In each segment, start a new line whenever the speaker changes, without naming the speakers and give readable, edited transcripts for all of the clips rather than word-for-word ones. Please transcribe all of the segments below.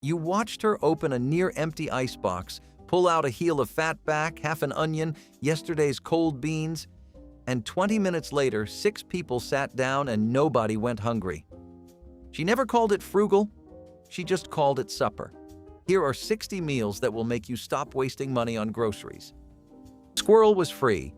You watched her open a near-empty icebox, pull out a heel of fatback, half an onion, yesterday's cold beans, and 20 minutes later, 6 people sat down and nobody went hungry. She never called it frugal, she just called it supper. Here are 60 meals that will make you stop wasting money on groceries. Squirrel was free,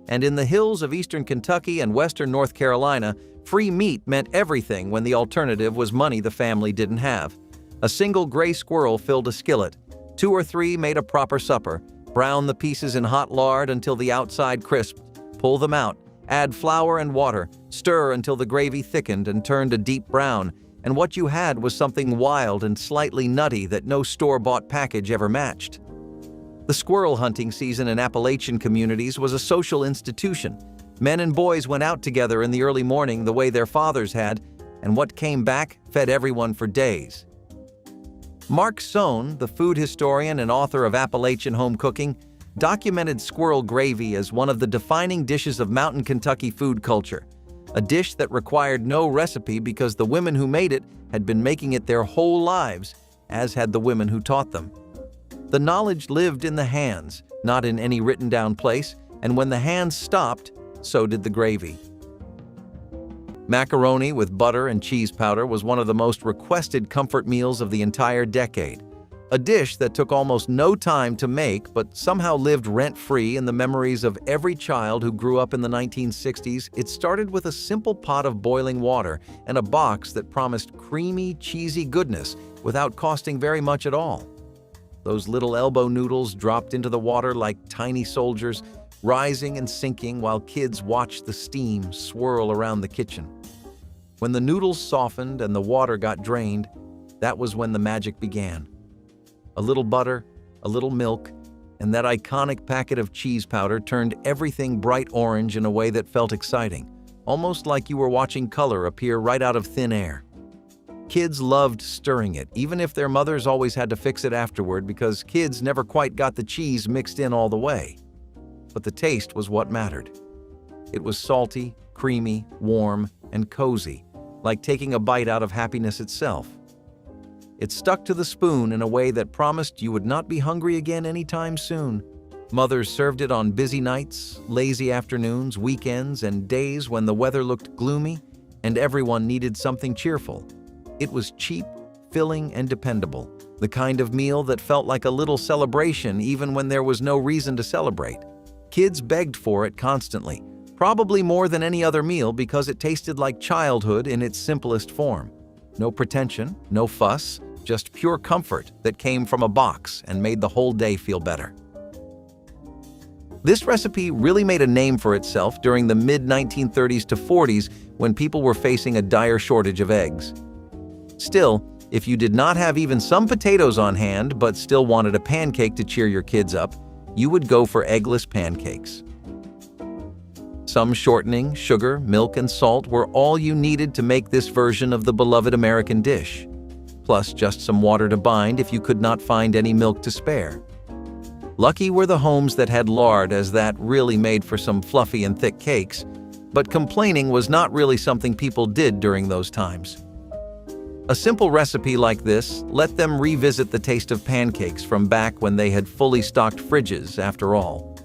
and in the hills of eastern Kentucky and western North Carolina, free meat meant everything when the alternative was money the family didn't have. A single gray squirrel filled a skillet. 2 or 3 made a proper supper. Brown the pieces in hot lard until the outside crisped. Pull them out. Add flour and water. Stir until the gravy thickened and turned a deep brown. And what you had was something wild and slightly nutty that no store-bought package ever matched. The squirrel hunting season in Appalachian communities was a social institution. Men and boys went out together in the early morning the way their fathers had, and what came back fed everyone for days. Mark Sohn, the food historian and author of Appalachian Home Cooking, documented squirrel gravy as one of the defining dishes of mountain Kentucky food culture, a dish that required no recipe because the women who made it had been making it their whole lives, as had the women who taught them. The knowledge lived in the hands, not in any written-down place, and when the hands stopped, so did the gravy. Macaroni with butter and cheese powder was one of the most requested comfort meals of the entire decade. A dish that took almost no time to make but somehow lived rent-free in the memories of every child who grew up in the 1960s. It started with a simple pot of boiling water and a box that promised creamy, cheesy goodness without costing very much at all. Those little elbow noodles dropped into the water like tiny soldiers, rising and sinking while kids watched the steam swirl around the kitchen. When the noodles softened and the water got drained, that was when the magic began. A little butter, a little milk, and that iconic packet of cheese powder turned everything bright orange in a way that felt exciting, almost like you were watching color appear right out of thin air. Kids loved stirring it, even if their mothers always had to fix it afterward because kids never quite got the cheese mixed in all the way. But the taste was what mattered. It was salty, creamy, warm, and cozy, like taking a bite out of happiness itself. It stuck to the spoon in a way that promised you would not be hungry again anytime soon. Mothers served it on busy nights, lazy afternoons, weekends, and days when the weather looked gloomy and everyone needed something cheerful. It was cheap, filling, and dependable, the kind of meal that felt like a little celebration even when there was no reason to celebrate. Kids begged for it constantly, probably more than any other meal because it tasted like childhood in its simplest form. No pretension, no fuss, just pure comfort that came from a box and made the whole day feel better. This recipe really made a name for itself during the mid-1930s to 40s when people were facing a dire shortage of eggs. Still, if you did not have even some potatoes on hand but still wanted a pancake to cheer your kids up, you would go for eggless pancakes. Some shortening, sugar, milk, and salt were all you needed to make this version of the beloved American dish, plus just some water to bind if you could not find any milk to spare. Lucky were the homes that had lard, as that really made for some fluffy and thick cakes, but complaining was not really something people did during those times. A simple recipe like this let them revisit the taste of pancakes from back when they had fully stocked fridges, after all.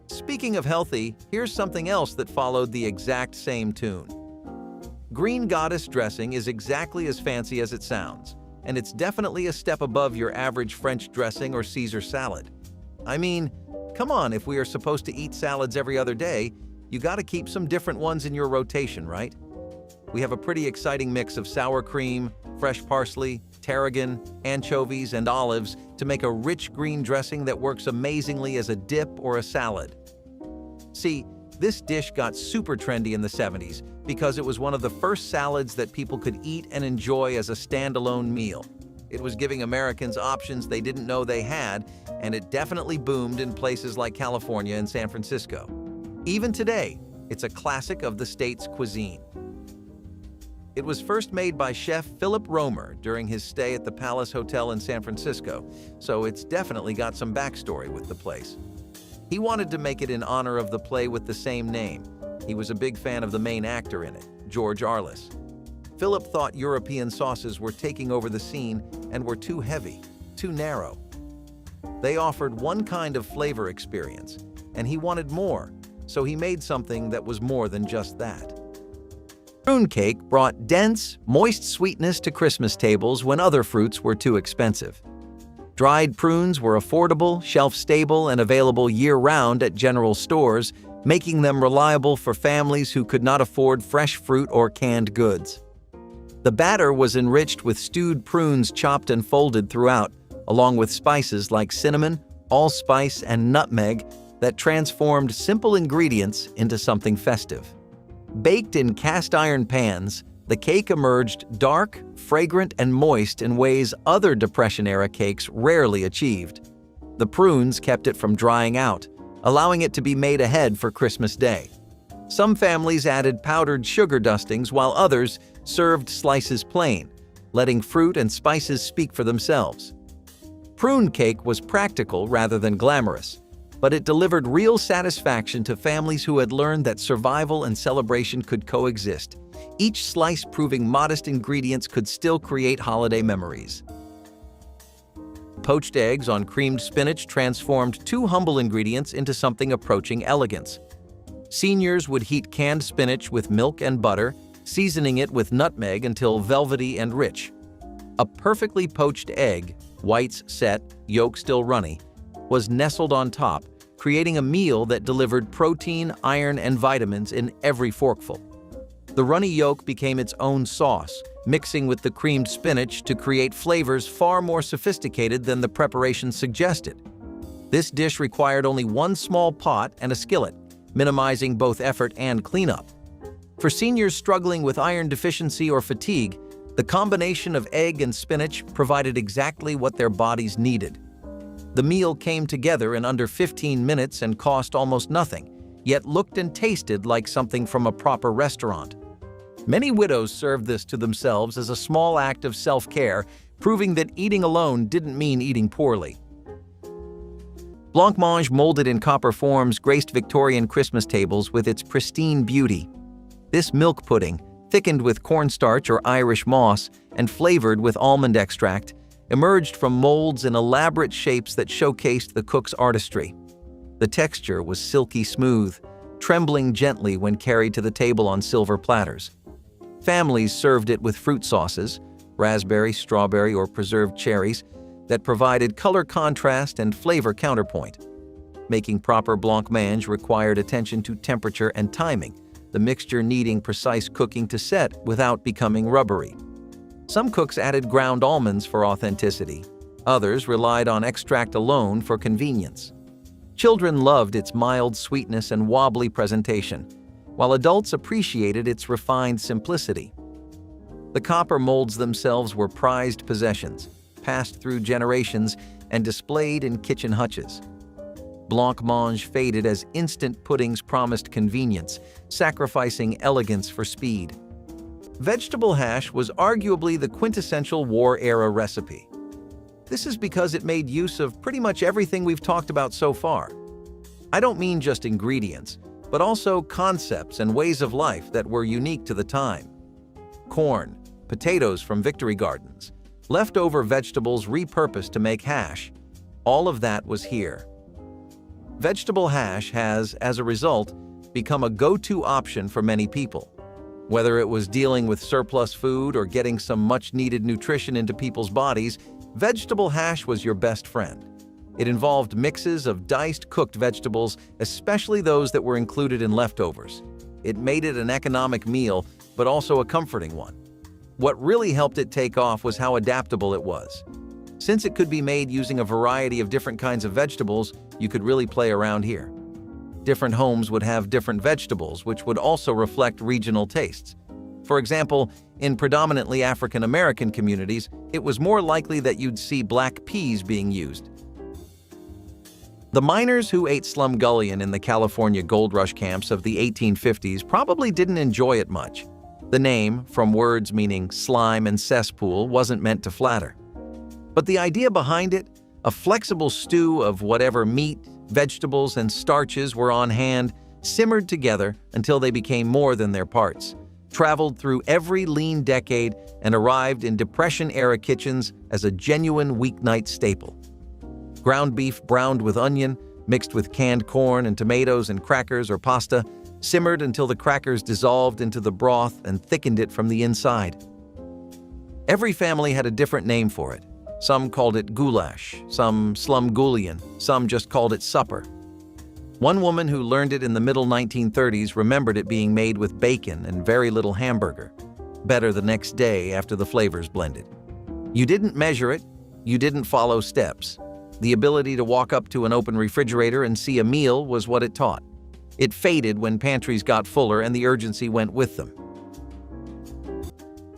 Speaking of healthy, here's something else that followed the exact same tune. Green Goddess dressing is exactly as fancy as it sounds, and it's definitely a step above your average French dressing or Caesar salad. I mean, come on, if we are supposed to eat salads every other day, you gotta keep some different ones in your rotation, right? We have a pretty exciting mix of sour cream, fresh parsley, tarragon, anchovies, and olives to make a rich green dressing that works amazingly as a dip or a salad. See, this dish got super trendy in the 70s because it was one of the first salads that people could eat and enjoy as a standalone meal. It was giving Americans options they didn't know they had, and it definitely boomed in places like California and San Francisco. Even today, it's a classic of the state's cuisine. It was first made by chef Philip Romer during his stay at the Palace Hotel in San Francisco, so it's definitely got some backstory with the place. He wanted to make it in honor of the play with the same name. He was a big fan of the main actor in it, George Arliss. Philip thought European sauces were taking over the scene and were too heavy, too narrow. They offered one kind of flavor experience, and he wanted more, so he made something that was more than just that. Prune cake brought dense, moist sweetness to Christmas tables when other fruits were too expensive. Dried prunes were affordable, shelf-stable, and available year-round at general stores, making them reliable for families who could not afford fresh fruit or canned goods. The batter was enriched with stewed prunes chopped and folded throughout, along with spices like cinnamon, allspice, and nutmeg that transformed simple ingredients into something festive. Baked in cast-iron pans, the cake emerged dark, fragrant, and moist in ways other Depression-era cakes rarely achieved. The prunes kept it from drying out, allowing it to be made ahead for Christmas Day. Some families added powdered sugar dustings while others served slices plain, letting fruit and spices speak for themselves. Prune cake was practical rather than glamorous, but it delivered real satisfaction to families who had learned that survival and celebration could coexist, each slice proving modest ingredients could still create holiday memories. Poached eggs on creamed spinach transformed two humble ingredients into something approaching elegance. Seniors would heat canned spinach with milk and butter, seasoning it with nutmeg until velvety and rich. A perfectly poached egg, whites set, yolk still runny, was nestled on top, creating a meal that delivered protein, iron, and vitamins in every forkful. The runny yolk became its own sauce, mixing with the creamed spinach to create flavors far more sophisticated than the preparation suggested. This dish required only one small pot and a skillet, minimizing both effort and cleanup. For seniors struggling with iron deficiency or fatigue, the combination of egg and spinach provided exactly what their bodies needed. The meal came together in under 15 minutes and cost almost nothing, yet looked and tasted like something from a proper restaurant. Many widows served this to themselves as a small act of self-care, proving that eating alone didn't mean eating poorly. Blancmange molded in copper forms graced Victorian Christmas tables with its pristine beauty. This milk pudding, thickened with cornstarch or Irish moss and flavored with almond extract, emerged from molds in elaborate shapes that showcased the cook's artistry. The texture was silky smooth, trembling gently when carried to the table on silver platters. Families served it with fruit sauces, raspberry, strawberry, or preserved cherries, that provided color contrast and flavor counterpoint. Making proper blancmange required attention to temperature and timing, the mixture needing precise cooking to set without becoming rubbery. Some cooks added ground almonds for authenticity. Others relied on extract alone for convenience. Children loved its mild sweetness and wobbly presentation, while adults appreciated its refined simplicity. The copper molds themselves were prized possessions, passed through generations and displayed in kitchen hutches. Blancmange faded as instant puddings promised convenience, sacrificing elegance for speed. Vegetable hash was arguably the quintessential war-era recipe. This is because it made use of pretty much everything we've talked about so far. I don't mean just ingredients, but also concepts and ways of life that were unique to the time. Corn, potatoes from victory gardens, leftover vegetables repurposed to make hash. All of that was here. Vegetable hash has, as a result, become a go-to option for many people. Whether it was dealing with surplus food or getting some much-needed nutrition into people's bodies, vegetable hash was your best friend. It involved mixes of diced cooked vegetables, especially those that were included in leftovers. It made it an economic meal, but also a comforting one. What really helped it take off was how adaptable it was. Since it could be made using a variety of different kinds of vegetables, you could really play around here. Different homes would have different vegetables, which would also reflect regional tastes. For example, in predominantly African American communities, it was more likely that you'd see black peas being used. The miners who ate slumgullion in the California gold rush camps of the 1850s probably didn't enjoy it much. The name, from words meaning slime and cesspool, wasn't meant to flatter. But the idea behind it, a flexible stew of whatever meat, vegetables, and starches were on hand, simmered together until they became more than their parts, traveled through every lean decade, and arrived in Depression-era kitchens as a genuine weeknight staple. Ground beef browned with onion, mixed with canned corn and tomatoes and crackers or pasta, simmered until the crackers dissolved into the broth and thickened it from the inside. Every family had a different name for it. Some called it goulash, some slumgullion, some just called it supper. One woman who learned it in the middle 1930s remembered it being made with bacon and very little hamburger. Better the next day after the flavors blended. You didn't measure it, you didn't follow steps. The ability to walk up to an open refrigerator and see a meal was what it taught. It faded when pantries got fuller and the urgency went with them.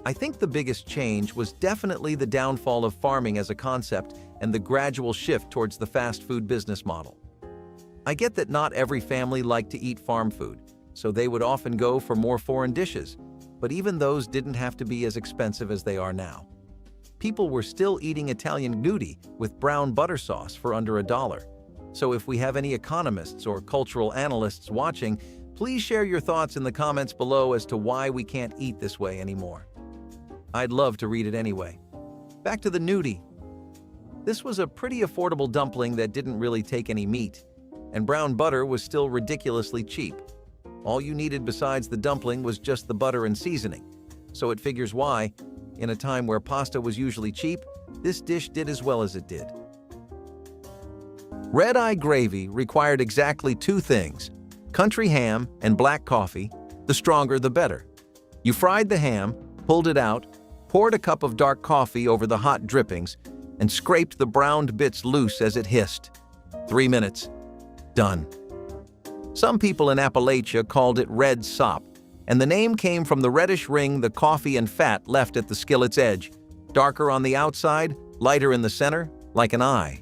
I think the biggest change was definitely the downfall of farming as a concept and the gradual shift towards the fast food business model. I get that not every family liked to eat farm food, so they would often go for more foreign dishes, but even those didn't have to be as expensive as they are now. People were still eating Italian gnudi with brown butter sauce for under $1. So if we have any economists or cultural analysts watching, please share your thoughts in the comments below as to why we can't eat this way anymore. I'd love to read it anyway. Back to the gnudi. This was a pretty affordable dumpling that didn't really take any meat, and brown butter was still ridiculously cheap. All you needed besides the dumpling was just the butter and seasoning. So it figures why, in a time where pasta was usually cheap, this dish did as well as it did. Red-eye gravy required exactly two things: country ham and black coffee, the stronger the better. You fried the ham, pulled it out, poured a cup of dark coffee over the hot drippings, and scraped the browned bits loose as it hissed. 3 minutes. Done. Some people in Appalachia called it red sop, and the name came from the reddish ring the coffee and fat left at the skillet's edge, darker on the outside, lighter in the center, like an eye.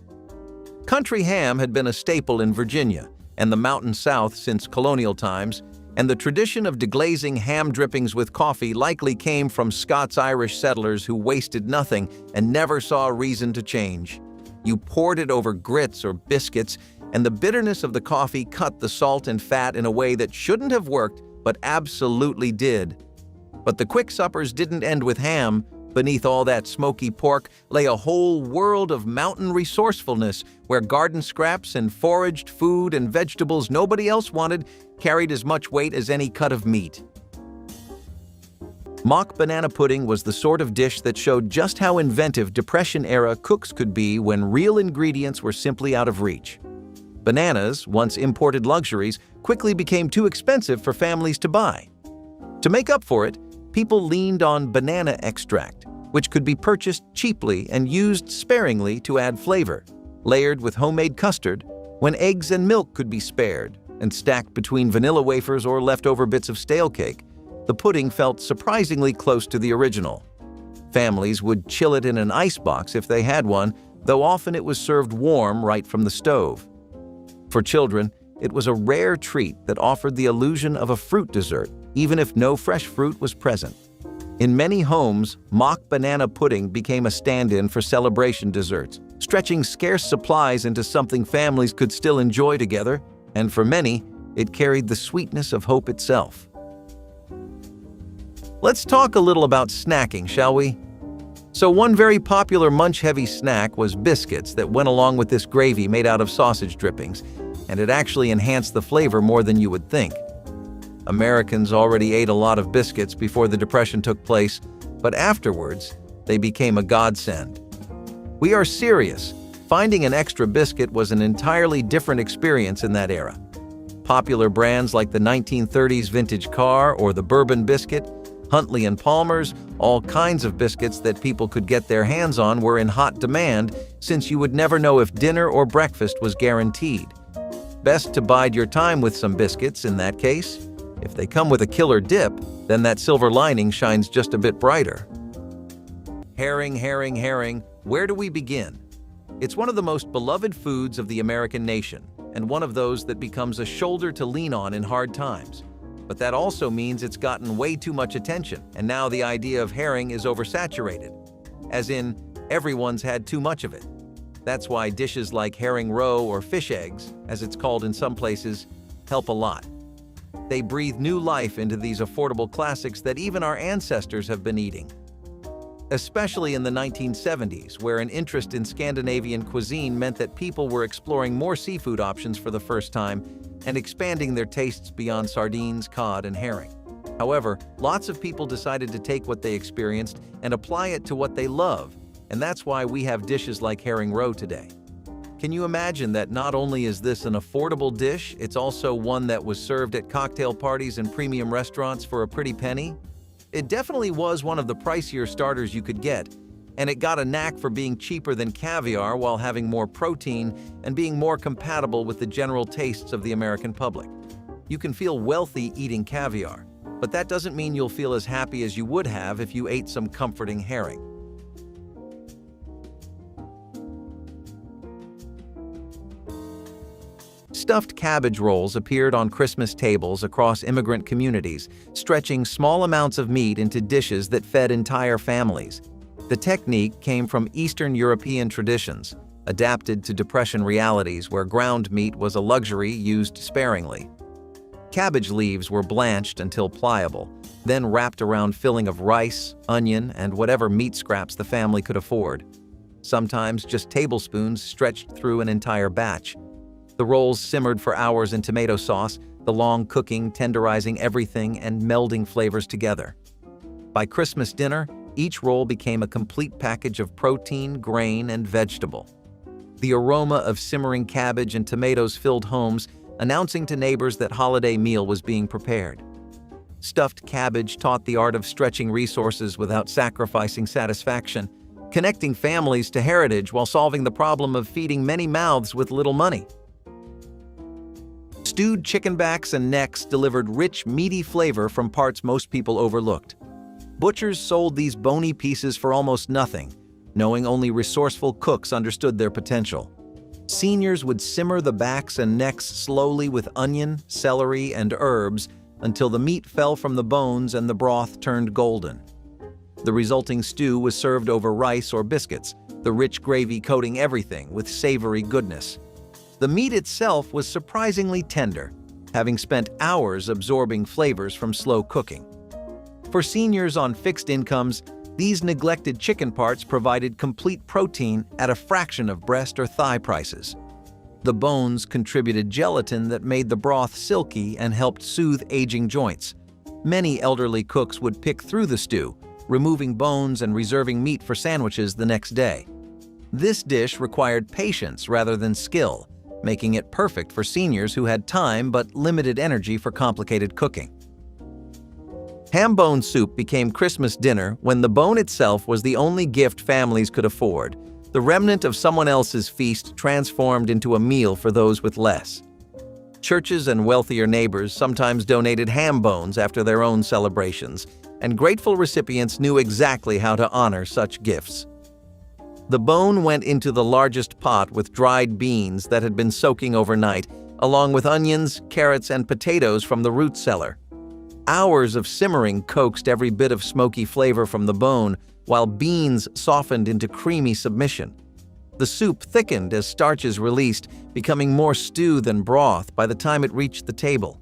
Country ham had been a staple in Virginia and the Mountain South since colonial times, and the tradition of deglazing ham drippings with coffee likely came from Scots-Irish settlers who wasted nothing and never saw a reason to change. You poured it over grits or biscuits, and the bitterness of the coffee cut the salt and fat in a way that shouldn't have worked, but absolutely did. But the quick suppers didn't end with ham. Beneath all that smoky pork lay a whole world of mountain resourcefulness, where garden scraps and foraged food and vegetables nobody else wanted carried as much weight as any cut of meat. Mock banana pudding was the sort of dish that showed just how inventive Depression-era cooks could be when real ingredients were simply out of reach. Bananas, once imported luxuries, quickly became too expensive for families to buy. To make up for it, people leaned on banana extract, which could be purchased cheaply and used sparingly to add flavor, layered with homemade custard, when eggs and milk could be spared, and stacked between vanilla wafers or leftover bits of stale cake. The pudding felt surprisingly close to the original. Families would chill it in an icebox if they had one, though often it was served warm right from the stove. For children, it was a rare treat that offered the illusion of a fruit dessert, even if no fresh fruit was present. In many homes, mock banana pudding became a stand-in for celebration desserts, stretching scarce supplies into something families could still enjoy together, and for many, it carried the sweetness of hope itself. Let's talk a little about snacking, shall we? So one very popular munch-heavy snack was biscuits that went along with this gravy made out of sausage drippings, and it actually enhanced the flavor more than you would think. Americans already ate a lot of biscuits before the Depression took place, but afterwards, they became a godsend. We are serious. Finding an extra biscuit was an entirely different experience in that era. Popular brands like the 1930s vintage car or the bourbon biscuit, Huntley and Palmer's, all kinds of biscuits that people could get their hands on were in hot demand, since you would never know if dinner or breakfast was guaranteed. Best to bide your time with some biscuits in that case. If they come with a killer dip, then that silver lining shines just a bit brighter. Herring, herring, herring, where do we begin? It's one of the most beloved foods of the American nation, and one of those that becomes a shoulder to lean on in hard times. But that also means it's gotten way too much attention, and now the idea of herring is oversaturated. As in, everyone's had too much of it. That's why dishes like herring roe or fish eggs, as it's called in some places, help a lot. They breathe new life into these affordable classics that even our ancestors have been eating. Especially in the 1970s, where an interest in Scandinavian cuisine meant that people were exploring more seafood options for the first time and expanding their tastes beyond sardines, cod, and herring. However, lots of people decided to take what they experienced and apply it to what they love, and that's why we have dishes like herring roe today. Can you imagine that not only is this an affordable dish, it's also one that was served at cocktail parties and premium restaurants for a pretty penny? It definitely was one of the pricier starters you could get, and it got a knack for being cheaper than caviar while having more protein and being more compatible with the general tastes of the American public. You can feel wealthy eating caviar, but that doesn't mean you'll feel as happy as you would have if you ate some comforting herring. Stuffed cabbage rolls appeared on Christmas tables across immigrant communities, stretching small amounts of meat into dishes that fed entire families. The technique came from Eastern European traditions, adapted to Depression realities where ground meat was a luxury used sparingly. Cabbage leaves were blanched until pliable, then wrapped around filling of rice, onion, and whatever meat scraps the family could afford. Sometimes just tablespoons stretched through an entire batch. The rolls simmered for hours in tomato sauce, the long cooking tenderizing everything and melding flavors together. By Christmas dinner, each roll became a complete package of protein, grain, and vegetable. The aroma of simmering cabbage and tomatoes filled homes, announcing to neighbors that holiday meal was being prepared. Stuffed cabbage taught the art of stretching resources without sacrificing satisfaction, connecting families to heritage while solving the problem of feeding many mouths with little money. Stewed chicken backs and necks delivered rich, meaty flavor from parts most people overlooked. Butchers sold these bony pieces for almost nothing, knowing only resourceful cooks understood their potential. Seniors would simmer the backs and necks slowly with onion, celery, and herbs until the meat fell from the bones and the broth turned golden. The resulting stew was served over rice or biscuits, the rich gravy coating everything with savory goodness. The meat itself was surprisingly tender, having spent hours absorbing flavors from slow cooking. For seniors on fixed incomes, these neglected chicken parts provided complete protein at a fraction of breast or thigh prices. The bones contributed gelatin that made the broth silky and helped soothe aging joints. Many elderly cooks would pick through the stew, removing bones and reserving meat for sandwiches the next day. This dish required patience rather than skill, making it perfect for seniors who had time but limited energy for complicated cooking. Ham bone soup became Christmas dinner when the bone itself was the only gift families could afford, the remnant of someone else's feast transformed into a meal for those with less. Churches and wealthier neighbors sometimes donated ham bones after their own celebrations, and grateful recipients knew exactly how to honor such gifts. The bone went into the largest pot with dried beans that had been soaking overnight, along with onions, carrots, and potatoes from the root cellar. Hours of simmering coaxed every bit of smoky flavor from the bone, while beans softened into creamy submission. The soup thickened as starches released, becoming more stew than broth by the time it reached the table.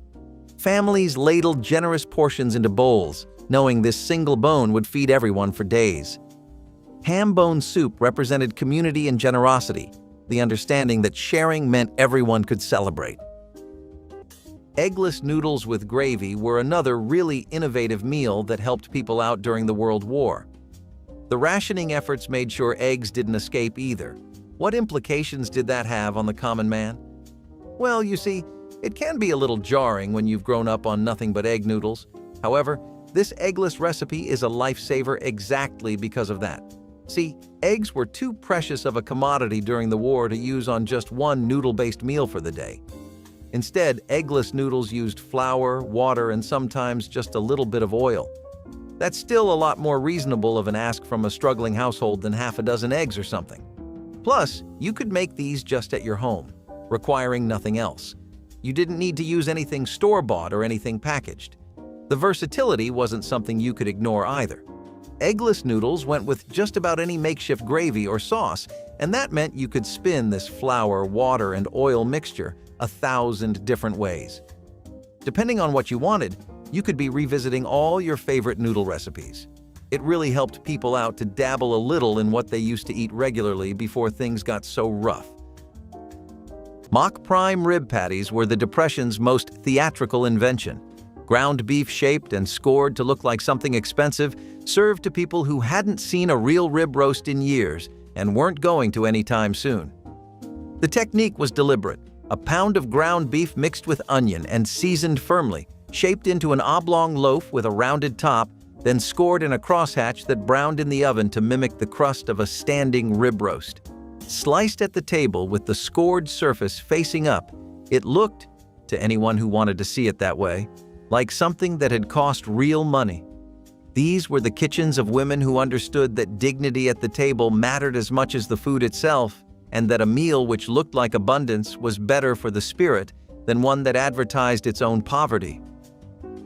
Families ladled generous portions into bowls, knowing this single bone would feed everyone for days. Ham bone soup represented community and generosity, the understanding that sharing meant everyone could celebrate. Eggless noodles with gravy were another really innovative meal that helped people out during the World War. The rationing efforts made sure eggs didn't escape either. What implications did that have on the common man? Well, you see, it can be a little jarring when you've grown up on nothing but egg noodles. However, this eggless recipe is a lifesaver exactly because of that. See, eggs were too precious of a commodity during the war to use on just one noodle-based meal for the day. Instead, eggless noodles used flour, water, and sometimes just a little bit of oil. That's still a lot more reasonable of an ask from a struggling household than half a dozen eggs or something. Plus, you could make these just at your home, requiring nothing else. You didn't need to use anything store-bought or anything packaged. The versatility wasn't something you could ignore either. Eggless noodles went with just about any makeshift gravy or sauce, and that meant you could spin this flour, water, and oil mixture 1,000 different ways. Depending on what you wanted, you could be revisiting all your favorite noodle recipes. It really helped people out to dabble a little in what they used to eat regularly before things got so rough. Mock prime rib patties were the Depression's most theatrical invention. Ground beef shaped and scored to look like something expensive, served to people who hadn't seen a real rib roast in years and weren't going to anytime soon. The technique was deliberate. A pound of ground beef mixed with onion and seasoned firmly, shaped into an oblong loaf with a rounded top, then scored in a crosshatch that browned in the oven to mimic the crust of a standing rib roast. Sliced at the table with the scored surface facing up, it looked, to anyone who wanted to see it that way, like something that had cost real money. These were the kitchens of women who understood that dignity at the table mattered as much as the food itself, and that a meal which looked like abundance was better for the spirit than one that advertised its own poverty.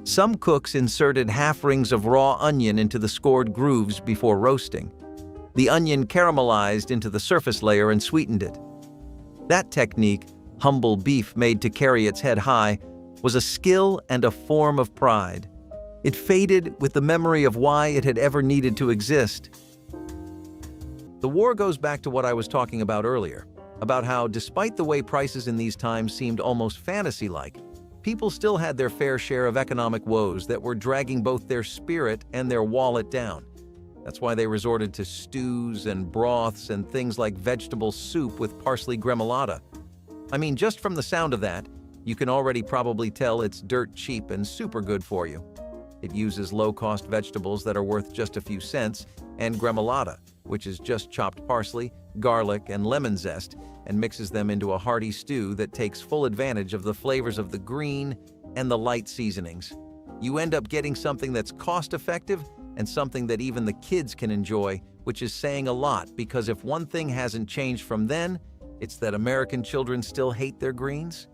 Some cooks inserted half rings of raw onion into the scored grooves before roasting. The onion caramelized into the surface layer and sweetened it. That technique, humble beef made to carry its head high, was a skill and a form of pride. It faded with the memory of why it had ever needed to exist. The war goes back to what I was talking about earlier, about how, despite the way prices in these times seemed almost fantasy-like, people still had their fair share of economic woes that were dragging both their spirit and their wallet down. That's why they resorted to stews and broths and things like vegetable soup with parsley gremolata. I mean, just from the sound of that, you can already probably tell it's dirt cheap and super good for you. It uses low-cost vegetables that are worth just a few cents, and gremolata, which is just chopped parsley, garlic, and lemon zest, and mixes them into a hearty stew that takes full advantage of the flavors of the green and the light seasonings. You end up getting something that's cost-effective and something that even the kids can enjoy, which is saying a lot, because if one thing hasn't changed from then, it's that American children still hate their greens.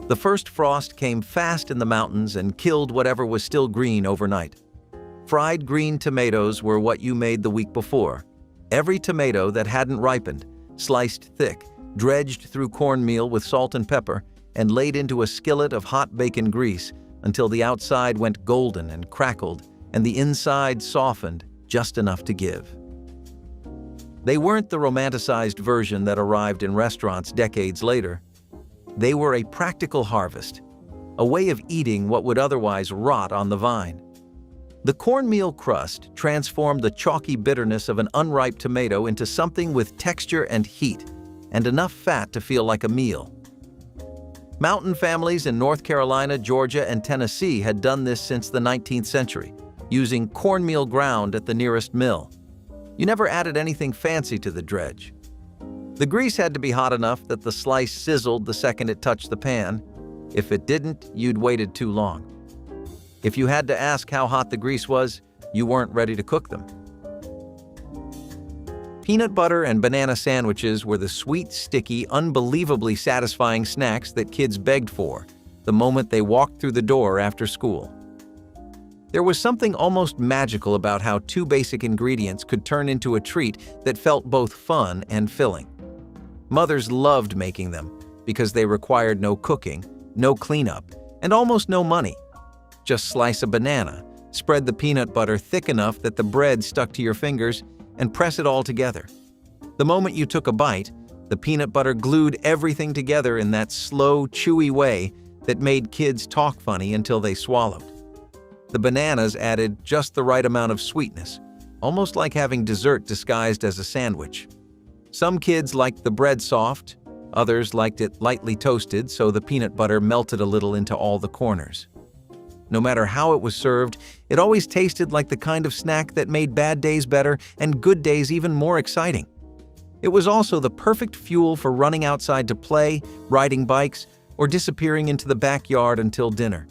The first frost came fast in the mountains and killed whatever was still green overnight. Fried green tomatoes were what you made the week before. Every tomato that hadn't ripened, sliced thick, dredged through cornmeal with salt and pepper, and laid into a skillet of hot bacon grease until the outside went golden and crackled and the inside softened just enough to give. They weren't the romanticized version that arrived in restaurants decades later. They were a practical harvest, a way of eating what would otherwise rot on the vine. The cornmeal crust transformed the chalky bitterness of an unripe tomato into something with texture and heat, and enough fat to feel like a meal. Mountain families in North Carolina, Georgia, and Tennessee had done this since the 19th century, using cornmeal ground at the nearest mill. You never added anything fancy to the dredge. The grease had to be hot enough that the slice sizzled the second it touched the pan. If it didn't, you'd waited too long. If you had to ask how hot the grease was, you weren't ready to cook them. Peanut butter and banana sandwiches were the sweet, sticky, unbelievably satisfying snacks that kids begged for the moment they walked through the door after school. There was something almost magical about how two basic ingredients could turn into a treat that felt both fun and filling. Mothers loved making them because they required no cooking, no cleanup, and almost no money. Just slice a banana, spread the peanut butter thick enough that the bread stuck to your fingers, and press it all together. The moment you took a bite, the peanut butter glued everything together in that slow, chewy way that made kids talk funny until they swallowed. The bananas added just the right amount of sweetness, almost like having dessert disguised as a sandwich. Some kids liked the bread soft, others liked it lightly toasted so the peanut butter melted a little into all the corners. No matter how it was served, it always tasted like the kind of snack that made bad days better and good days even more exciting. It was also the perfect fuel for running outside to play, riding bikes, or disappearing into the backyard until dinner.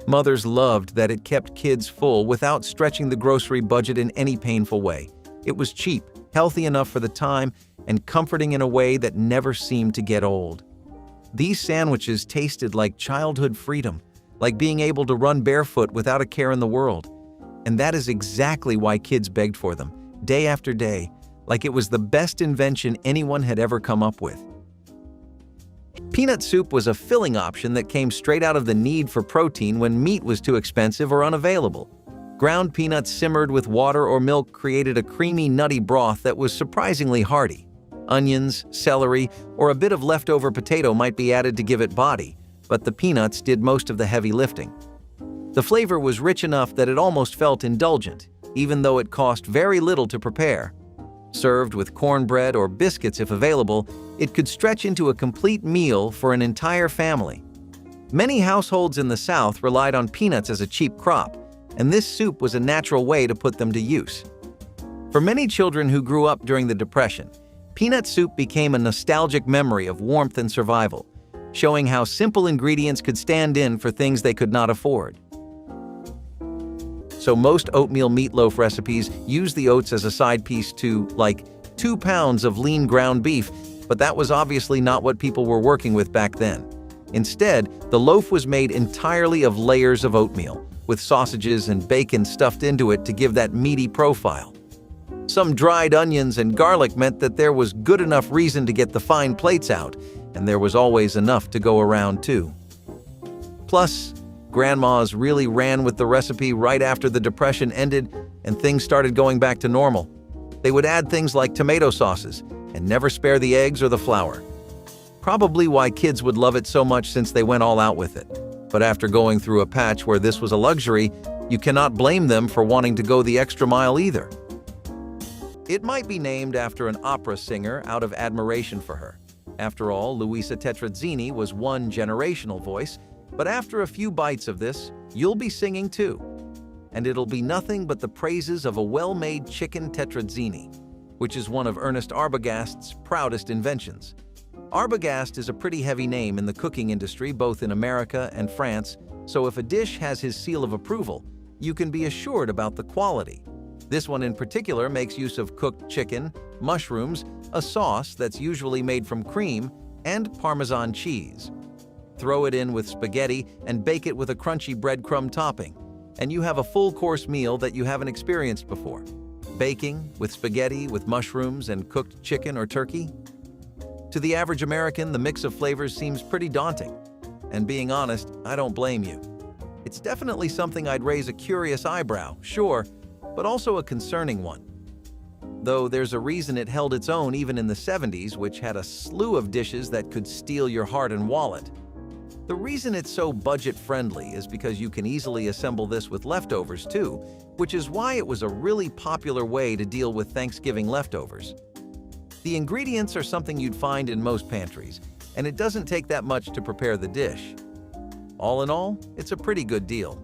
Mothers loved that it kept kids full without stretching the grocery budget in any painful way. It was cheap, healthy enough for the time, and comforting in a way that never seemed to get old. These sandwiches tasted like childhood freedom, like being able to run barefoot without a care in the world. And that is exactly why kids begged for them, day after day, like it was the best invention anyone had ever come up with. Peanut soup was a filling option that came straight out of the need for protein when meat was too expensive or unavailable. Ground peanuts simmered with water or milk created a creamy, nutty broth that was surprisingly hearty. Onions, celery, or a bit of leftover potato might be added to give it body, but the peanuts did most of the heavy lifting. The flavor was rich enough that it almost felt indulgent, even though it cost very little to prepare. Served with cornbread or biscuits if available, it could stretch into a complete meal for an entire family. Many households in the South relied on peanuts as a cheap crop, and this soup was a natural way to put them to use. For many children who grew up during the Depression, peanut soup became a nostalgic memory of warmth and survival, showing how simple ingredients could stand in for things they could not afford. So most oatmeal meatloaf recipes use the oats as a side piece to, like, 2 pounds of lean ground beef, but that was obviously not what people were working with back then. Instead, the loaf was made entirely of layers of oatmeal, with sausages and bacon stuffed into it to give that meaty profile. Some dried onions and garlic meant that there was good enough reason to get the fine plates out, and there was always enough to go around too. Plus, grandmas really ran with the recipe right after the Depression ended and things started going back to normal. They would add things like tomato sauces and never spare the eggs or the flour. Probably why kids would love it so much since they went all out with it. But after going through a patch where this was a luxury, you cannot blame them for wanting to go the extra mile either. It might be named after an opera singer out of admiration for her. After all, Luisa Tetrazzini was one generational voice, but after a few bites of this, you'll be singing too. And it'll be nothing but the praises of a well-made chicken tetrazzini, which is one of Ernest Arbogast's proudest inventions. Arbogast is a pretty heavy name in the cooking industry both in America and France, so if a dish has his seal of approval, you can be assured about the quality. This one in particular makes use of cooked chicken, mushrooms, a sauce that's usually made from cream, and Parmesan cheese. Throw it in with spaghetti and bake it with a crunchy breadcrumb topping, and you have a full-course meal that you haven't experienced before. Baking with spaghetti with mushrooms and cooked chicken or turkey? To the average American, the mix of flavors seems pretty daunting. And being honest, I don't blame you. It's definitely something I'd raise a curious eyebrow, sure, but also a concerning one. Though there's a reason it held its own even in the 70s, which had a slew of dishes that could steal your heart and wallet. The reason it's so budget-friendly is because you can easily assemble this with leftovers too, which is why it was a really popular way to deal with Thanksgiving leftovers. The ingredients are something you'd find in most pantries, and it doesn't take that much to prepare the dish. All in all, it's a pretty good deal.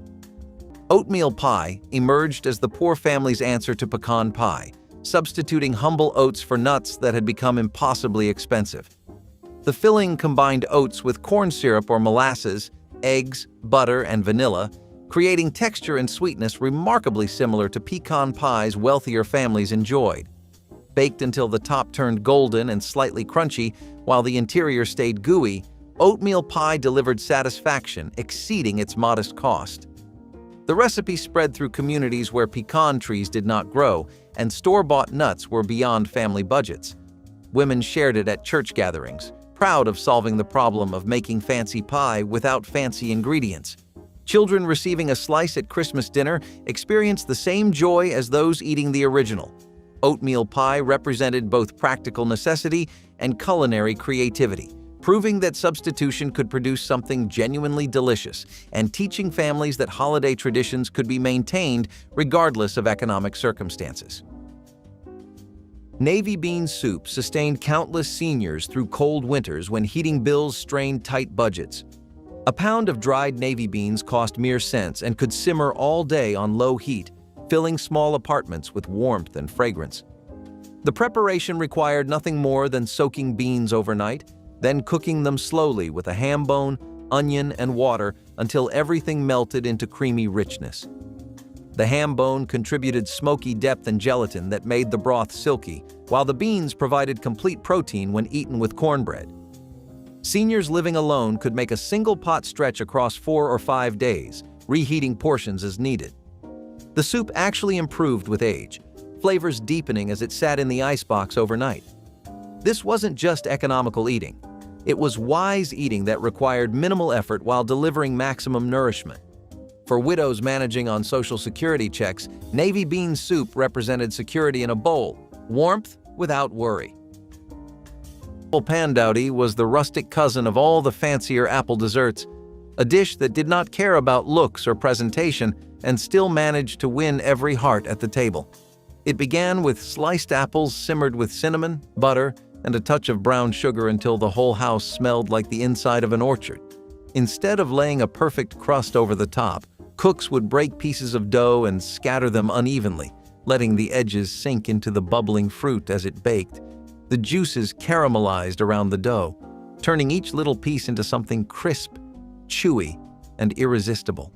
Oatmeal pie emerged as the poor family's answer to pecan pie, substituting humble oats for nuts that had become impossibly expensive. The filling combined oats with corn syrup or molasses, eggs, butter, and vanilla, creating texture and sweetness remarkably similar to pecan pies wealthier families enjoyed. Baked until the top turned golden and slightly crunchy, while the interior stayed gooey, oatmeal pie delivered satisfaction exceeding its modest cost. The recipe spread through communities where pecan trees did not grow, and store-bought nuts were beyond family budgets. Women shared it at church gatherings, proud of solving the problem of making fancy pie without fancy ingredients. Children receiving a slice at Christmas dinner experienced the same joy as those eating the original. Oatmeal pie represented both practical necessity and culinary creativity, proving that substitution could produce something genuinely delicious and teaching families that holiday traditions could be maintained regardless of economic circumstances. Navy bean soup sustained countless seniors through cold winters when heating bills strained tight budgets. A pound of dried navy beans cost mere cents and could simmer all day on low heat, filling small apartments with warmth and fragrance. The preparation required nothing more than soaking beans overnight, then cooking them slowly with a ham bone, onion, and water until everything melted into creamy richness. The ham bone contributed smoky depth and gelatin that made the broth silky, while the beans provided complete protein when eaten with cornbread. Seniors living alone could make a single pot stretch across 4 or 5 days, reheating portions as needed. The soup actually improved with age, flavors deepening as it sat in the icebox overnight. This wasn't just economical eating. It was wise eating that required minimal effort while delivering maximum nourishment. For widows managing on Social Security checks, navy bean soup represented security in a bowl, warmth without worry. Apple pandowdy was the rustic cousin of all the fancier apple desserts, a dish that did not care about looks or presentation and still managed to win every heart at the table. It began with sliced apples simmered with cinnamon, butter, and a touch of brown sugar until the whole house smelled like the inside of an orchard. Instead of laying a perfect crust over the top, cooks would break pieces of dough and scatter them unevenly, letting the edges sink into the bubbling fruit as it baked. The juices caramelized around the dough, turning each little piece into something crisp, chewy, and irresistible.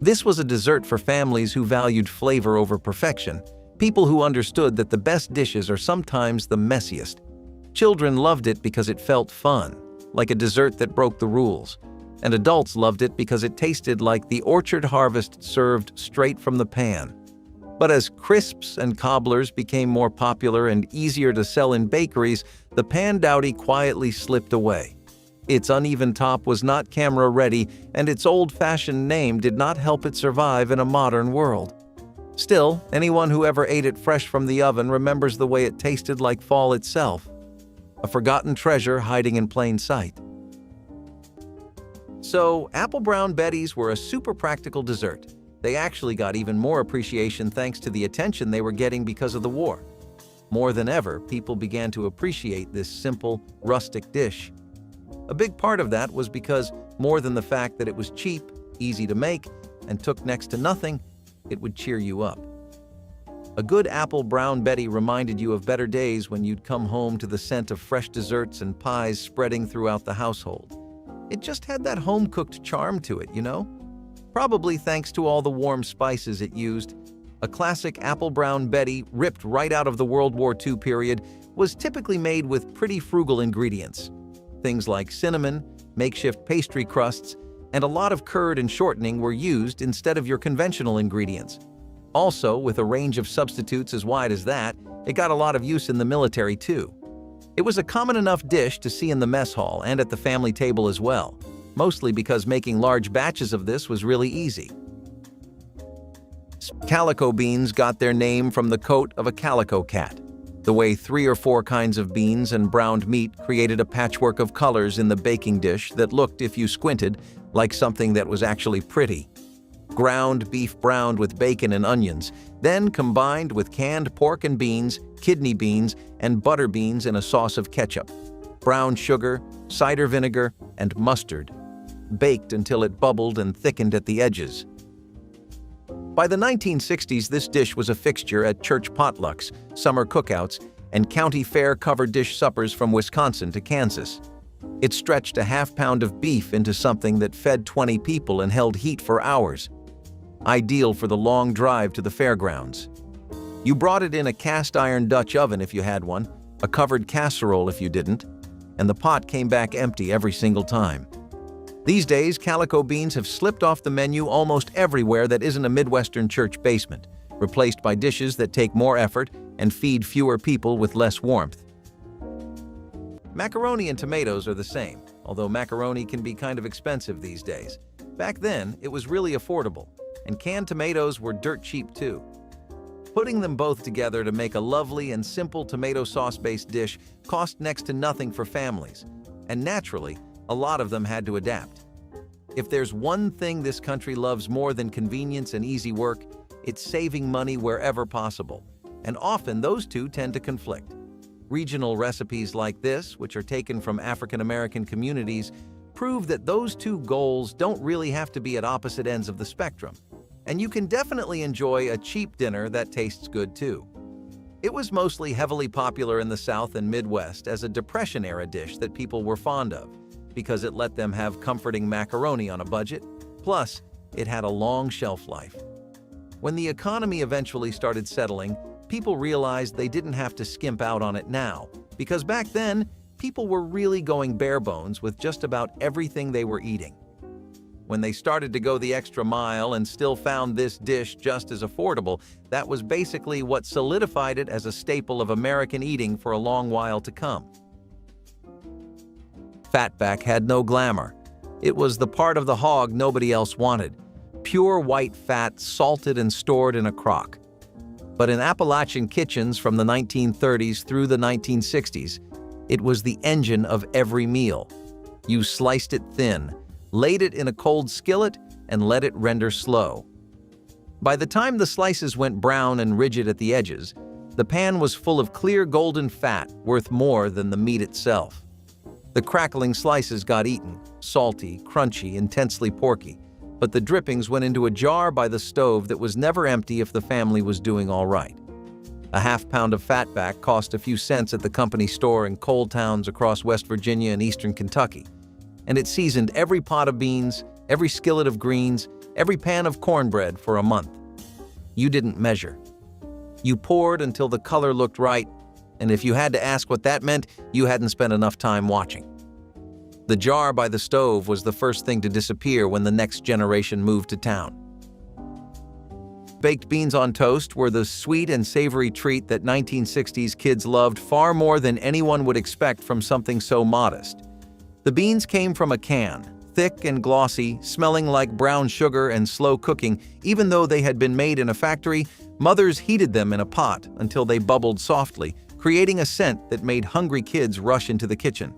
This was a dessert for families who valued flavor over perfection, people who understood that the best dishes are sometimes the messiest. Children loved it because it felt fun, like a dessert that broke the rules, and adults loved it because it tasted like the orchard harvest served straight from the pan. But as crisps and cobblers became more popular and easier to sell in bakeries, the pandowdy quietly slipped away. Its uneven top was not camera-ready, and its old-fashioned name did not help it survive in a modern world. Still, anyone who ever ate it fresh from the oven remembers the way it tasted like fall itself, a forgotten treasure hiding in plain sight. So, apple brown betties were a super practical dessert. They actually got even more appreciation thanks to the attention they were getting because of the war. More than ever, people began to appreciate this simple, rustic dish. A big part of that was because, more than the fact that it was cheap, easy to make, and took next to nothing, it would cheer you up. A good apple brown betty reminded you of better days when you'd come home to the scent of fresh desserts and pies spreading throughout the household. It just had that home-cooked charm to it, you know? Probably thanks to all the warm spices it used. A classic apple brown betty, ripped right out of the World War II period, was typically made with pretty frugal ingredients. Things like cinnamon, makeshift pastry crusts, and a lot of curd and shortening were used instead of your conventional ingredients. Also, with a range of substitutes as wide as that, it got a lot of use in the military too. It was a common enough dish to see in the mess hall and at the family table as well, mostly because making large batches of this was really easy. Calico beans got their name from the coat of a calico cat, the way 3 or 4 kinds of beans and browned meat created a patchwork of colors in the baking dish that looked, if you squinted, like something that was actually pretty. Ground beef browned with bacon and onions, then combined with canned pork and beans, kidney beans, and butter beans in a sauce of ketchup, brown sugar, cider vinegar, and mustard, baked until it bubbled and thickened at the edges. By the 1960s, this dish was a fixture at church potlucks, summer cookouts, and county fair covered dish suppers from Wisconsin to Kansas. It stretched a half-pound of beef into something that fed 20 people and held heat for hours. Ideal for the long drive to the fairgrounds. You brought it in a cast-iron Dutch oven if you had one, a covered casserole if you didn't, and the pot came back empty every single time. These days, calico beans have slipped off the menu almost everywhere that isn't a Midwestern church basement, replaced by dishes that take more effort and feed fewer people with less warmth. Macaroni and tomatoes are the same, although macaroni can be kind of expensive these days. Back then, it was really affordable, and canned tomatoes were dirt cheap too. Putting them both together to make a lovely and simple tomato sauce-based dish cost next to nothing for families, and naturally, a lot of them had to adapt. If there's one thing this country loves more than convenience and easy work, it's saving money wherever possible, and often those two tend to conflict. Regional recipes like this, which are taken from African American communities, prove that those two goals don't really have to be at opposite ends of the spectrum, and you can definitely enjoy a cheap dinner that tastes good too. It was mostly heavily popular in the South and Midwest as a Depression-era dish that people were fond of, because it let them have comforting macaroni on a budget, plus it had a long shelf life. When the economy eventually started settling, people realized they didn't have to skimp out on it now, because back then, people were really going bare bones with just about everything they were eating. When they started to go the extra mile and still found this dish just as affordable, that was basically what solidified it as a staple of American eating for a long while to come. Fatback had no glamour. It was the part of the hog nobody else wanted. Pure white fat salted and stored in a crock. But in Appalachian kitchens from the 1930s through the 1960s, it was the engine of every meal. You sliced it thin, laid it in a cold skillet, and let it render slow. By the time the slices went brown and rigid at the edges, the pan was full of clear golden fat worth more than the meat itself. The crackling slices got eaten, salty, crunchy, intensely porky, but the drippings went into a jar by the stove that was never empty if the family was doing all right. A half-pound of fatback cost a few cents at the company store in coal towns across West Virginia and eastern Kentucky, and it seasoned every pot of beans, every skillet of greens, every pan of cornbread for a month. You didn't measure. You poured until the color looked right, and if you had to ask what that meant, you hadn't spent enough time watching. The jar by the stove was the first thing to disappear when the next generation moved to town. Baked beans on toast were the sweet and savory treat that 1960s kids loved far more than anyone would expect from something so modest. The beans came from a can, thick and glossy, smelling like brown sugar and slow cooking. Even though they had been made in a factory, mothers heated them in a pot until they bubbled softly, creating a scent that made hungry kids rush into the kitchen.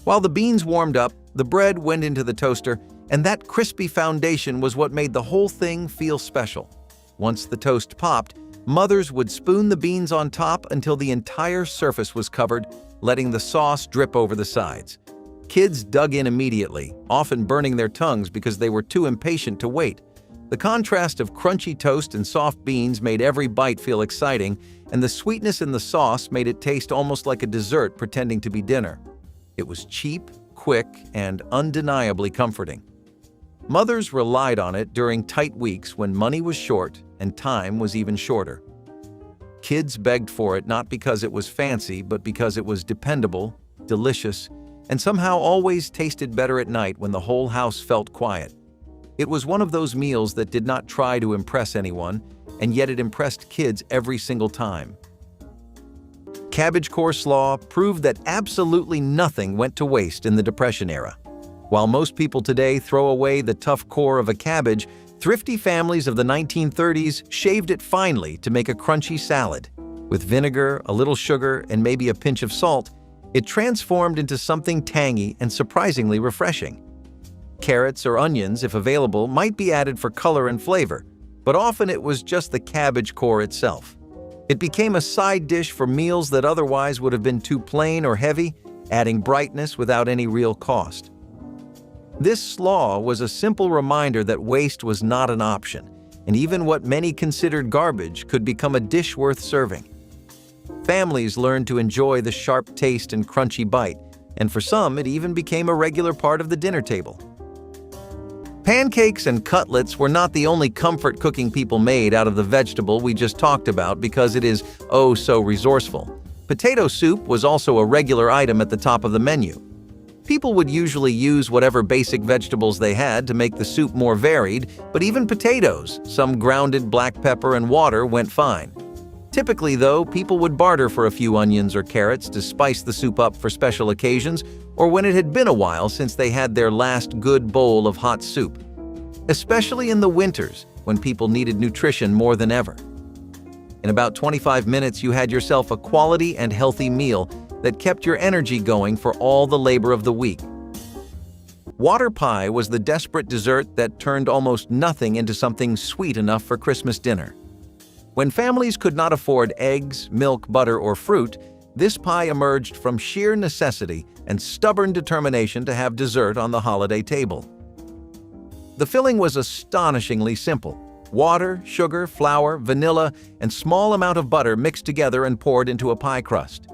While the beans warmed up, the bread went into the toaster, and that crispy foundation was what made the whole thing feel special. Once the toast popped, mothers would spoon the beans on top until the entire surface was covered, letting the sauce drip over the sides. Kids dug in immediately, often burning their tongues because they were too impatient to wait. The contrast of crunchy toast and soft beans made every bite feel exciting, and the sweetness in the sauce made it taste almost like a dessert pretending to be dinner. It was cheap, quick, and undeniably comforting. Mothers relied on it during tight weeks when money was short and time was even shorter. Kids begged for it not because it was fancy, but because it was dependable, delicious, and somehow always tasted better at night when the whole house felt quiet. It was one of those meals that did not try to impress anyone, and yet it impressed kids every single time. Cabbage coleslaw proved that absolutely nothing went to waste in the Depression era. While most people today throw away the tough core of a cabbage, thrifty families of the 1930s shaved it finely to make a crunchy salad. With vinegar, a little sugar, and maybe a pinch of salt, it transformed into something tangy and surprisingly refreshing. Carrots or onions, if available, might be added for color and flavor, but often it was just the cabbage core itself. It became a side dish for meals that otherwise would have been too plain or heavy, adding brightness without any real cost. This slaw was a simple reminder that waste was not an option, and even what many considered garbage could become a dish worth serving. Families learned to enjoy the sharp taste and crunchy bite, and for some it even became a regular part of the dinner table. Pancakes and cutlets were not the only comfort cooking people made out of the vegetable we just talked about because it is oh so resourceful. Potato soup was also a regular item at the top of the menu. People would usually use whatever basic vegetables they had to make the soup more varied, but even potatoes, some grounded black pepper and water went fine. Typically, though, people would barter for a few onions or carrots to spice the soup up for special occasions or when it had been a while since they had their last good bowl of hot soup. Especially in the winters, when people needed nutrition more than ever. In about 25 minutes, you had yourself a quality and healthy meal that kept your energy going for all the labor of the week. Water pie was the desperate dessert that turned almost nothing into something sweet enough for Christmas dinner. When families could not afford eggs, milk, butter, or fruit, this pie emerged from sheer necessity and stubborn determination to have dessert on the holiday table. The filling was astonishingly simple: water, sugar, flour, vanilla, and small amount of butter mixed together and poured into a pie crust.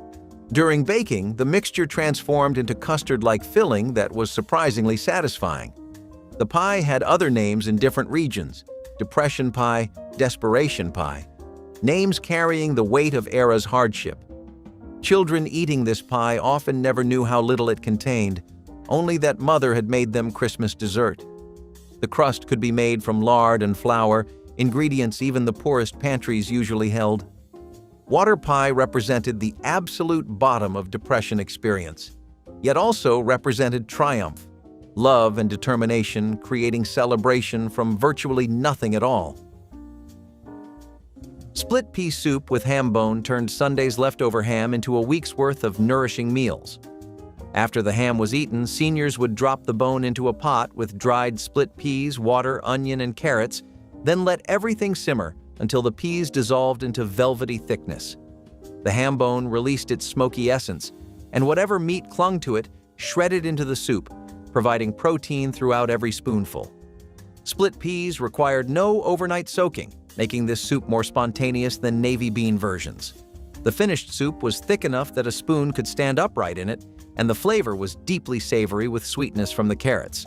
During baking, the mixture transformed into custard-like filling that was surprisingly satisfying. The pie had other names in different regions: Depression pie, Desperation pie, names carrying the weight of era's hardship. Children eating this pie often never knew how little it contained, only that mother had made them Christmas dessert. The crust could be made from lard and flour, ingredients even the poorest pantries usually held. Water pie represented the absolute bottom of Depression experience. yet also represented triumph, love and determination, creating celebration from virtually nothing at all. Split pea soup with ham bone turned Sunday's leftover ham into a week's worth of nourishing meals. After the ham was eaten, seniors would drop the bone into a pot with dried split peas, water, onion, and carrots, then let everything simmer until the peas dissolved into velvety thickness. The ham bone released its smoky essence, and whatever meat clung to it shredded into the soup, providing protein throughout every spoonful. Split peas required no overnight soaking, making this soup more spontaneous than navy bean versions. The finished soup was thick enough that a spoon could stand upright in it, and the flavor was deeply savory with sweetness from the carrots.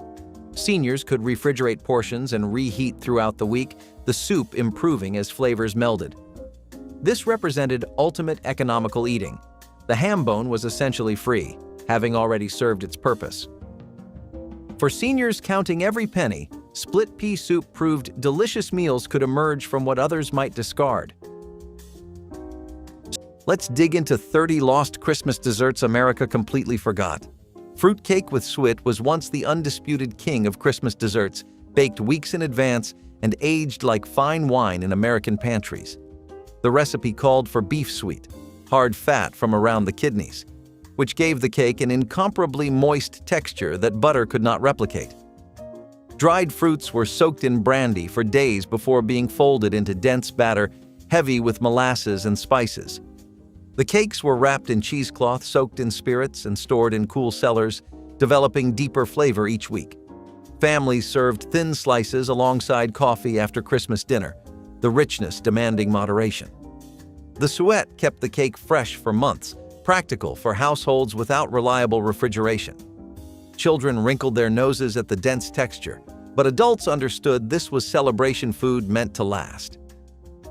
Seniors could refrigerate portions and reheat throughout the week, the soup improving as flavors melded. This represented ultimate economical eating. The ham bone was essentially free, having already served its purpose. For seniors counting every penny, split pea soup proved delicious meals could emerge from what others might discard. Let's dig into 30 lost Christmas desserts America completely forgot. Fruitcake with suet was once the undisputed king of Christmas desserts, baked weeks in advance and aged like fine wine in American pantries. The recipe called for beef suet, hard fat from around the kidneys, which gave the cake an incomparably moist texture that butter could not replicate. Dried fruits were soaked in brandy for days before being folded into dense batter, heavy with molasses and spices. The cakes were wrapped in cheesecloth soaked in spirits and stored in cool cellars, developing deeper flavor each week. Families served thin slices alongside coffee after Christmas dinner, the richness demanding moderation. The suet kept the cake fresh for months, practical for households without reliable refrigeration. Children wrinkled their noses at the dense texture, but adults understood this was celebration food meant to last.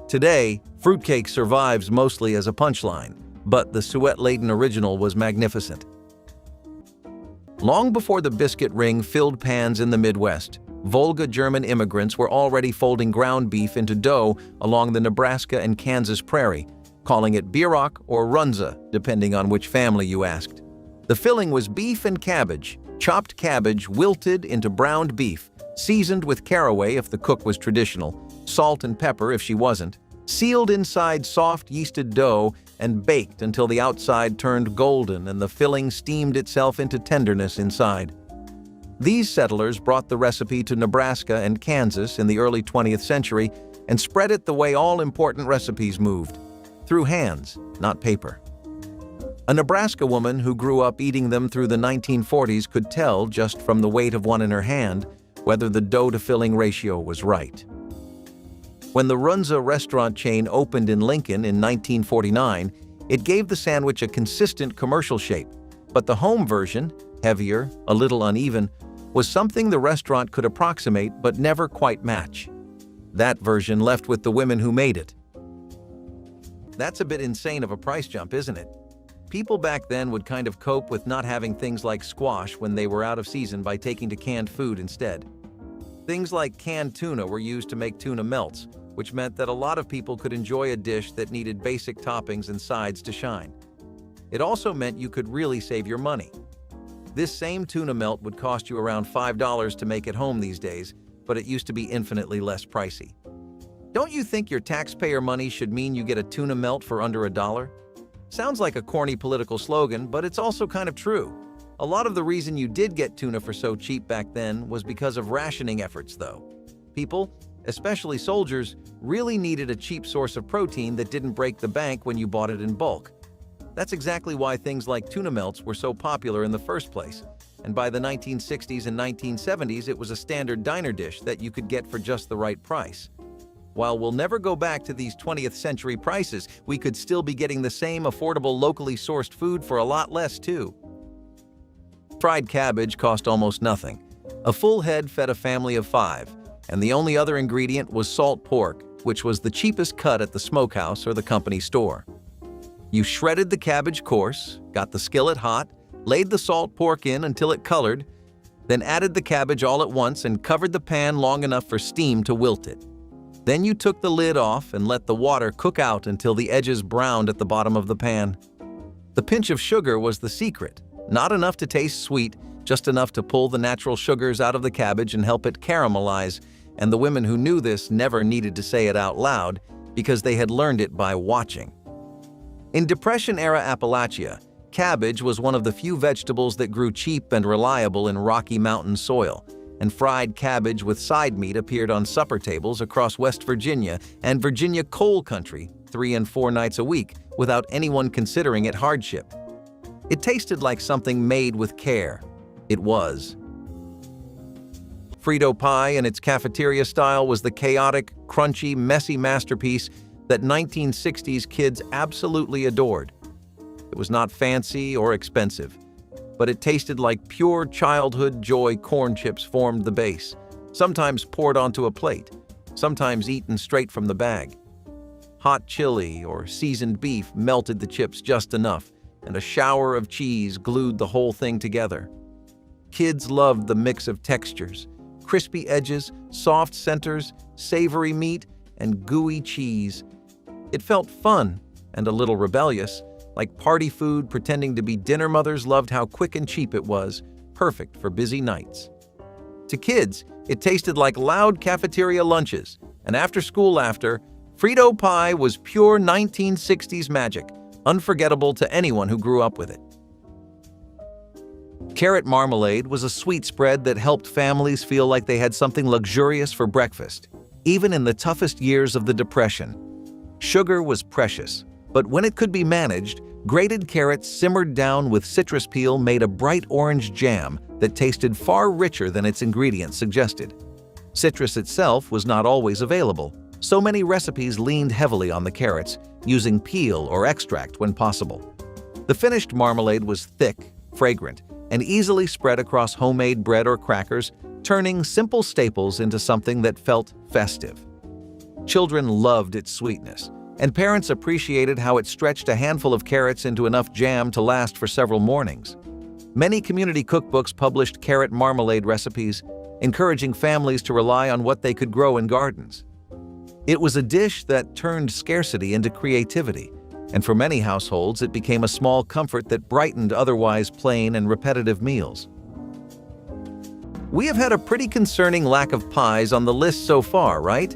Today, fruitcake survives mostly as a punchline, but the suet-laden original was magnificent. Long before the biscuit ring filled pans in the Midwest, Volga German immigrants were already folding ground beef into dough along the Nebraska and Kansas prairie, calling it bierach or runza, depending on which family you asked. The filling was beef and cabbage, chopped cabbage wilted into browned beef, seasoned with caraway if the cook was traditional, salt and pepper if she wasn't, sealed inside soft yeasted dough and baked until the outside turned golden and the filling steamed itself into tenderness inside. These settlers brought the recipe to Nebraska and Kansas in the early 20th century and spread it the way all important recipes moved, through hands, not paper. A Nebraska woman who grew up eating them through the 1940s could tell, just from the weight of one in her hand, whether the dough-to-filling ratio was right. When the Runza restaurant chain opened in Lincoln in 1949, it gave the sandwich a consistent commercial shape, but the home version, heavier, a little uneven, was something the restaurant could approximate but never quite match. That version left with the women who made it. That's a bit insane of a price jump, isn't it? People back then would kind of cope with not having things like squash when they were out of season by taking to canned food instead. Things like canned tuna were used to make tuna melts, which meant that a lot of people could enjoy a dish that needed basic toppings and sides to shine. It also meant you could really save your money. This same tuna melt would cost you around $5 to make at home these days, but it used to be infinitely less pricey. Don't you think your taxpayer money should mean you get a tuna melt for under $1? Sounds like a corny political slogan, but it's also kind of true. A lot of the reason you did get tuna for so cheap back then was because of rationing efforts, though. People, especially soldiers, really needed a cheap source of protein that didn't break the bank when you bought it in bulk. That's exactly why things like tuna melts were so popular in the first place, and by the 1960s and 1970s it was a standard diner dish that you could get for just the right price. While we'll never go back to these 20th century prices, we could still be getting the same affordable locally sourced food for a lot less too. Fried cabbage cost almost nothing. A full head fed a family of 5, and the only other ingredient was salt pork, which was the cheapest cut at the smokehouse or the company store. You shredded the cabbage coarse, got the skillet hot, laid the salt pork in until it colored, then added the cabbage all at once and covered the pan long enough for steam to wilt it. Then you took the lid off and let the water cook out until the edges browned at the bottom of the pan. The pinch of sugar was the secret. Not enough to taste sweet, just enough to pull the natural sugars out of the cabbage and help it caramelize, and the women who knew this never needed to say it out loud because they had learned it by watching. In Depression-era Appalachia, cabbage was one of the few vegetables that grew cheap and reliable in Rocky Mountain soil, and fried cabbage with side meat appeared on supper tables across West Virginia and Virginia coal country 3 and 4 nights a week without anyone considering it hardship. It tasted like something made with care. It was. Frito pie in its cafeteria style was the chaotic, crunchy, messy masterpiece that 1960s kids absolutely adored. It was not fancy or expensive, but it tasted like pure childhood joy. Corn chips formed the base, sometimes poured onto a plate, sometimes eaten straight from the bag. Hot chili or seasoned beef melted the chips just enough, and a shower of cheese glued the whole thing together. Kids loved the mix of textures: crispy edges, soft centers, savory meat, and gooey cheese. It felt fun and a little rebellious, like party food pretending to be dinner. Mothers loved how quick and cheap it was, perfect for busy nights. To kids, it tasted like loud cafeteria lunches, and after-school laughter. Frito pie was pure 1960s magic, unforgettable to anyone who grew up with it. Carrot marmalade was a sweet spread that helped families feel like they had something luxurious for breakfast, even in the toughest years of the Depression. Sugar was precious, but when it could be managed, grated carrots simmered down with citrus peel made a bright orange jam that tasted far richer than its ingredients suggested. Citrus itself was not always available, so many recipes leaned heavily on the carrots, using peel or extract when possible. The finished marmalade was thick, fragrant, and easily spread across homemade bread or crackers, turning simple staples into something that felt festive. Children loved its sweetness, and parents appreciated how it stretched a handful of carrots into enough jam to last for several mornings. Many community cookbooks published carrot marmalade recipes, encouraging families to rely on what they could grow in gardens. It was a dish that turned scarcity into creativity, and for many households it became a small comfort that brightened otherwise plain and repetitive meals. We have had a pretty concerning lack of pies on the list so far, right?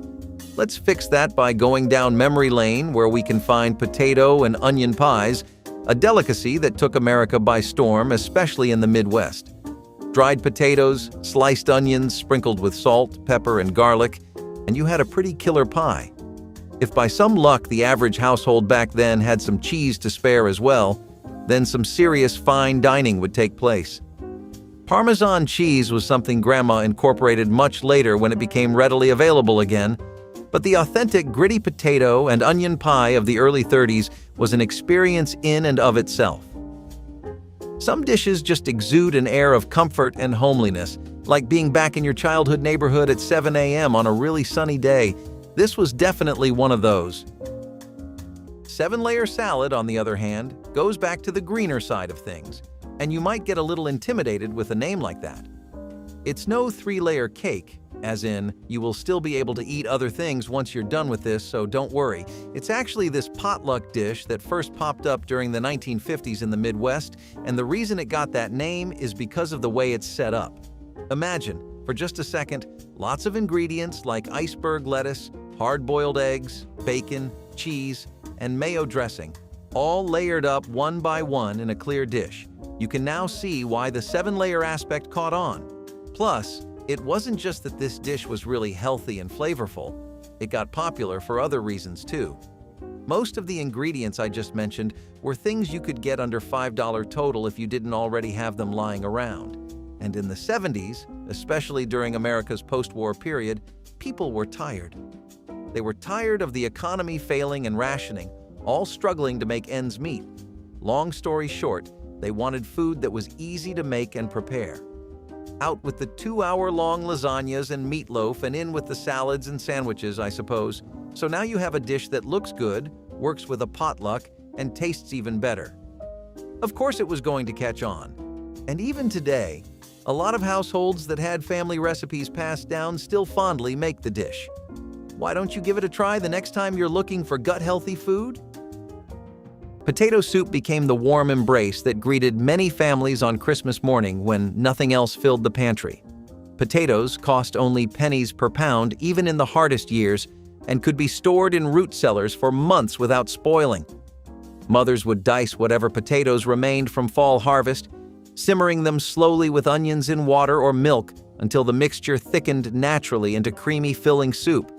Let's fix that by going down memory lane, where we can find potato and onion pies, a delicacy that took America by storm, especially in the Midwest. Dried potatoes, sliced onions sprinkled with salt, pepper, and garlic, and you had a pretty killer pie. If by some luck the average household back then had some cheese to spare as well, then some serious fine dining would take place. Parmesan cheese was something Grandma incorporated much later when it became readily available again, but the authentic gritty potato and onion pie of the early 30s was an experience in and of itself. Some dishes just exude an air of comfort and homeliness, like being back in your childhood neighborhood at 7 a.m. on a really sunny day. This was definitely one of those. 7-layer salad, on the other hand, goes back to the greener side of things, and you might get a little intimidated with a name like that. It's no 3-layer cake, as in, you will still be able to eat other things once you're done with this, so don't worry. It's actually this potluck dish that first popped up during the 1950s in the Midwest, and the reason it got that name is because of the way it's set up. Imagine, for just a second, lots of ingredients like iceberg lettuce, hard-boiled eggs, bacon, cheese, and mayo dressing, all layered up one by one in a clear dish. You can now see why the 7-layer aspect caught on. Plus, it wasn't just that this dish was really healthy and flavorful. It got popular for other reasons too. Most of the ingredients I just mentioned were things you could get under $5 total if you didn't already have them lying around. And in the 70s, especially during America's post-war period, people were tired. They were tired of the economy failing and rationing, all struggling to make ends meet. Long story short, they wanted food that was easy to make and prepare. Out with the 2-hour-long lasagnas and meatloaf, and in with the salads and sandwiches, I suppose. So now you have a dish that looks good, works with a potluck, and tastes even better. Of course it was going to catch on. And even today, a lot of households that had family recipes passed down still fondly make the dish. Why don't you give it a try the next time you're looking for gut-healthy food? Potato soup became the warm embrace that greeted many families on Christmas morning when nothing else filled the pantry. Potatoes cost only pennies per pound even in the hardest years and could be stored in root cellars for months without spoiling. Mothers would dice whatever potatoes remained from fall harvest, simmering them slowly with onions in water or milk until the mixture thickened naturally into creamy filling soup.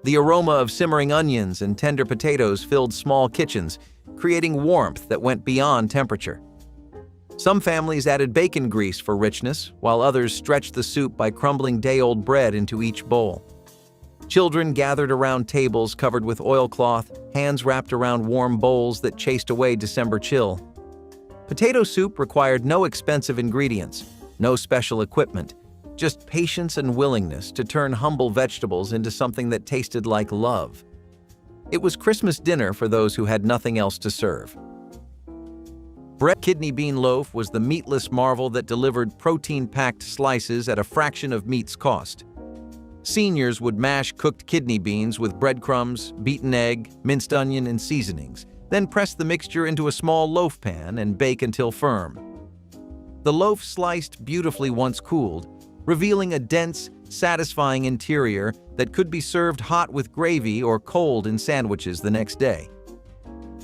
The aroma of simmering onions and tender potatoes filled small kitchens, creating warmth that went beyond temperature. Some families added bacon grease for richness, while others stretched the soup by crumbling day-old bread into each bowl. Children gathered around tables covered with oilcloth, hands wrapped around warm bowls that chased away December chill. Potato soup required no expensive ingredients, no special equipment, just patience and willingness to turn humble vegetables into something that tasted like love. It was Christmas dinner for those who had nothing else to serve. Bread kidney bean loaf was the meatless marvel that delivered protein-packed slices at a fraction of meat's cost. Seniors would mash cooked kidney beans with breadcrumbs, beaten egg, minced onion, and seasonings, then press the mixture into a small loaf pan and bake until firm. The loaf sliced beautifully once cooled, revealing a dense, satisfying interior that could be served hot with gravy or cold in sandwiches the next day.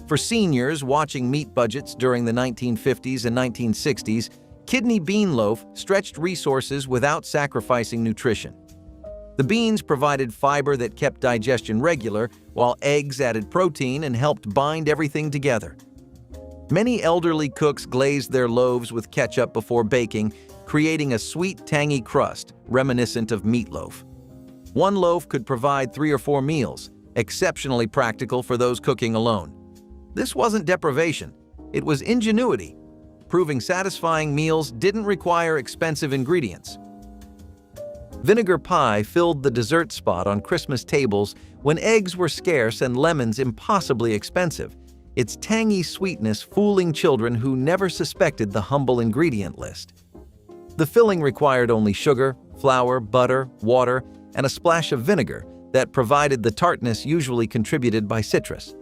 For seniors watching meat budgets during the 1950s and 1960s, kidney bean loaf stretched resources without sacrificing nutrition. The beans provided fiber that kept digestion regular, while eggs added protein and helped bind everything together. Many elderly cooks glazed their loaves with ketchup before baking, creating a sweet, tangy crust reminiscent of meatloaf. One loaf could provide 3 or 4 meals, exceptionally practical for those cooking alone. This wasn't deprivation, it was ingenuity, proving satisfying meals didn't require expensive ingredients. Vinegar pie filled the dessert spot on Christmas tables when eggs were scarce and lemons impossibly expensive, its tangy sweetness fooling children who never suspected the humble ingredient list. The filling required only sugar, flour, butter, water, and a splash of vinegar that provided the tartness usually contributed by citrus.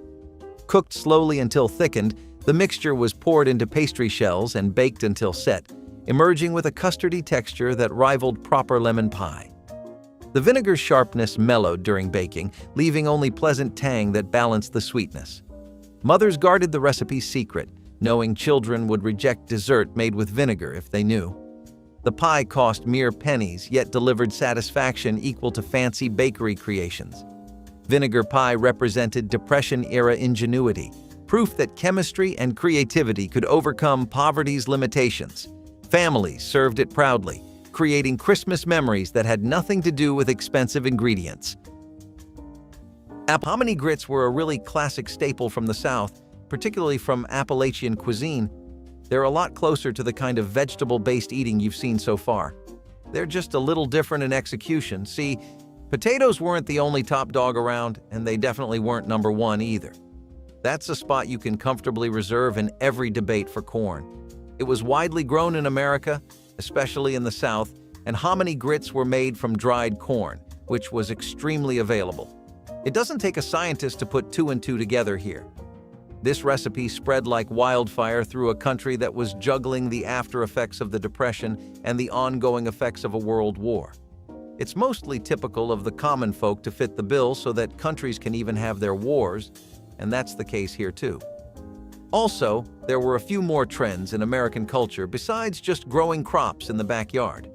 Cooked slowly until thickened, the mixture was poured into pastry shells and baked until set, emerging with a custardy texture that rivaled proper lemon pie. The vinegar's sharpness mellowed during baking, leaving only pleasant tang that balanced the sweetness. Mothers guarded the recipe's secret, knowing children would reject dessert made with vinegar if they knew. The pie cost mere pennies, yet delivered satisfaction equal to fancy bakery creations. Vinegar pie represented Depression-era ingenuity, proof that chemistry and creativity could overcome poverty's limitations. Families served it proudly, creating Christmas memories that had nothing to do with expensive ingredients. Hominy grits were a really classic staple from the South, particularly from Appalachian cuisine. They're a lot closer to the kind of vegetable-based eating you've seen so far. They're just a little different in execution. See, potatoes weren't the only top dog around, and they definitely weren't number one either. That's a spot you can comfortably reserve in every debate for corn. It was widely grown in America, especially in the South, and hominy grits were made from dried corn, which was extremely available. It doesn't take a scientist to put 2 and 2 together here. This recipe spread like wildfire through a country that was juggling the after effects of the Depression and the ongoing effects of a world war. It's mostly typical of the common folk to fit the bill so that countries can even have their wars, and that's the case here too. Also, there were a few more trends in American culture besides just growing crops in the backyard.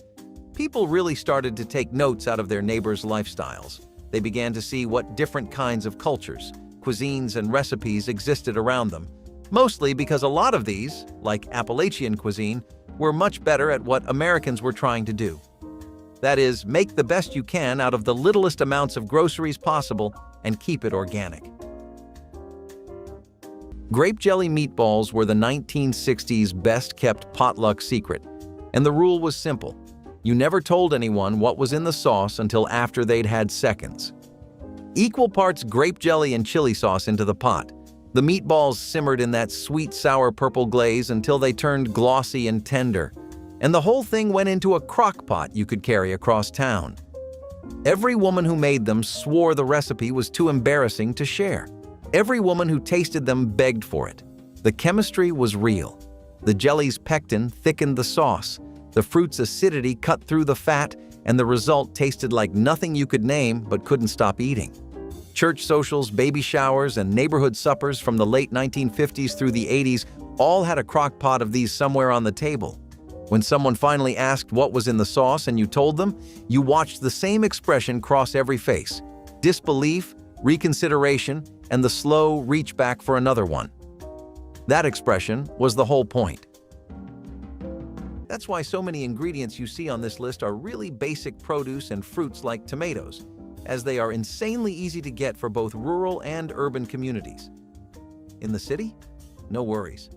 People really started to take notes out of their neighbors' lifestyles. They began to see what different kinds of cultures, cuisines, and recipes existed around them, mostly because a lot of these, like Appalachian cuisine, were much better at what Americans were trying to do. That is, make the best you can out of the littlest amounts of groceries possible and keep it organic. Grape jelly meatballs were the 1960s best-kept potluck secret, and the rule was simple. You never told anyone what was in the sauce until after they'd had seconds. Equal parts grape jelly and chili sauce into the pot. The meatballs simmered in that sweet, sour purple glaze until they turned glossy and tender, and the whole thing went into a crock pot you could carry across town. Every woman who made them swore the recipe was too embarrassing to share. Every woman who tasted them begged for it. The chemistry was real. The jelly's pectin thickened the sauce, the fruit's acidity cut through the fat, and the result tasted like nothing you could name but couldn't stop eating. Church socials, baby showers, and neighborhood suppers from the late 1950s through the 80s all had a crock pot of these somewhere on the table. When someone finally asked what was in the sauce and you told them, you watched the same expression cross every face: disbelief, reconsideration, and the slow reach back for another one. That expression was the whole point. That's why so many ingredients you see on this list are really basic produce and fruits like tomatoes, as they are insanely easy to get for both rural and urban communities. In the city? No worries.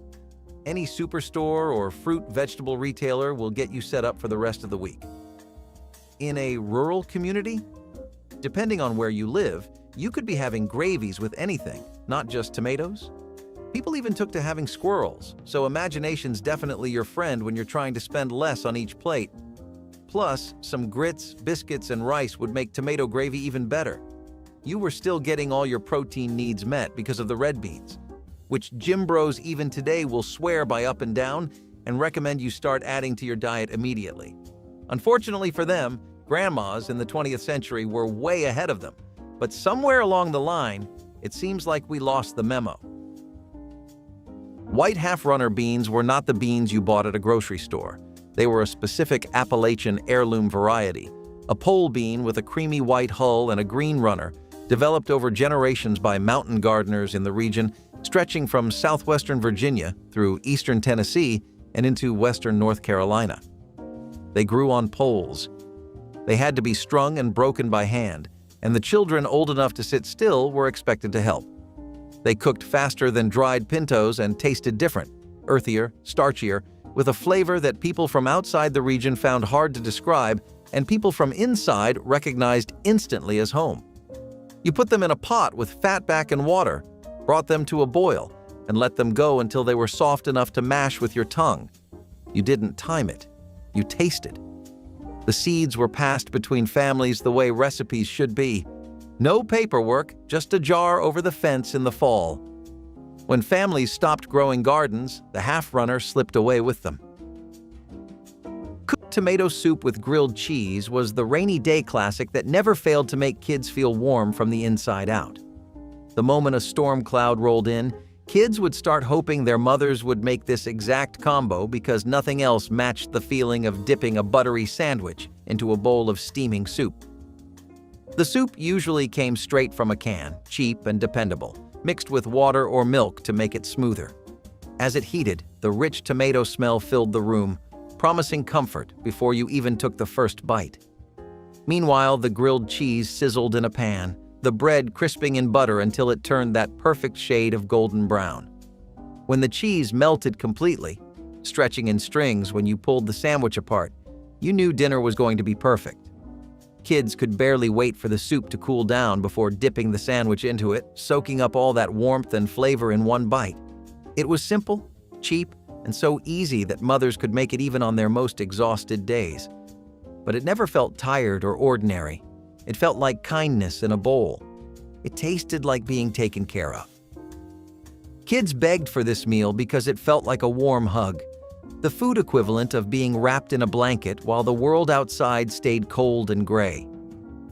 Any superstore or fruit-vegetable retailer will get you set up for the rest of the week. In a rural community? Depending on where you live, you could be having gravies with anything, not just tomatoes. People even took to having squirrels, so imagination's definitely your friend when you're trying to spend less on each plate. Plus, some grits, biscuits, and rice would make tomato gravy even better. You were still getting all your protein needs met because of the red beans, which gym bros even today will swear by up and down and recommend you start adding to your diet immediately. Unfortunately for them, grandmas in the 20th century were way ahead of them, but somewhere along the line, it seems like we lost the memo. White half-runner beans were not the beans you bought at a grocery store. They were a specific Appalachian heirloom variety, a pole bean with a creamy white hull and a green runner, developed over generations by mountain gardeners in the region, stretching from southwestern Virginia through eastern Tennessee and into western North Carolina. They grew on poles. They had to be strung and broken by hand, and the children old enough to sit still were expected to help. They cooked faster than dried pintos and tasted different, earthier, starchier, with a flavor that people from outside the region found hard to describe and people from inside recognized instantly as home. You put them in a pot with fat back and water, brought them to a boil, and let them go until they were soft enough to mash with your tongue. You didn't time it. You tasted. The seeds were passed between families the way recipes should be. No paperwork, just a jar over the fence in the fall. When families stopped growing gardens, the half-runner slipped away with them. Cooked tomato soup with grilled cheese was the rainy day classic that never failed to make kids feel warm from the inside out. The moment a storm cloud rolled in, kids would start hoping their mothers would make this exact combo because nothing else matched the feeling of dipping a buttery sandwich into a bowl of steaming soup. The soup usually came straight from a can, cheap and dependable, mixed with water or milk to make it smoother. As it heated, the rich tomato smell filled the room, promising comfort before you even took the first bite. Meanwhile, the grilled cheese sizzled in a pan, the bread crisping in butter until it turned that perfect shade of golden brown. When the cheese melted completely, stretching in strings when you pulled the sandwich apart, you knew dinner was going to be perfect. Kids could barely wait for the soup to cool down before dipping the sandwich into it, soaking up all that warmth and flavor in one bite. It was simple, cheap, and so easy that mothers could make it even on their most exhausted days. But it never felt tired or ordinary. It felt like kindness in a bowl. It tasted like being taken care of. Kids begged for this meal because it felt like a warm hug, the food equivalent of being wrapped in a blanket while the world outside stayed cold and gray.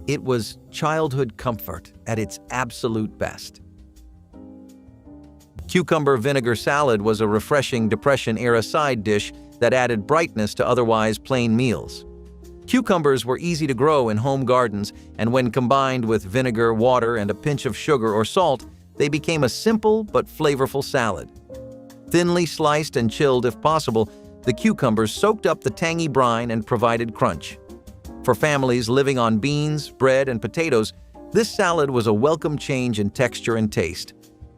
It was childhood comfort at its absolute best. Cucumber vinegar salad was a refreshing Depression-era side dish that added brightness to otherwise plain meals. Cucumbers were easy to grow in home gardens, and when combined with vinegar, water, and a pinch of sugar or salt, they became a simple but flavorful salad. Thinly sliced and chilled if possible, the cucumbers soaked up the tangy brine and provided crunch. For families living on beans, bread, and potatoes, this salad was a welcome change in texture and taste.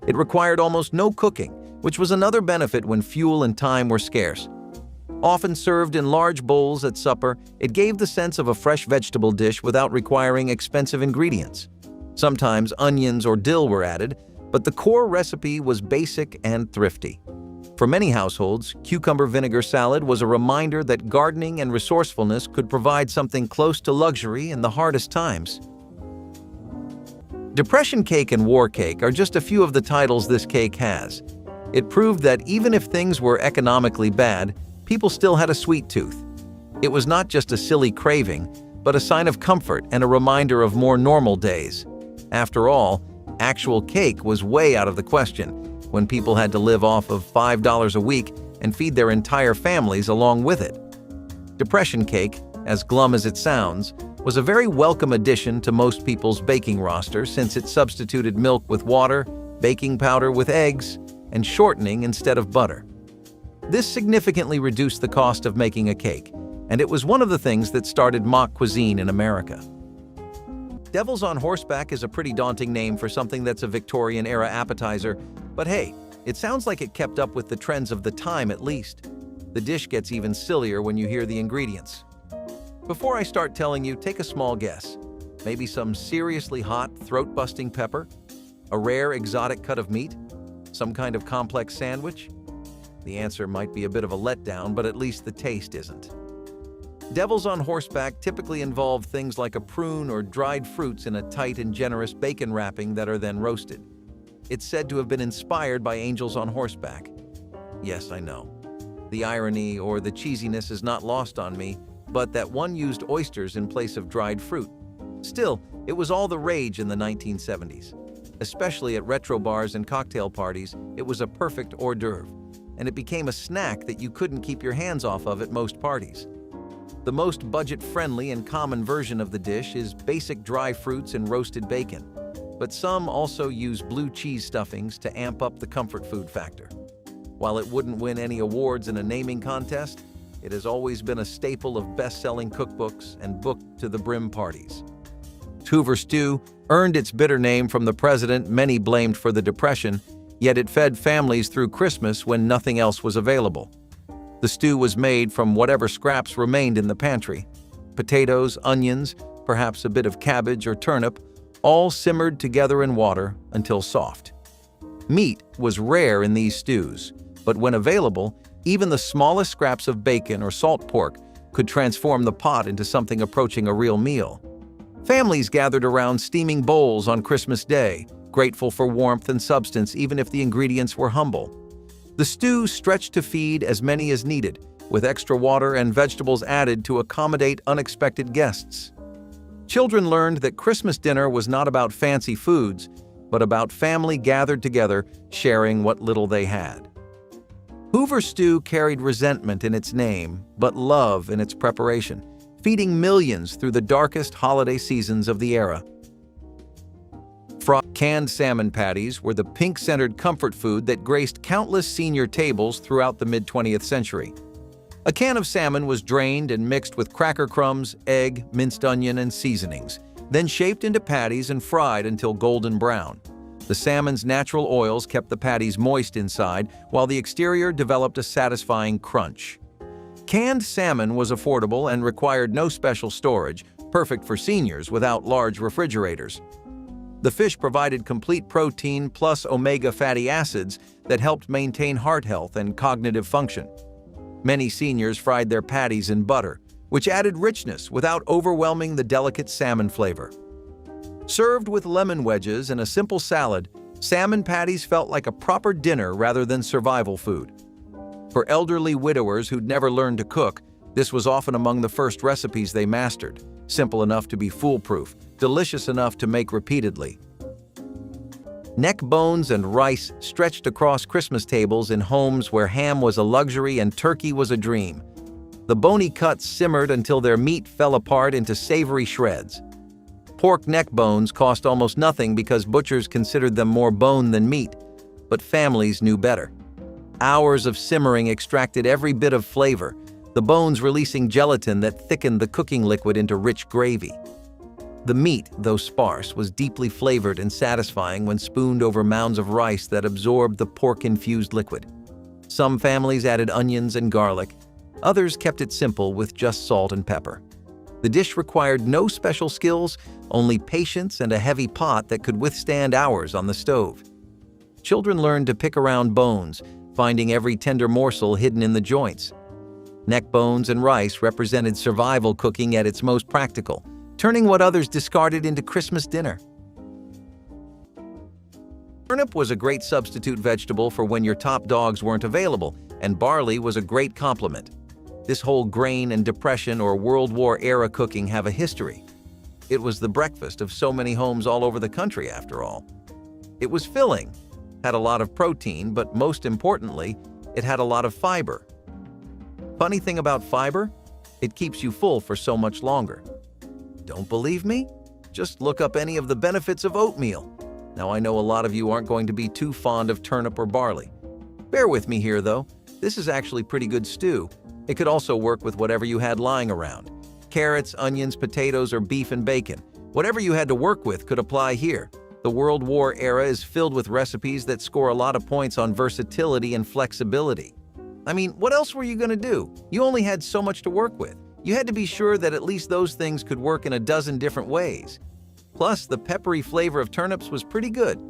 It required almost no cooking, which was another benefit when fuel and time were scarce. Often served in large bowls at supper, it gave the sense of a fresh vegetable dish without requiring expensive ingredients. Sometimes onions or dill were added, but the core recipe was basic and thrifty. For many households, cucumber vinegar salad was a reminder that gardening and resourcefulness could provide something close to luxury in the hardest times. Depression cake and war cake are just a few of the titles this cake has. It proved that even if things were economically bad, people still had a sweet tooth. It was not just a silly craving, but a sign of comfort and a reminder of more normal days. After all, actual cake was way out of the question when people had to live off of $5 a week and feed their entire families along with it. Depression cake, as glum as it sounds, was a very welcome addition to most people's baking roster since it substituted milk with water, baking powder with eggs, and shortening instead of butter. This significantly reduced the cost of making a cake, and it was one of the things that started mock cuisine in America. Devils on horseback is a pretty daunting name for something that's a Victorian-era appetizer, but hey, it sounds like it kept up with the trends of the time at least. The dish gets even sillier when you hear the ingredients. Before I start telling you, take a small guess. Maybe some seriously hot, throat-busting pepper? A rare, exotic cut of meat? Some kind of complex sandwich? The answer might be a bit of a letdown, but at least the taste isn't. Devils on horseback typically involve things like a prune or dried fruits in a tight and generous bacon wrapping that are then roasted. It's said to have been inspired by angels on horseback. Yes, I know. The irony or the cheesiness is not lost on me, but that one used oysters in place of dried fruit. Still, it was all the rage in the 1970s. Especially at retro bars and cocktail parties, it was a perfect hors d'oeuvre, and it became a snack that you couldn't keep your hands off of at most parties. The most budget-friendly and common version of the dish is basic dry fruits and roasted bacon, but some also use blue cheese stuffings to amp up the comfort food factor. While it wouldn't win any awards in a naming contest, it has always been a staple of best-selling cookbooks and booked-to-the-brim parties. Hoover stew earned its bitter name from the president many blamed for the Depression, yet it fed families through Christmas when nothing else was available. The stew was made from whatever scraps remained in the pantry. Potatoes, onions, perhaps a bit of cabbage or turnip, all simmered together in water until soft. Meat was rare in these stews, but when available, even the smallest scraps of bacon or salt pork could transform the pot into something approaching a real meal. Families gathered around steaming bowls on Christmas Day, grateful for warmth and substance even if the ingredients were humble. The stew stretched to feed as many as needed, with extra water and vegetables added to accommodate unexpected guests. Children learned that Christmas dinner was not about fancy foods, but about family gathered together, sharing what little they had. Hoover stew carried resentment in its name, but love in its preparation, feeding millions through the darkest holiday seasons of the era. Canned salmon patties were the pink-centered comfort food that graced countless senior tables throughout the mid-20th century. A can of salmon was drained and mixed with cracker crumbs, egg, minced onion, and seasonings, then shaped into patties and fried until golden brown. The salmon's natural oils kept the patties moist inside, while the exterior developed a satisfying crunch. Canned salmon was affordable and required no special storage, perfect for seniors without large refrigerators. The fish provided complete protein plus omega fatty acids that helped maintain heart health and cognitive function. Many seniors fried their patties in butter, which added richness without overwhelming the delicate salmon flavor. Served with lemon wedges and a simple salad, salmon patties felt like a proper dinner rather than survival food. For elderly widowers who'd never learned to cook, this was often among the first recipes they mastered, simple enough to be foolproof, delicious enough to make repeatedly. Neck bones and rice stretched across Christmas tables in homes where ham was a luxury and turkey was a dream. The bony cuts simmered until their meat fell apart into savory shreds. Pork neck bones cost almost nothing because butchers considered them more bone than meat, but families knew better. Hours of simmering extracted every bit of flavor, the bones releasing gelatin that thickened the cooking liquid into rich gravy. The meat, though sparse, was deeply flavored and satisfying when spooned over mounds of rice that absorbed the pork-infused liquid. Some families added onions and garlic, others kept it simple with just salt and pepper. The dish required no special skills, only patience and a heavy pot that could withstand hours on the stove. Children learned to pick around bones, finding every tender morsel hidden in the joints. Neck bones and rice represented survival cooking at its most practical, turning what others discarded into Christmas dinner. Turnip was a great substitute vegetable for when your top dogs weren't available, and barley was a great complement. This whole grain and Depression or World War era cooking have a history. It was the breakfast of so many homes all over the country, after all. It was filling, had a lot of protein, but most importantly, it had a lot of fiber. Funny thing about fiber? It keeps you full for so much longer. Don't believe me? Just look up any of the benefits of oatmeal. Now I know a lot of you aren't going to be too fond of turnip or barley. Bear with me here though, this is actually pretty good stew. It could also work with whatever you had lying around. Carrots, onions, potatoes, or beef and bacon. Whatever you had to work with could apply here. The World War era is filled with recipes that score a lot of points on versatility and flexibility. I mean, what else were you going to do? You only had so much to work with. You had to be sure that at least those things could work in a dozen different ways. Plus, the peppery flavor of turnips was pretty good.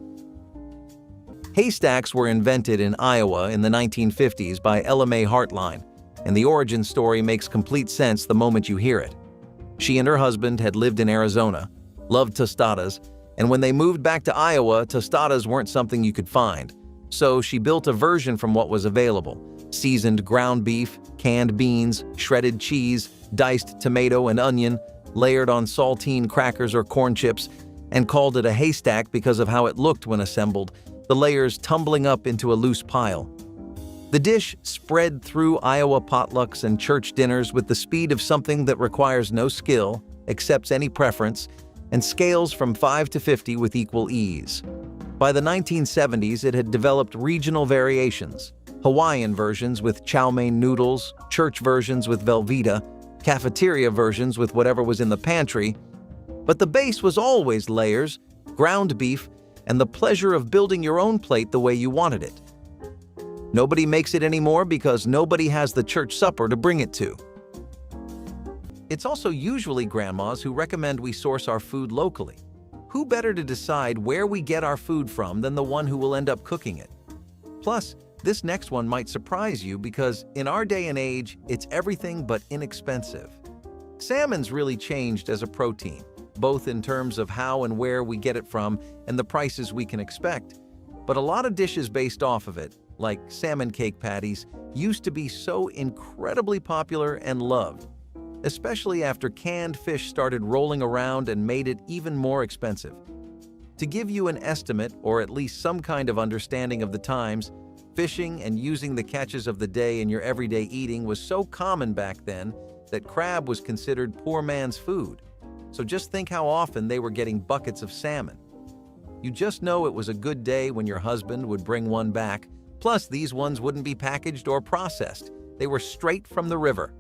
Haystacks were invented in Iowa in the 1950s by Ella Mae Hartline, and the origin story makes complete sense the moment you hear it. She and her husband had lived in Arizona, loved tostadas, and when they moved back to Iowa, tostadas weren't something you could find. So she built a version from what was available: seasoned ground beef, canned beans, shredded cheese, diced tomato and onion, layered on saltine crackers or corn chips, and called it a haystack because of how it looked when assembled, the layers tumbling up into a loose pile. The dish spread through Iowa potlucks and church dinners with the speed of something that requires no skill, accepts any preference, and scales from 5 to 50 with equal ease. By the 1970s, it had developed regional variations: Hawaiian versions with chow mein noodles, church versions with Velveeta, cafeteria versions with whatever was in the pantry. But the base was always layers, ground beef, and the pleasure of building your own plate the way you wanted it. Nobody makes it anymore because nobody has the church supper to bring it to. It's also usually grandmas who recommend we source our food locally. Who better to decide where we get our food from than the one who will end up cooking it? Plus, this next one might surprise you because in our day and age, it's everything but inexpensive. Salmon's really changed as a protein, both in terms of how and where we get it from and the prices we can expect. But a lot of dishes based off of it, like salmon cake patties, used to be so incredibly popular and loved, especially after canned fish started rolling around and made it even more expensive. To give you an estimate, or at least some kind of understanding of the times, fishing and using the catches of the day in your everyday eating was so common back then that crab was considered poor man's food. So just think how often they were getting buckets of salmon. You just know it was a good day when your husband would bring one back. Plus, these ones wouldn't be packaged or processed. They were straight from the river.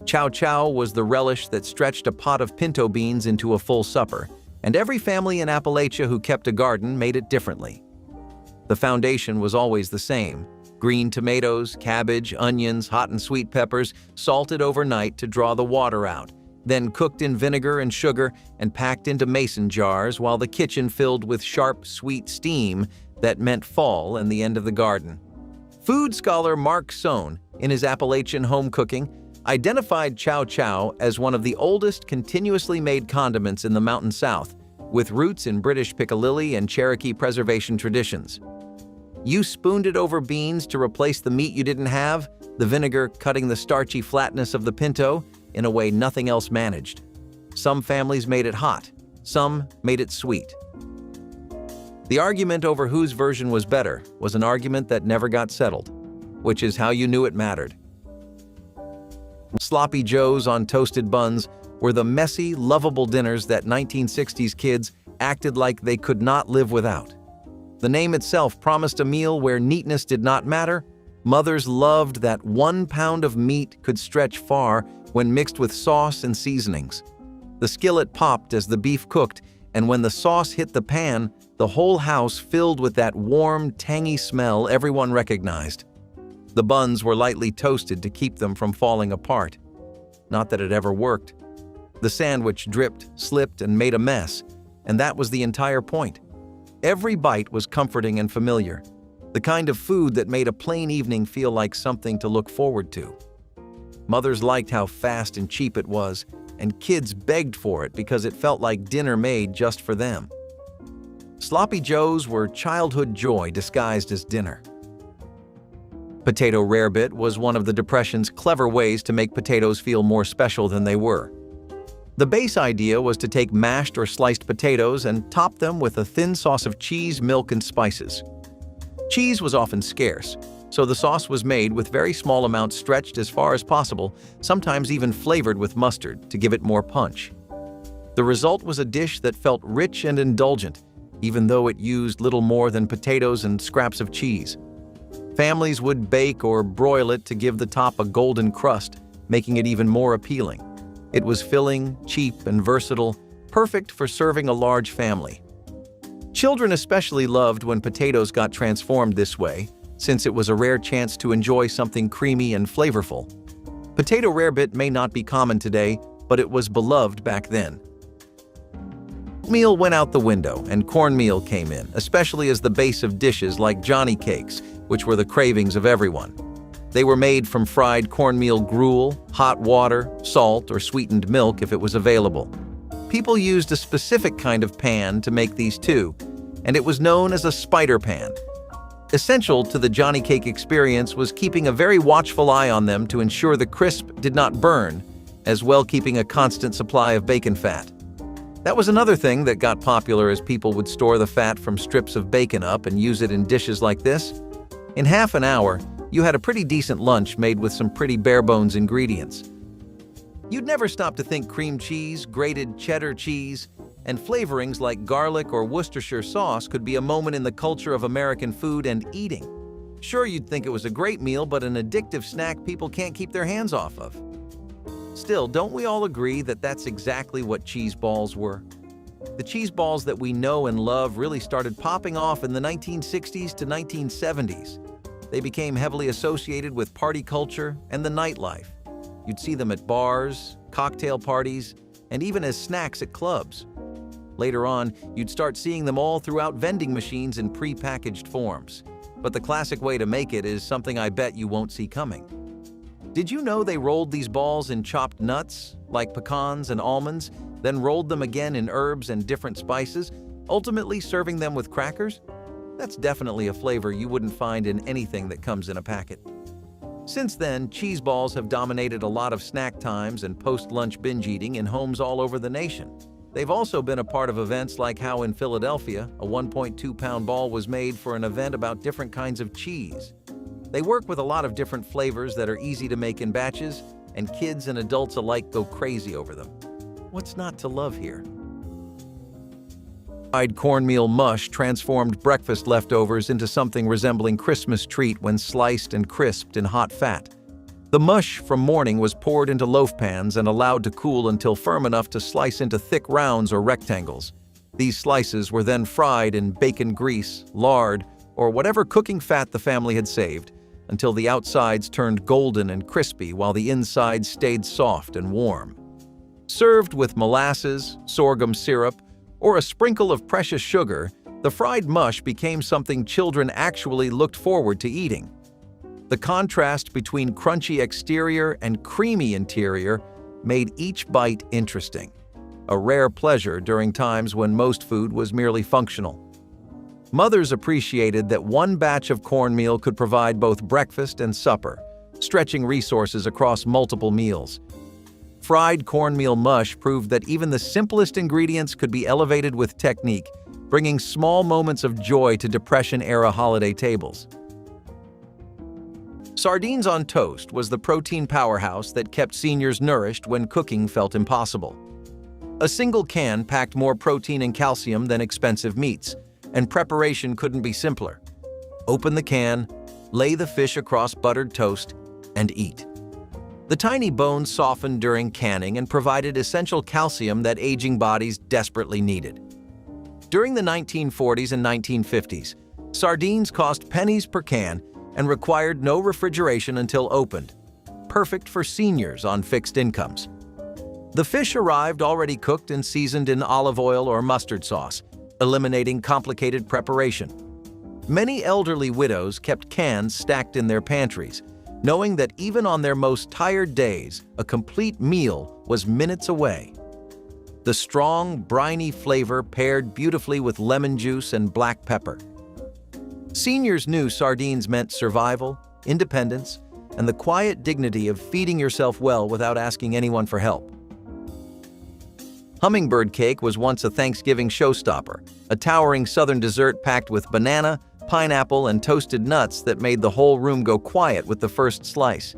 Chow chow was the relish that stretched a pot of pinto beans into a full supper, and every family in Appalachia who kept a garden made it differently. The foundation was always the same: green tomatoes, cabbage, onions, hot and sweet peppers, salted overnight to draw the water out, then cooked in vinegar and sugar and packed into mason jars while the kitchen filled with sharp, sweet steam that meant fall and the end of the garden. Food scholar Mark Sohn, in his Appalachian Home Cooking, identified chow chow as one of the oldest continuously made condiments in the Mountain South, with roots in British Piccalilli and Cherokee preservation traditions. You spooned it over beans to replace the meat you didn't have, the vinegar cutting the starchy flatness of the pinto in a way nothing else managed. Some families made it hot, some made it sweet. The argument over whose version was better was an argument that never got settled, which is how you knew it mattered. Sloppy joes on toasted buns were the messy, lovable dinners that 1960s kids acted like they could not live without. The name itself promised a meal where neatness did not matter. Mothers loved that 1 pound of meat could stretch far when mixed with sauce and seasonings. The skillet popped as the beef cooked, and when the sauce hit the pan, the whole house filled with that warm, tangy smell everyone recognized. The buns were lightly toasted to keep them from falling apart. Not that it ever worked. The sandwich dripped, slipped, and made a mess, and that was the entire point. Every bite was comforting and familiar, the kind of food that made a plain evening feel like something to look forward to. Mothers liked how fast and cheap it was, and kids begged for it because it felt like dinner made just for them. Sloppy Joes were childhood joy disguised as dinner. Potato rarebit was one of the Depression's clever ways to make potatoes feel more special than they were. The base idea was to take mashed or sliced potatoes and top them with a thin sauce of cheese, milk, and spices. Cheese was often scarce, so the sauce was made with very small amounts stretched as far as possible, sometimes even flavored with mustard to give it more punch. The result was a dish that felt rich and indulgent, even though it used little more than potatoes and scraps of cheese. Families would bake or broil it to give the top a golden crust, making it even more appealing. It was filling, cheap, and versatile, perfect for serving a large family. Children especially loved when potatoes got transformed this way, since it was a rare chance to enjoy something creamy and flavorful. Potato rarebit may not be common today, but it was beloved back then. Meal went out the window and cornmeal came in, especially as the base of dishes like Johnny cakes, which were the cravings of everyone. They were made from fried cornmeal gruel, hot water, salt, or sweetened milk if it was available. People used a specific kind of pan to make these too, and it was known as a spider pan. Essential to the Johnny cake experience was keeping a very watchful eye on them to ensure the crisp did not burn, as well keeping a constant supply of bacon fat. That was another thing that got popular as people would store the fat from strips of bacon up and use it in dishes like this. In half an hour, you had a pretty decent lunch made with some pretty bare-bones ingredients. You'd never stop to think cream cheese, grated cheddar cheese, and flavorings like garlic or Worcestershire sauce could be a moment in the culture of American food and eating. Sure, you'd think it was a great meal, but an addictive snack people can't keep their hands off of. Still, don't we all agree that that's exactly what cheese balls were? The cheese balls that we know and love really started popping off in the 1960s to 1970s. They became heavily associated with party culture and the nightlife. You'd see them at bars, cocktail parties, and even as snacks at clubs. Later on, you'd start seeing them all throughout vending machines in pre-packaged forms. But the classic way to make it is something I bet you won't see coming. Did you know they rolled these balls in chopped nuts, like pecans and almonds, then rolled them again in herbs and different spices, ultimately serving them with crackers? That's definitely a flavor you wouldn't find in anything that comes in a packet. Since then, cheese balls have dominated a lot of snack times and post-lunch binge eating in homes all over the nation. They've also been a part of events like how in Philadelphia, a 1.2-pound ball was made for an event about different kinds of cheese. They work with a lot of different flavors that are easy to make in batches, and kids and adults alike go crazy over them. What's not to love here? Fried cornmeal mush transformed breakfast leftovers into something resembling Christmas treat when sliced and crisped in hot fat. The mush from morning was poured into loaf pans and allowed to cool until firm enough to slice into thick rounds or rectangles. These slices were then fried in bacon grease, lard, or whatever cooking fat the family had saved, until the outsides turned golden and crispy while the insides stayed soft and warm. Served with molasses, sorghum syrup, or a sprinkle of precious sugar, the fried mush became something children actually looked forward to eating. The contrast between crunchy exterior and creamy interior made each bite interesting, a rare pleasure during times when most food was merely functional. Mothers appreciated that one batch of cornmeal could provide both breakfast and supper, stretching resources across multiple meals. Fried cornmeal mush proved that even the simplest ingredients could be elevated with technique, bringing small moments of joy to Depression-era holiday tables. Sardines on toast was the protein powerhouse that kept seniors nourished when cooking felt impossible. A single can packed more protein and calcium than expensive meats, and preparation couldn't be simpler. Open the can, lay the fish across buttered toast, and eat. The tiny bones softened during canning and provided essential calcium that aging bodies desperately needed. During the 1940s and 1950s, sardines cost pennies per can and required no refrigeration until opened, perfect for seniors on fixed incomes. The fish arrived already cooked and seasoned in olive oil or mustard sauce, eliminating complicated preparation. Many elderly widows kept cans stacked in their pantries, knowing that even on their most tired days, a complete meal was minutes away. The strong, briny flavor paired beautifully with lemon juice and black pepper. Seniors knew sardines meant survival, independence, and the quiet dignity of feeding yourself well without asking anyone for help. Hummingbird cake was once a Thanksgiving showstopper, a towering southern dessert packed with banana, pineapple, and toasted nuts that made the whole room go quiet with the first slice.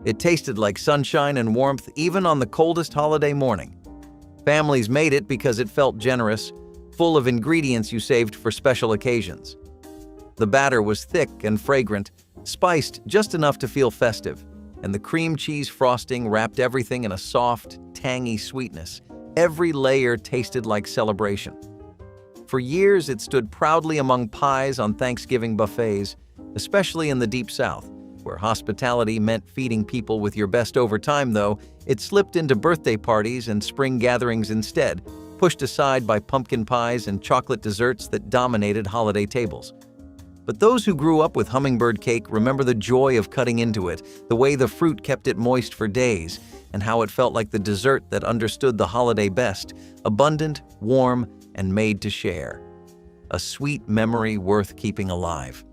It tasted like sunshine and warmth even on the coldest holiday morning. Families made it because it felt generous, full of ingredients you saved for special occasions. The batter was thick and fragrant, spiced just enough to feel festive, and the cream cheese frosting wrapped everything in a soft, tangy sweetness. Every layer tasted like celebration. For years, it stood proudly among pies on Thanksgiving buffets, especially in the Deep South, where hospitality meant feeding people with your best. Over time, though, it slipped into birthday parties and spring gatherings instead, pushed aside by pumpkin pies and chocolate desserts that dominated holiday tables. But those who grew up with hummingbird cake remember the joy of cutting into it, the way the fruit kept it moist for days, and how it felt like the dessert that understood the holiday best, abundant, warm, and made to share. A sweet memory worth keeping alive.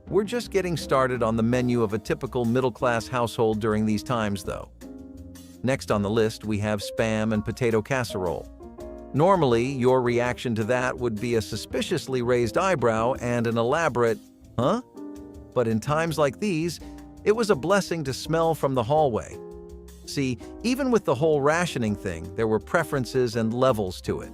We're just getting started on the menu of a typical middle-class household during these times, though. Next on the list, we have Spam and potato casserole. Normally, your reaction to that would be a suspiciously raised eyebrow and an elaborate, "Huh?" But in times like these, it was a blessing to smell from the hallway. See, even with the whole rationing thing, there were preferences and levels to it.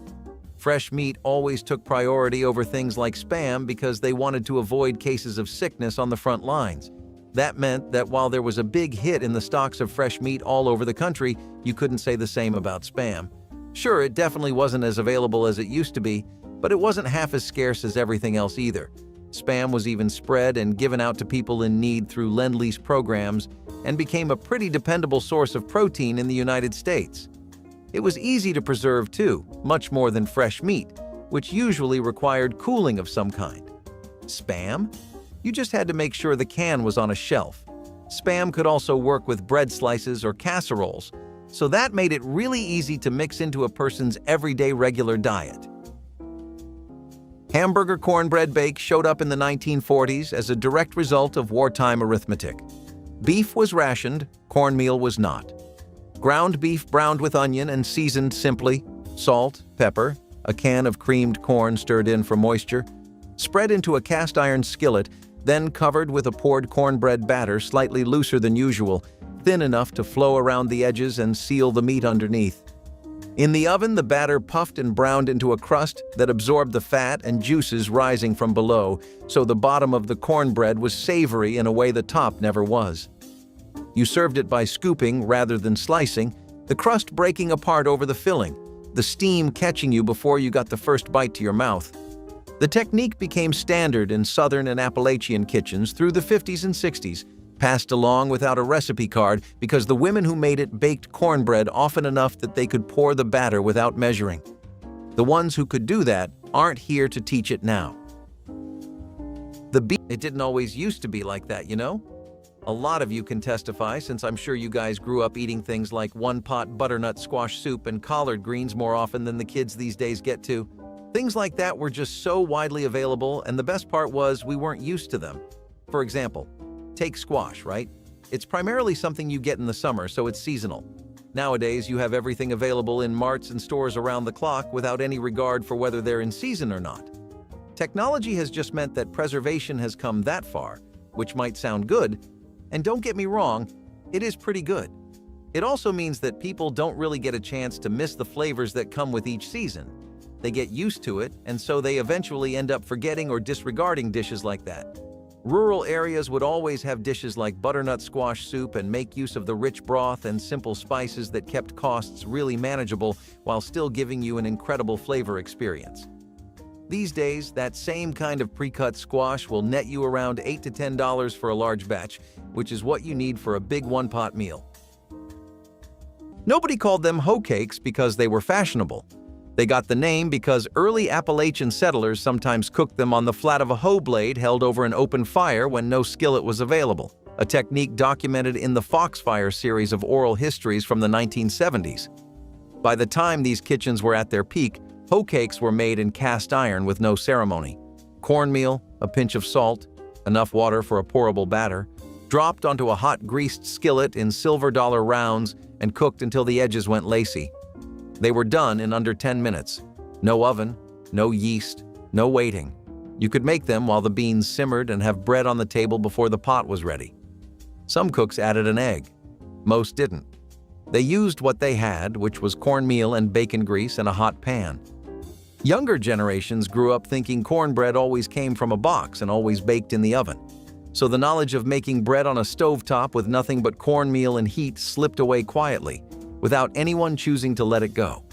Fresh meat always took priority over things like Spam because they wanted to avoid cases of sickness on the front lines. That meant that while there was a big hit in the stocks of fresh meat all over the country, you couldn't say the same about Spam. Sure, it definitely wasn't as available as it used to be, but it wasn't half as scarce as everything else either. Spam was even spread and given out to people in need through Lend-Lease programs and became a pretty dependable source of protein in the United States. It was easy to preserve too, much more than fresh meat, which usually required cooling of some kind. Spam? You just had to make sure the can was on a shelf. Spam could also work with bread slices or casseroles, so that made it really easy to mix into a person's everyday regular diet. Hamburger cornbread bake showed up in the 1940s as a direct result of wartime arithmetic. Beef was rationed, cornmeal was not. Ground beef browned with onion and seasoned simply, salt, pepper, a can of creamed corn stirred in for moisture, spread into a cast iron skillet, then covered with a poured cornbread batter slightly looser than usual, thin enough to flow around the edges and seal the meat underneath. In the oven, the batter puffed and browned into a crust that absorbed the fat and juices rising from below, so the bottom of the cornbread was savory in a way the top never was. You served it by scooping rather than slicing, the crust breaking apart over the filling, the steam catching you before you got the first bite to your mouth. The technique became standard in Southern and Appalachian kitchens through the 50s and 60s, passed along without a recipe card because the women who made it baked cornbread often enough that they could pour the batter without measuring. The ones who could do that aren't here to teach it now. It didn't always used to be like that, you know? A lot of you can testify, since I'm sure you guys grew up eating things like one-pot butternut squash soup and collard greens more often than the kids these days get to. Things like that were just so widely available, and the best part was we weren't used to them. For example, take squash, right? It's primarily something you get in the summer, so it's seasonal. Nowadays, you have everything available in marts and stores around the clock without any regard for whether they're in season or not. Technology has just meant that preservation has come that far, which might sound good, and don't get me wrong, it is pretty good. It also means that people don't really get a chance to miss the flavors that come with each season. They get used to it, and so they eventually end up forgetting or disregarding dishes like that. Rural areas would always have dishes like butternut squash soup and make use of the rich broth and simple spices that kept costs really manageable while still giving you an incredible flavor experience. These days, that same kind of pre-cut squash will net you around $8 to $10 for a large batch, which is what you need for a big one-pot meal. Nobody called them hoe cakes because they were fashionable. They got the name because early Appalachian settlers sometimes cooked them on the flat of a hoe blade held over an open fire when no skillet was available, a technique documented in the Foxfire series of oral histories from the 1970s. By the time these kitchens were at their peak, hoe cakes were made in cast iron with no ceremony. Cornmeal, a pinch of salt, enough water for a pourable batter, dropped onto a hot greased skillet in silver dollar rounds and cooked until the edges went lacy. They were done in under 10 minutes. No oven, no yeast, no waiting. You could make them while the beans simmered and have bread on the table before the pot was ready. Some cooks added an egg. Most didn't. They used what they had, which was cornmeal and bacon grease in a hot pan. Younger generations grew up thinking cornbread always came from a box and always baked in the oven. So the knowledge of making bread on a stovetop with nothing but cornmeal and heat slipped away quietly, without anyone choosing to let it go.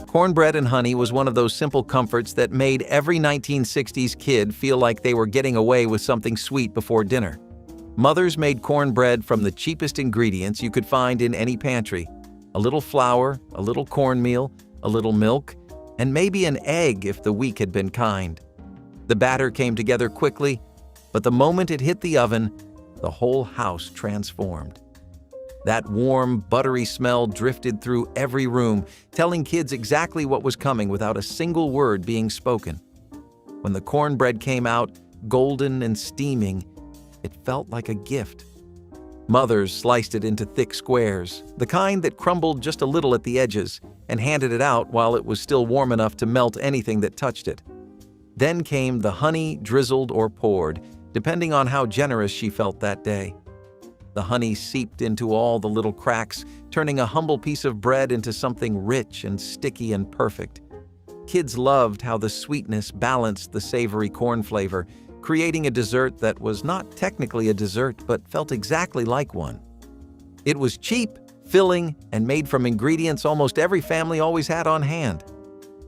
Cornbread and honey was one of those simple comforts that made every 1960s kid feel like they were getting away with something sweet before dinner. Mothers made cornbread from the cheapest ingredients you could find in any pantry: a little flour, a little cornmeal, a little milk, and maybe an egg if the week had been kind. The batter came together quickly, but the moment it hit the oven, the whole house transformed. That warm, buttery smell drifted through every room, telling kids exactly what was coming without a single word being spoken. When the cornbread came out, golden and steaming, it felt like a gift. Mothers sliced it into thick squares, the kind that crumbled just a little at the edges, and handed it out while it was still warm enough to melt anything that touched it. Then came the honey, drizzled or poured, depending on how generous she felt that day. The honey seeped into all the little cracks, turning a humble piece of bread into something rich and sticky and perfect. Kids loved how the sweetness balanced the savory corn flavor, creating a dessert that was not technically a dessert but felt exactly like one. It was cheap, filling, and made from ingredients almost every family always had on hand.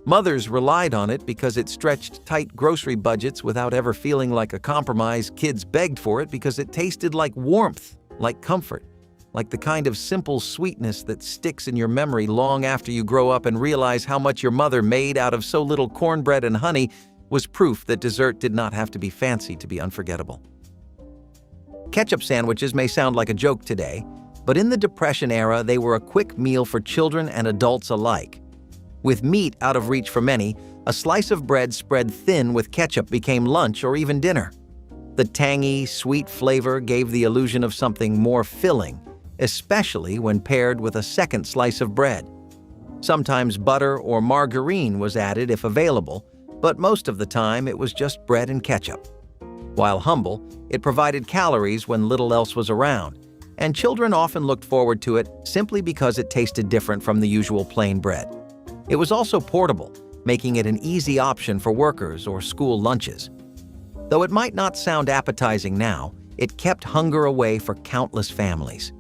Mothers relied on it because it stretched tight grocery budgets without ever feeling like a compromise. Kids begged for it because it tasted like warmth, like comfort, like the kind of simple sweetness that sticks in your memory long after you grow up and realize how much your mother made out of so little cornbread and honey was proof that dessert did not have to be fancy to be unforgettable. Ketchup sandwiches may sound like a joke today, but in the Depression era, they were a quick meal for children and adults alike. With meat out of reach for many, a slice of bread spread thin with ketchup became lunch or even dinner. The tangy, sweet flavor gave the illusion of something more filling, especially when paired with a second slice of bread. Sometimes butter or margarine was added if available, but most of the time it was just bread and ketchup. While humble, it provided calories when little else was around, and children often looked forward to it simply because it tasted different from the usual plain bread. It was also portable, making it an easy option for workers or school lunches. Though it might not sound appetizing now, it kept hunger away for countless families.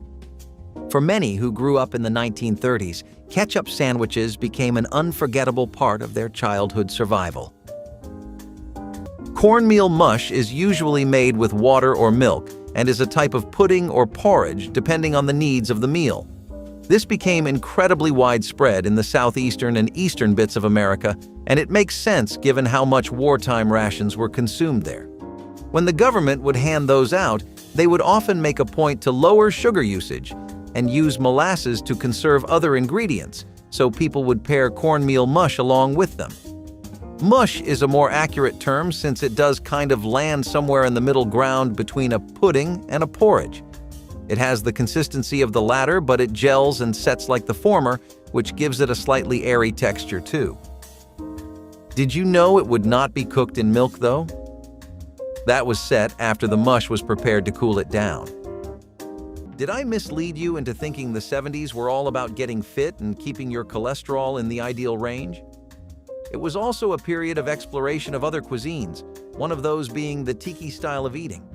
For many who grew up in the 1930s, ketchup sandwiches became an unforgettable part of their childhood survival. Cornmeal mush is usually made with water or milk and is a type of pudding or porridge depending on the needs of the meal. This became incredibly widespread in the southeastern and eastern bits of America, and it makes sense given how much wartime rations were consumed there. When the government would hand those out, they would often make a point to lower sugar usage and use molasses to conserve other ingredients, so people would pair cornmeal mush along with them. Mush is a more accurate term since it does kind of land somewhere in the middle ground between a pudding and a porridge. It has the consistency of the latter, but it gels and sets like the former, which gives it a slightly airy texture too. Did you know it would not be cooked in milk though? That was set after the mush was prepared to cool it down. Did I mislead you into thinking the 70s were all about getting fit and keeping your cholesterol in the ideal range? It was also a period of exploration of other cuisines, one of those being the tiki style of eating.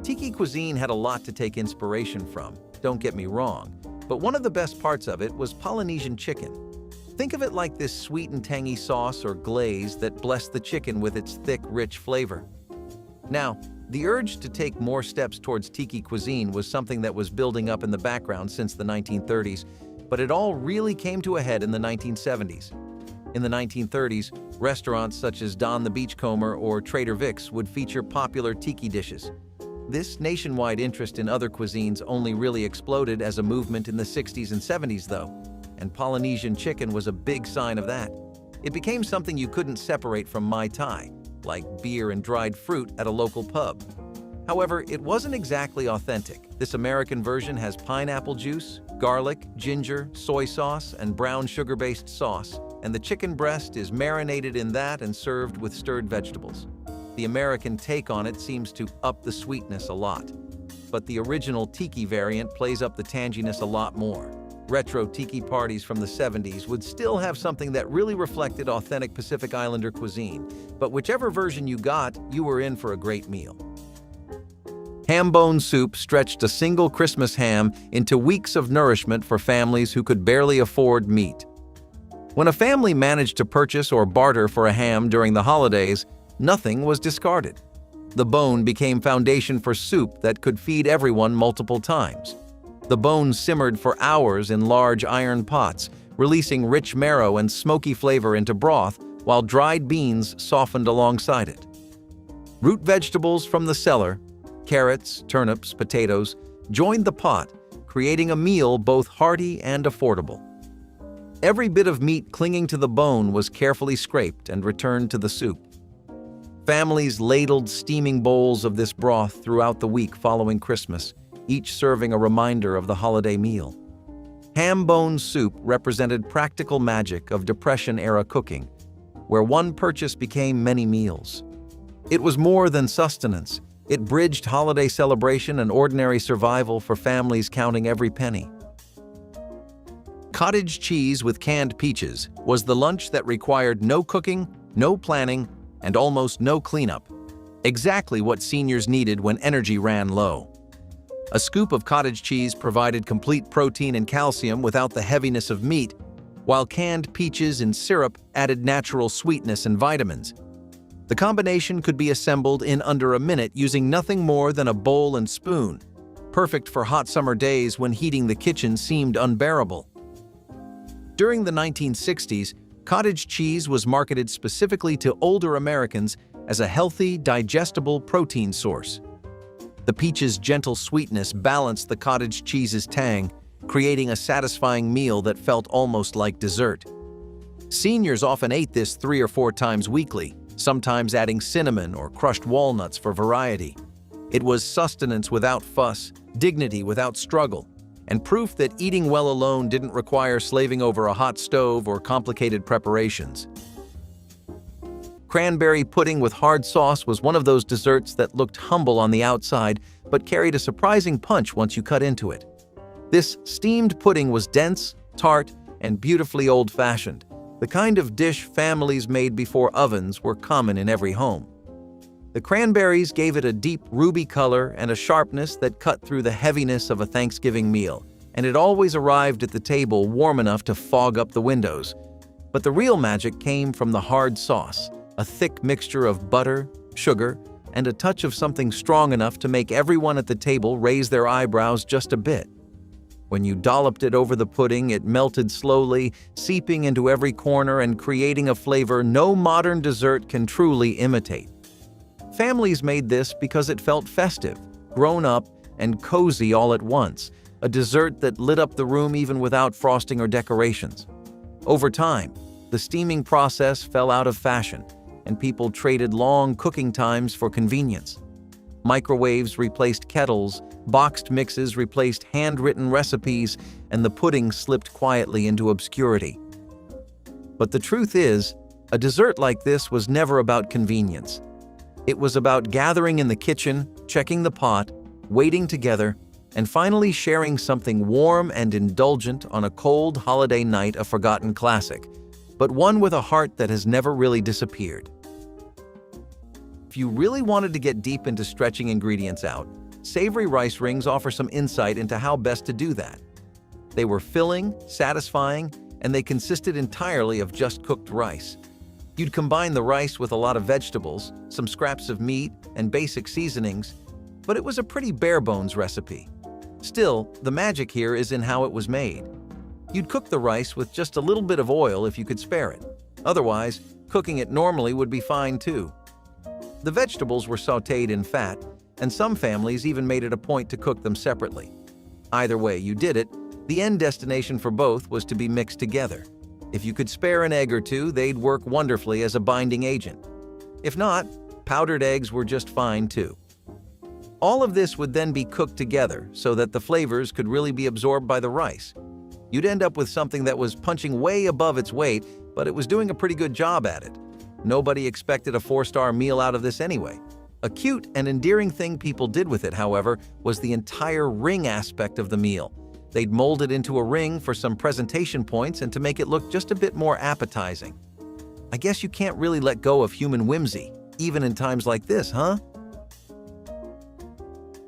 Tiki cuisine had a lot to take inspiration from, don't get me wrong, but one of the best parts of it was Polynesian chicken. Think of it like this sweet and tangy sauce or glaze that blessed the chicken with its thick, rich flavor. Now, the urge to take more steps towards tiki cuisine was something that was building up in the background since the 1930s, but it all really came to a head in the 1970s. In the 1930s, restaurants such as Don the Beachcomber or Trader Vic's would feature popular tiki dishes. This nationwide interest in other cuisines only really exploded as a movement in the 60s and 70s though, and Polynesian chicken was a big sign of that. It became something you couldn't separate from Mai Tai, like beer and dried fruit at a local pub. However, it wasn't exactly authentic. This American version has pineapple juice, garlic, ginger, soy sauce, and brown sugar-based sauce, and the chicken breast is marinated in that and served with stirred vegetables. The American take on it seems to up the sweetness a lot, but the original tiki variant plays up the tanginess a lot more. Retro tiki parties from the 70s would still have something that really reflected authentic Pacific Islander cuisine, but whichever version you got, you were in for a great meal. Ham bone soup stretched a single Christmas ham into weeks of nourishment for families who could barely afford meat. When a family managed to purchase or barter for a ham during the holidays, nothing was discarded. The bone became foundation for soup that could feed everyone multiple times. The bone simmered for hours in large iron pots, releasing rich marrow and smoky flavor into broth, while dried beans softened alongside it. Root vegetables from the cellar, carrots, turnips, potatoes, joined the pot, creating a meal both hearty and affordable. Every bit of meat clinging to the bone was carefully scraped and returned to the soup. Families ladled steaming bowls of this broth throughout the week following Christmas, each serving a reminder of the holiday meal. Ham bone soup represented practical magic of Depression-era cooking, where one purchase became many meals. It was more than sustenance. It bridged holiday celebration and ordinary survival for families counting every penny. Cottage cheese with canned peaches was the lunch that required no cooking, no planning, and almost no cleanup. Exactly what seniors needed when energy ran low. A scoop of cottage cheese provided complete protein and calcium without the heaviness of meat, while canned peaches in syrup added natural sweetness and vitamins. The combination could be assembled in under a minute using nothing more than a bowl and spoon, perfect for hot summer days when heating the kitchen seemed unbearable. During the 1960s, cottage cheese was marketed specifically to older Americans as a healthy, digestible protein source. The peach's gentle sweetness balanced the cottage cheese's tang, creating a satisfying meal that felt almost like dessert. Seniors often ate this 3 or 4 times weekly, sometimes adding cinnamon or crushed walnuts for variety. It was sustenance without fuss, dignity without struggle, and proof that eating well alone didn't require slaving over a hot stove or complicated preparations. Cranberry pudding with hard sauce was one of those desserts that looked humble on the outside but carried a surprising punch once you cut into it. This steamed pudding was dense, tart, and beautifully old-fashioned, the kind of dish families made before ovens were common in every home. The cranberries gave it a deep ruby color and a sharpness that cut through the heaviness of a Thanksgiving meal, and it always arrived at the table warm enough to fog up the windows. But the real magic came from the hard sauce, a thick mixture of butter, sugar, and a touch of something strong enough to make everyone at the table raise their eyebrows just a bit. When you dolloped it over the pudding, it melted slowly, seeping into every corner and creating a flavor no modern dessert can truly imitate. Families made this because it felt festive, grown up, and cozy all at once, a dessert that lit up the room even without frosting or decorations. Over time, the steaming process fell out of fashion, and people traded long cooking times for convenience. Microwaves replaced kettles, boxed mixes replaced handwritten recipes, and the pudding slipped quietly into obscurity. But the truth is, a dessert like this was never about convenience. It was about gathering in the kitchen, checking the pot, waiting together, and finally sharing something warm and indulgent on a cold holiday night, a forgotten classic, but one with a heart that has never really disappeared. If you really wanted to get deep into stretching ingredients out, savory rice rings offer some insight into how best to do that. They were filling, satisfying, and they consisted entirely of just cooked rice. You'd combine the rice with a lot of vegetables, some scraps of meat, and basic seasonings, but it was a pretty bare-bones recipe. Still, the magic here is in how it was made. You'd cook the rice with just a little bit of oil if you could spare it. Otherwise, cooking it normally would be fine too. The vegetables were sautéed in fat, and some families even made it a point to cook them separately. Either way you did it, The end destination for both was to be mixed together. If you could spare an egg or two, they'd work wonderfully as a binding agent. If not, powdered eggs were just fine too. All of this would then be cooked together so that the flavors could really be absorbed by the rice. You'd end up with something that was punching way above its weight, but it was doing a pretty good job at it. Nobody expected a 4-star meal out of this anyway. A cute and endearing thing people did with it, however, was the entire ring aspect of the meal. They'd mold it into a ring for some presentation points and to make it look just a bit more appetizing. I guess you can't really let go of human whimsy, even in times like this, huh?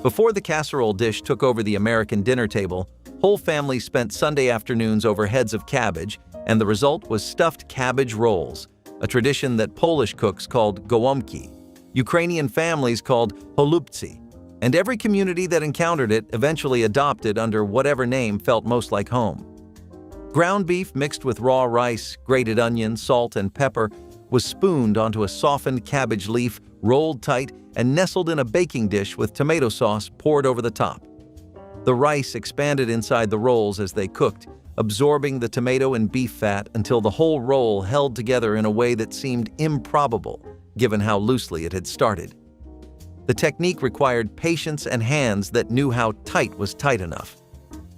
Before the casserole dish took over the American dinner table, whole families spent Sunday afternoons over heads of cabbage, and the result was stuffed cabbage rolls, a tradition that Polish cooks called gołąbki, Ukrainian families called holubci, and every community that encountered it eventually adopted under whatever name felt most like home. Ground beef mixed with raw rice, grated onion, salt, and pepper was spooned onto a softened cabbage leaf, rolled tight, and nestled in a baking dish with tomato sauce poured over the top. The rice expanded inside the rolls as they cooked, absorbing the tomato and beef fat until the whole roll held together in a way that seemed improbable, given how loosely it had started. The technique required patience and hands that knew how tight was tight enough.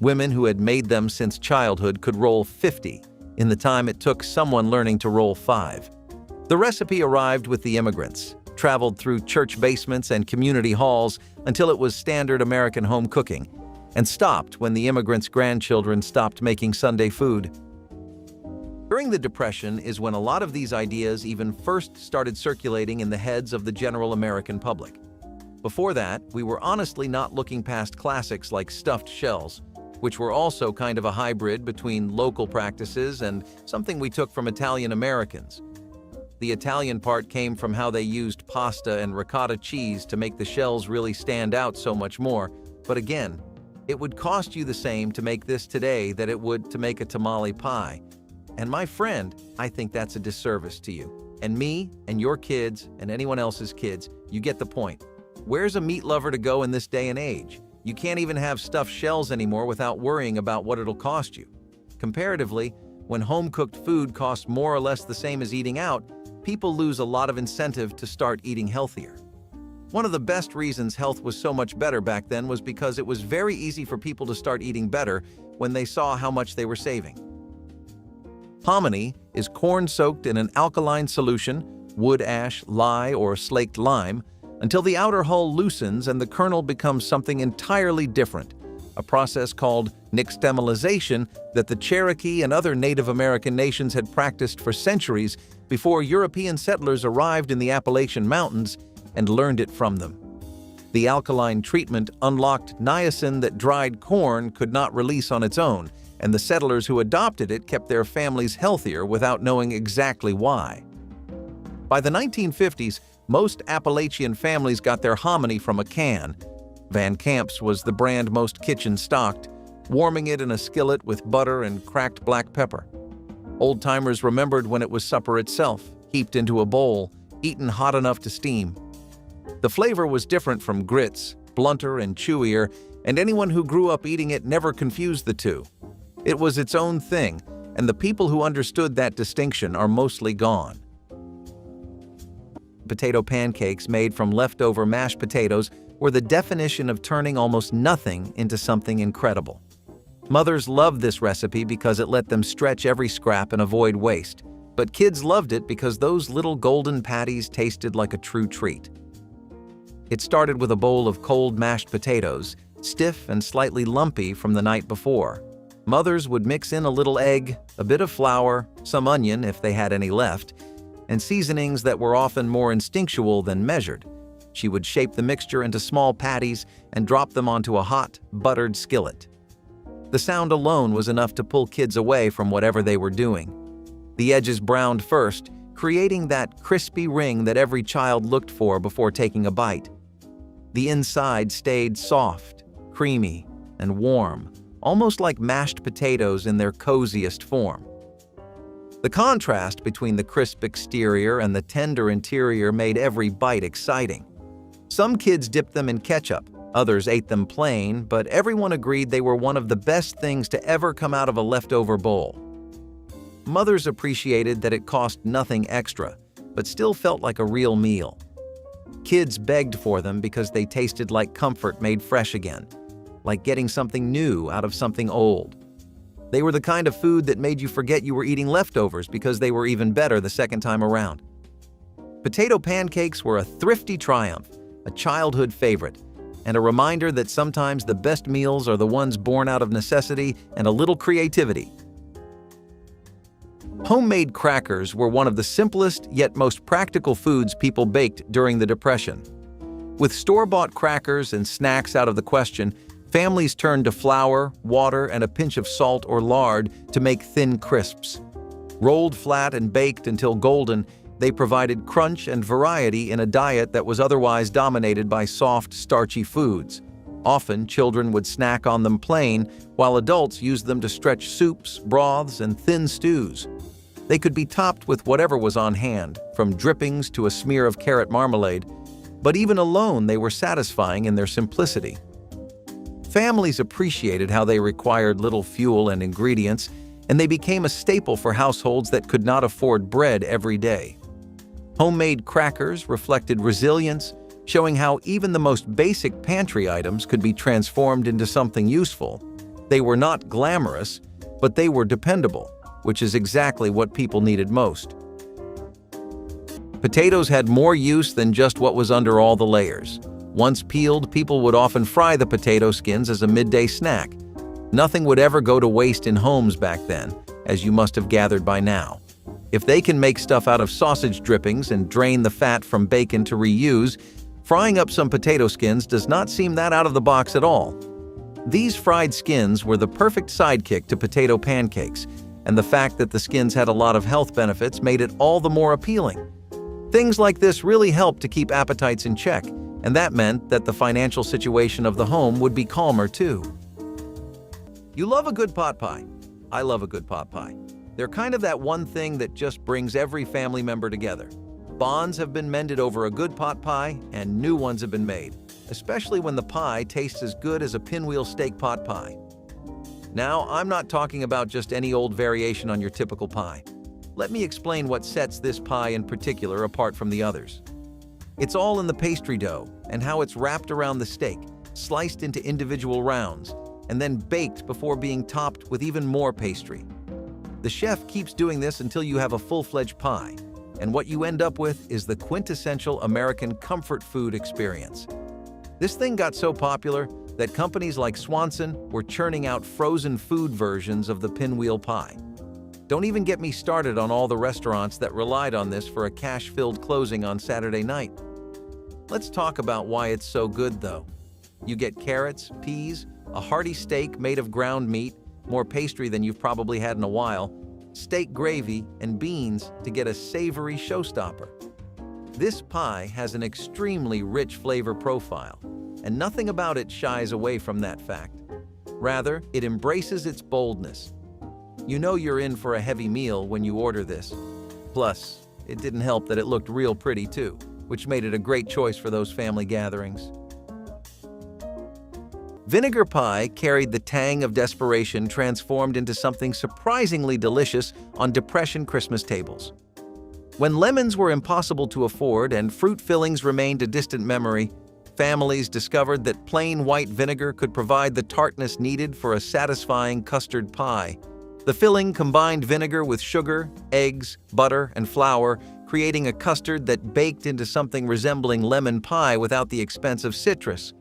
Women who had made them since childhood could roll 50 in the time it took someone learning to roll 5. The recipe arrived with the immigrants, traveled through church basements and community halls until it was standard American home cooking, and stopped when the immigrants' grandchildren stopped making Sunday food. During the Depression is when a lot of these ideas even first started circulating in the heads of the general American public. Before that, we were honestly not looking past classics like stuffed shells, which were also kind of a hybrid between local practices and something we took from Italian Americans. The Italian part came from how they used pasta and ricotta cheese to make the shells really stand out so much more, but again, it would cost you the same to make this today that it would to make a tamale pie. And my friend, I think that's a disservice to you. And me, and your kids, and anyone else's kids, you get the point. Where's a meat lover to go in this day and age? You can't even have stuffed shells anymore without worrying about what it'll cost you. Comparatively, when home-cooked food costs more or less the same as eating out, people lose a lot of incentive to start eating healthier. One of the best reasons health was so much better back then was because it was very easy for people to start eating better when they saw how much they were saving. Hominy is corn soaked in an alkaline solution, wood ash, lye, or slaked lime, until the outer hull loosens and the kernel becomes something entirely different, a process called nixtamalization that the Cherokee and other Native American nations had practiced for centuries before European settlers arrived in the Appalachian Mountains and learned it from them. The alkaline treatment unlocked niacin that dried corn could not release on its own, and the settlers who adopted it kept their families healthier without knowing exactly why. By the 1950s, most Appalachian families got their hominy from a can. Van Camp's was the brand most kitchens stocked, warming it in a skillet with butter and cracked black pepper. Old-timers remembered when it was supper itself, heaped into a bowl, eaten hot enough to steam. The flavor was different from grits, blunter and chewier, and anyone who grew up eating it never confused the two. It was its own thing, and the people who understood that distinction are mostly gone. Potato pancakes made from leftover mashed potatoes were the definition of turning almost nothing into something incredible. Mothers loved this recipe because it let them stretch every scrap and avoid waste, but kids loved it because those little golden patties tasted like a true treat. It started with a bowl of cold mashed potatoes, stiff and slightly lumpy from the night before. Mothers would mix in a little egg, a bit of flour, some onion if they had any left, and seasonings that were often more instinctual than measured. She would shape the mixture into small patties and drop them onto a hot, buttered skillet. The sound alone was enough to pull kids away from whatever they were doing. The edges browned first, creating that crispy ring that every child looked for before taking a bite. The inside stayed soft, creamy, and warm, almost like mashed potatoes in their coziest form. The contrast between the crisp exterior and the tender interior made every bite exciting. Some kids dipped them in ketchup, Others ate them plain, but everyone agreed they were one of the best things to ever come out of a leftover bowl. Mothers appreciated that it cost nothing extra, but still felt like a real meal. Kids begged for them because they tasted like comfort made fresh again, like getting something new out of something old. They were the kind of food that made you forget you were eating leftovers because they were even better the second time around. Potato pancakes were a thrifty triumph, a childhood favorite, and a reminder that sometimes the best meals are the ones born out of necessity and a little creativity. Homemade crackers were one of the simplest yet most practical foods people baked during the Depression. With store-bought crackers and snacks out of the question, families turned to flour, water, and a pinch of salt or lard to make thin crisps. Rolled flat and baked until golden, they provided crunch and variety in a diet that was otherwise dominated by soft, starchy foods. Often, children would snack on them plain, while adults used them to stretch soups, broths, and thin stews. They could be topped with whatever was on hand, from drippings to a smear of carrot marmalade, but even alone they were satisfying in their simplicity. Families appreciated how they required little fuel and ingredients, and they became a staple for households that could not afford bread every day. Homemade crackers reflected resilience, showing how even the most basic pantry items could be transformed into something useful. They were not glamorous, but they were dependable, which is exactly what people needed most. Potatoes had more use than just what was under all the layers. Once peeled, people would often fry the potato skins as a midday snack. Nothing would ever go to waste in homes back then, as you must have gathered by now. If they can make stuff out of sausage drippings and drain the fat from bacon to reuse, frying up some potato skins does not seem that out of the box at all. These fried skins were the perfect sidekick to potato pancakes, and the fact that the skins had a lot of health benefits made it all the more appealing. Things like this really helped to keep appetites in check, and that meant that the financial situation of the home would be calmer too. You love a good pot pie. I love a good pot pie. They're kind of that one thing that just brings every family member together. Bonds have been mended over a good pot pie, and new ones have been made, especially when the pie tastes as good as a pinwheel steak pot pie. Now, I'm not talking about just any old variation on your typical pie. Let me explain what sets this pie in particular apart from the others. It's all in the pastry dough and how it's wrapped around the steak, sliced into individual rounds, and then baked before being topped with even more pastry. The chef keeps doing this until you have a full-fledged pie, and what you end up with is the quintessential American comfort food experience. This thing got so popular that companies like Swanson were churning out frozen food versions of the pinwheel pie. Don't even get me started on all the restaurants that relied on this for a cash-filled closing on Saturday night. Let's talk about why it's so good, though. You get carrots, peas, a hearty steak made of ground meat, more pastry than you've probably had in a while, steak gravy, and beans to get a savory showstopper. This pie has an extremely rich flavor profile, and nothing about it shies away from that fact. Rather, it embraces its boldness. You know you're in for a heavy meal when you order this. Plus, it didn't help that it looked real pretty too, which made it a great choice for those family gatherings. Vinegar pie carried the tang of desperation transformed into something surprisingly delicious on Depression Christmas tables. When lemons were impossible to afford and fruit fillings remained a distant memory, families discovered that plain white vinegar could provide the tartness needed for a satisfying custard pie. The filling combined vinegar with sugar, eggs, butter, and flour, creating a custard that baked into something resembling lemon pie without the expense of citrus.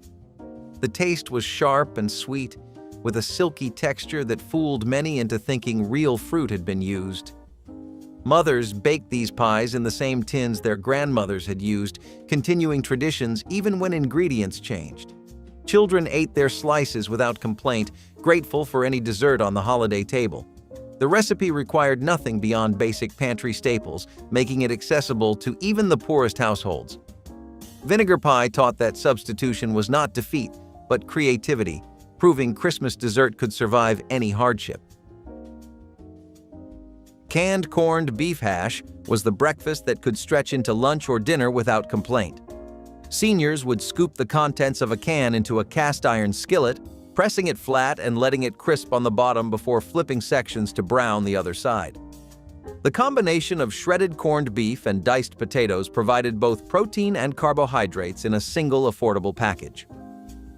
The taste was sharp and sweet, with a silky texture that fooled many into thinking real fruit had been used. Mothers baked these pies in the same tins their grandmothers had used, continuing traditions even when ingredients changed. Children ate their slices without complaint, grateful for any dessert on the holiday table. The recipe required nothing beyond basic pantry staples, making it accessible to even the poorest households. Vinegar pie taught that substitution was not defeat, but creativity, proving Christmas dessert could survive any hardship. Canned corned beef hash was the breakfast that could stretch into lunch or dinner without complaint. Seniors would scoop the contents of a can into a cast iron skillet, pressing it flat and letting it crisp on the bottom before flipping sections to brown the other side. The combination of shredded corned beef and diced potatoes provided both protein and carbohydrates in a single affordable package.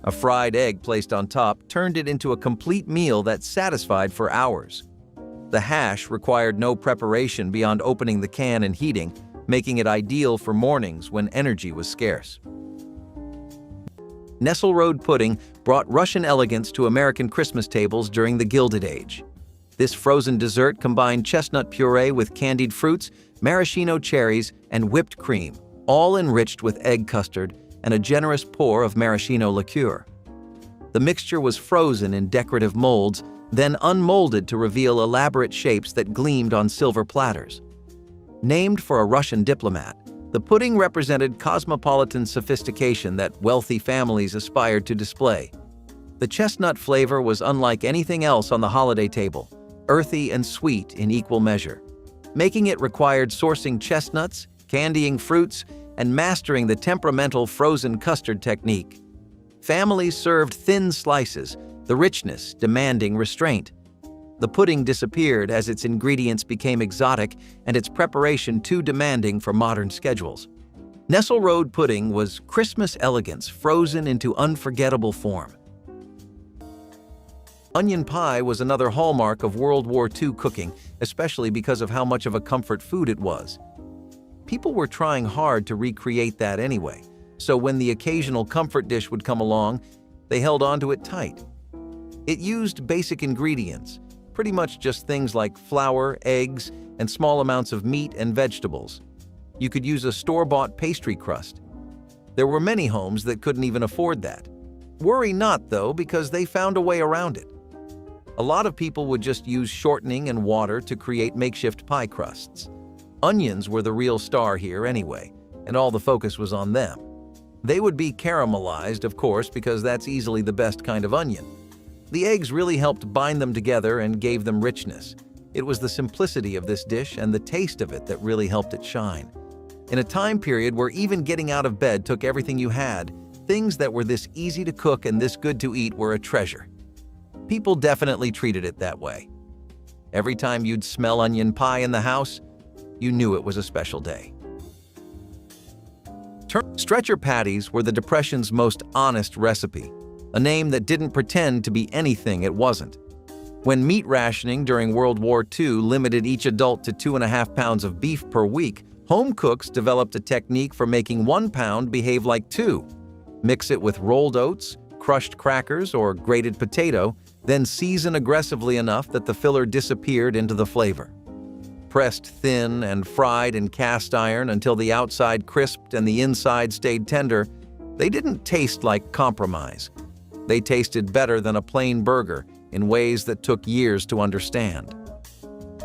A fried egg placed on top turned it into a complete meal that satisfied for hours. The hash required no preparation beyond opening the can and heating, making it ideal for mornings when energy was scarce. Nesselrode pudding brought Russian elegance to American Christmas tables during the Gilded Age. This frozen dessert combined chestnut puree with candied fruits, maraschino cherries, and whipped cream, all enriched with egg custard and a generous pour of maraschino liqueur. The mixture was frozen in decorative molds, then unmolded to reveal elaborate shapes that gleamed on silver platters. Named for a Russian diplomat, the pudding represented cosmopolitan sophistication that wealthy families aspired to display. The chestnut flavor was unlike anything else on the holiday table, earthy and sweet in equal measure. Making it required sourcing chestnuts, candying fruits, and mastering the temperamental frozen custard technique. Families served thin slices, the richness demanding restraint. The pudding disappeared as its ingredients became exotic and its preparation too demanding for modern schedules. Nesselrode pudding was Christmas elegance frozen into unforgettable form. Onion pie was another hallmark of World War II cooking, especially because of how much of a comfort food it was. People were trying hard to recreate that anyway, so when the occasional comfort dish would come along, they held onto it tight. It used basic ingredients, pretty much just things like flour, eggs, and small amounts of meat and vegetables. You could use a store-bought pastry crust. There were many homes that couldn't even afford that. Worry not, though, because they found a way around it. A lot of people would just use shortening and water to create makeshift pie crusts. Onions were the real star here anyway, and all the focus was on them. They would be caramelized, of course, because that's easily the best kind of onion. The eggs really helped bind them together and gave them richness. It was the simplicity of this dish and the taste of it that really helped it shine. In a time period where even getting out of bed took everything you had, things that were this easy to cook and this good to eat were a treasure. People definitely treated it that way. Every time you'd smell onion pie in the house, you knew it was a special day. Stretcher patties were the Depression's most honest recipe, a name that didn't pretend to be anything it wasn't. When meat rationing during World War II limited each adult to 2.5 pounds of beef per week, home cooks developed a technique for making 1 pound behave like 2. Mix it with rolled oats, crushed crackers, or grated potato, then season aggressively enough that the filler disappeared into the flavor. Pressed thin and fried in cast iron until the outside crisped and the inside stayed tender, they didn't taste like compromise. They tasted better than a plain burger in ways that took years to understand.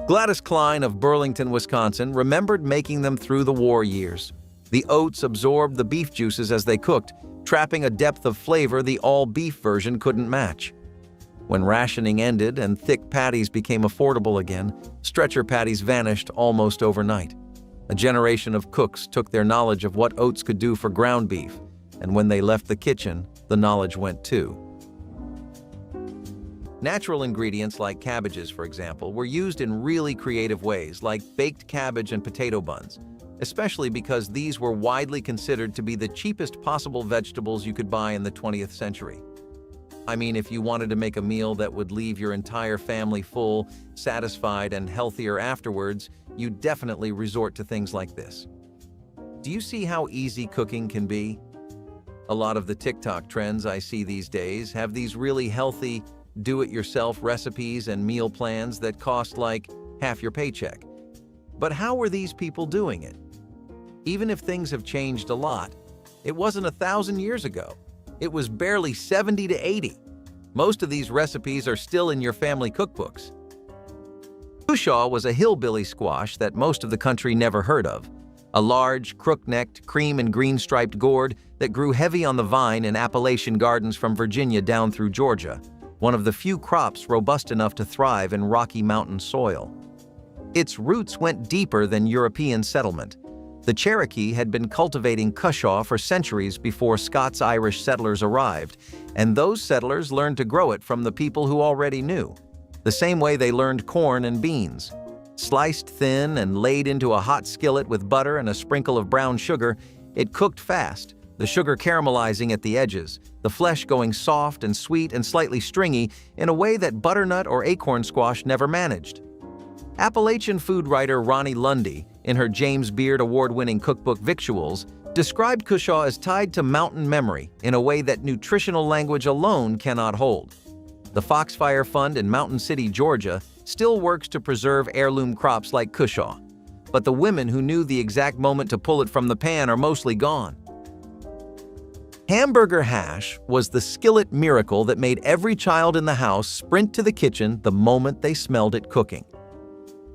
Gladys Klein of Burlington, Wisconsin, remembered making them through the war years. The oats absorbed the beef juices as they cooked, trapping a depth of flavor the all-beef version couldn't match. When rationing ended and thick patties became affordable again, stretcher patties vanished almost overnight. A generation of cooks took their knowledge of what oats could do for ground beef, and when they left the kitchen, the knowledge went too. Natural ingredients like cabbages, for example, were used in really creative ways, like baked cabbage and potato buns, especially because these were widely considered to be the cheapest possible vegetables you could buy in the 20th century. I mean, if you wanted to make a meal that would leave your entire family full, satisfied, and healthier afterwards, you'd definitely resort to things like this. Do you see how easy cooking can be? A lot of the TikTok trends I see these days have these really healthy, do-it-yourself recipes and meal plans that cost like half your paycheck. But how were these people doing it? Even if things have changed a lot, it wasn't 1,000 years ago. It was barely 70 to 80. Most of these recipes are still in your family cookbooks. Cushaw was a hillbilly squash that most of the country never heard of. A large, crook-necked, cream and green-striped gourd that grew heavy on the vine in Appalachian gardens from Virginia down through Georgia, one of the few crops robust enough to thrive in Rocky Mountain soil. Its roots went deeper than European settlement. The Cherokee had been cultivating cushaw for centuries before Scots-Irish settlers arrived, and those settlers learned to grow it from the people who already knew, the same way they learned corn and beans. Sliced thin and laid into a hot skillet with butter and a sprinkle of brown sugar, it cooked fast, the sugar caramelizing at the edges, the flesh going soft and sweet and slightly stringy in a way that butternut or acorn squash never managed. Appalachian food writer Ronnie Lundy, in her James Beard award-winning cookbook Victuals, described cushaw as tied to mountain memory in a way that nutritional language alone cannot hold. The Foxfire Fund in Mountain City, Georgia, still works to preserve heirloom crops like cushaw, but the women who knew the exact moment to pull it from the pan are mostly gone. Hamburger hash was the skillet miracle that made every child in the house sprint to the kitchen the moment they smelled it cooking.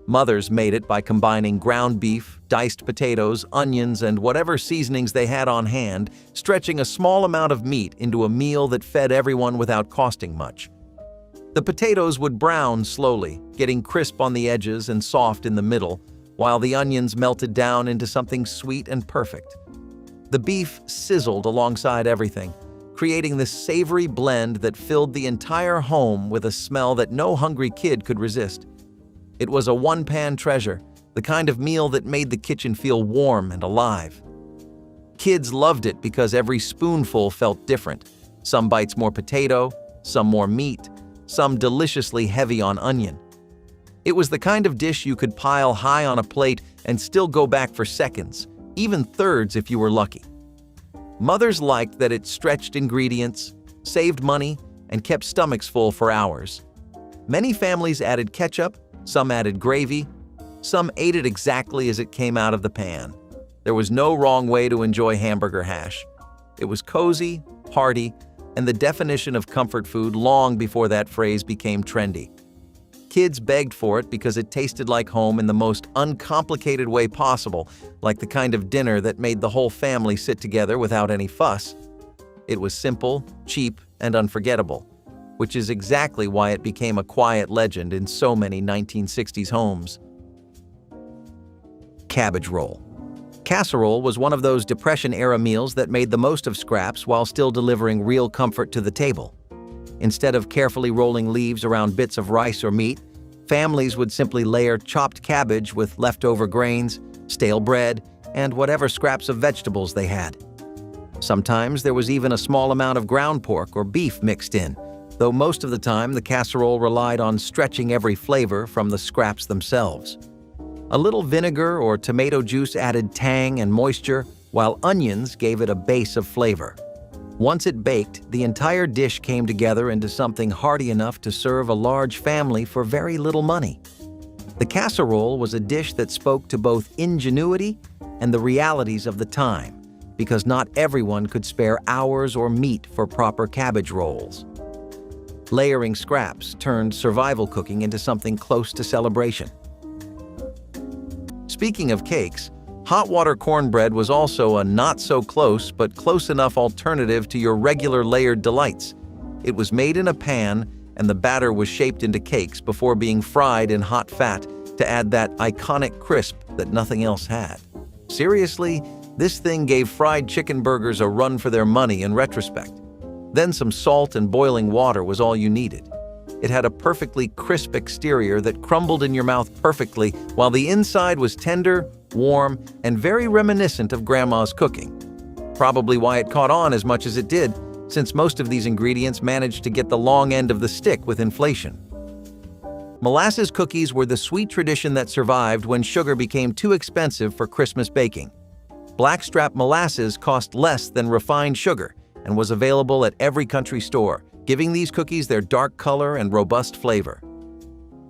Mothers made it by combining ground beef, diced potatoes, onions, and whatever seasonings they had on hand, stretching a small amount of meat into a meal that fed everyone without costing much. The potatoes would brown slowly, getting crisp on the edges and soft in the middle, while the onions melted down into something sweet and perfect. The beef sizzled alongside everything, creating this savory blend that filled the entire home with a smell that no hungry kid could resist. It was a one-pan treasure, the kind of meal that made the kitchen feel warm and alive. Kids loved it because every spoonful felt different. Some bites more potato, some more meat, some deliciously heavy on onion. It was the kind of dish you could pile high on a plate and still go back for seconds, even thirds if you were lucky. Mothers liked that it stretched ingredients, saved money, and kept stomachs full for hours. Many families added ketchup, some added gravy, some ate it exactly as it came out of the pan. There was no wrong way to enjoy hamburger hash. It was cozy, hearty, and the definition of comfort food long before that phrase became trendy. Kids begged for it because it tasted like home in the most uncomplicated way possible, like the kind of dinner that made the whole family sit together without any fuss. It was simple, cheap, and unforgettable, which is exactly why it became a quiet legend in so many 1960s homes. Cabbage roll. Casserole was one of those Depression-era meals that made the most of scraps while still delivering real comfort to the table. Instead of carefully rolling leaves around bits of rice or meat, families would simply layer chopped cabbage with leftover grains, stale bread, and whatever scraps of vegetables they had. Sometimes there was even a small amount of ground pork or beef mixed in, though most of the time the casserole relied on stretching every flavor from the scraps themselves. A little vinegar or tomato juice added tang and moisture, while onions gave it a base of flavor. Once it baked, the entire dish came together into something hearty enough to serve a large family for very little money. The casserole was a dish that spoke to both ingenuity and the realities of the time, because not everyone could spare hours or meat for proper cabbage rolls. Layering scraps turned survival cooking into something close to celebration. Speaking of cakes, hot water cornbread was also a not-so-close but close enough alternative to your regular layered delights. It was made in a pan, and the batter was shaped into cakes before being fried in hot fat to add that iconic crisp that nothing else had. Seriously, this thing gave fried chicken burgers a run for their money in retrospect. Then some salt and boiling water was all you needed. It had a perfectly crisp exterior that crumbled in your mouth perfectly, while the inside was tender, warm, and very reminiscent of Grandma's cooking. Probably why it caught on as much as it did, since most of these ingredients managed to get the long end of the stick with inflation. Molasses cookies were the sweet tradition that survived when sugar became too expensive for Christmas baking. Blackstrap molasses cost less than refined sugar and was available at every country store, giving these cookies their dark color and robust flavor.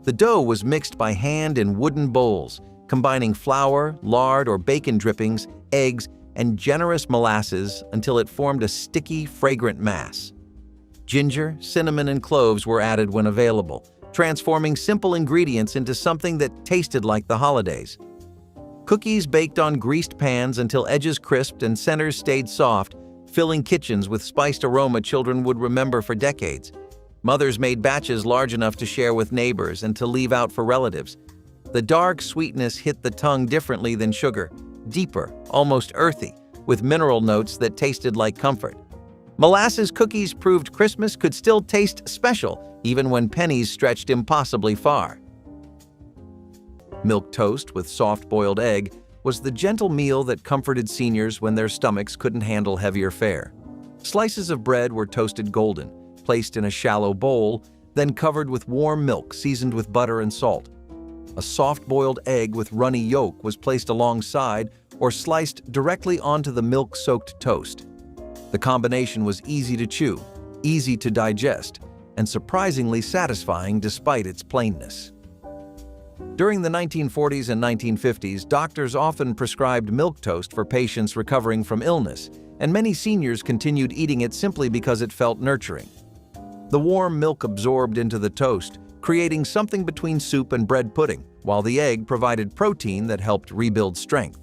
The dough was mixed by hand in wooden bowls, combining flour, lard, or bacon drippings, eggs, and generous molasses until it formed a sticky, fragrant mass. Ginger, cinnamon, and cloves were added when available, transforming simple ingredients into something that tasted like the holidays. Cookies baked on greased pans until edges crisped and centers stayed soft, filling kitchens with spiced aroma children would remember for decades. Mothers made batches large enough to share with neighbors and to leave out for relatives. The dark sweetness hit the tongue differently than sugar, deeper, almost earthy, with mineral notes that tasted like comfort. Molasses cookies proved Christmas could still taste special, even when pennies stretched impossibly far. Milk toast with soft-boiled egg was the gentle meal that comforted seniors when their stomachs couldn't handle heavier fare. Slices of bread were toasted golden, placed in a shallow bowl, then covered with warm milk seasoned with butter and salt. A soft-boiled egg with runny yolk was placed alongside or sliced directly onto the milk-soaked toast. The combination was easy to chew, easy to digest, and surprisingly satisfying despite its plainness. During the 1940s and 1950s, doctors often prescribed milk toast for patients recovering from illness, and many seniors continued eating it simply because it felt nurturing. The warm milk absorbed into the toast, creating something between soup and bread pudding, while the egg provided protein that helped rebuild strength.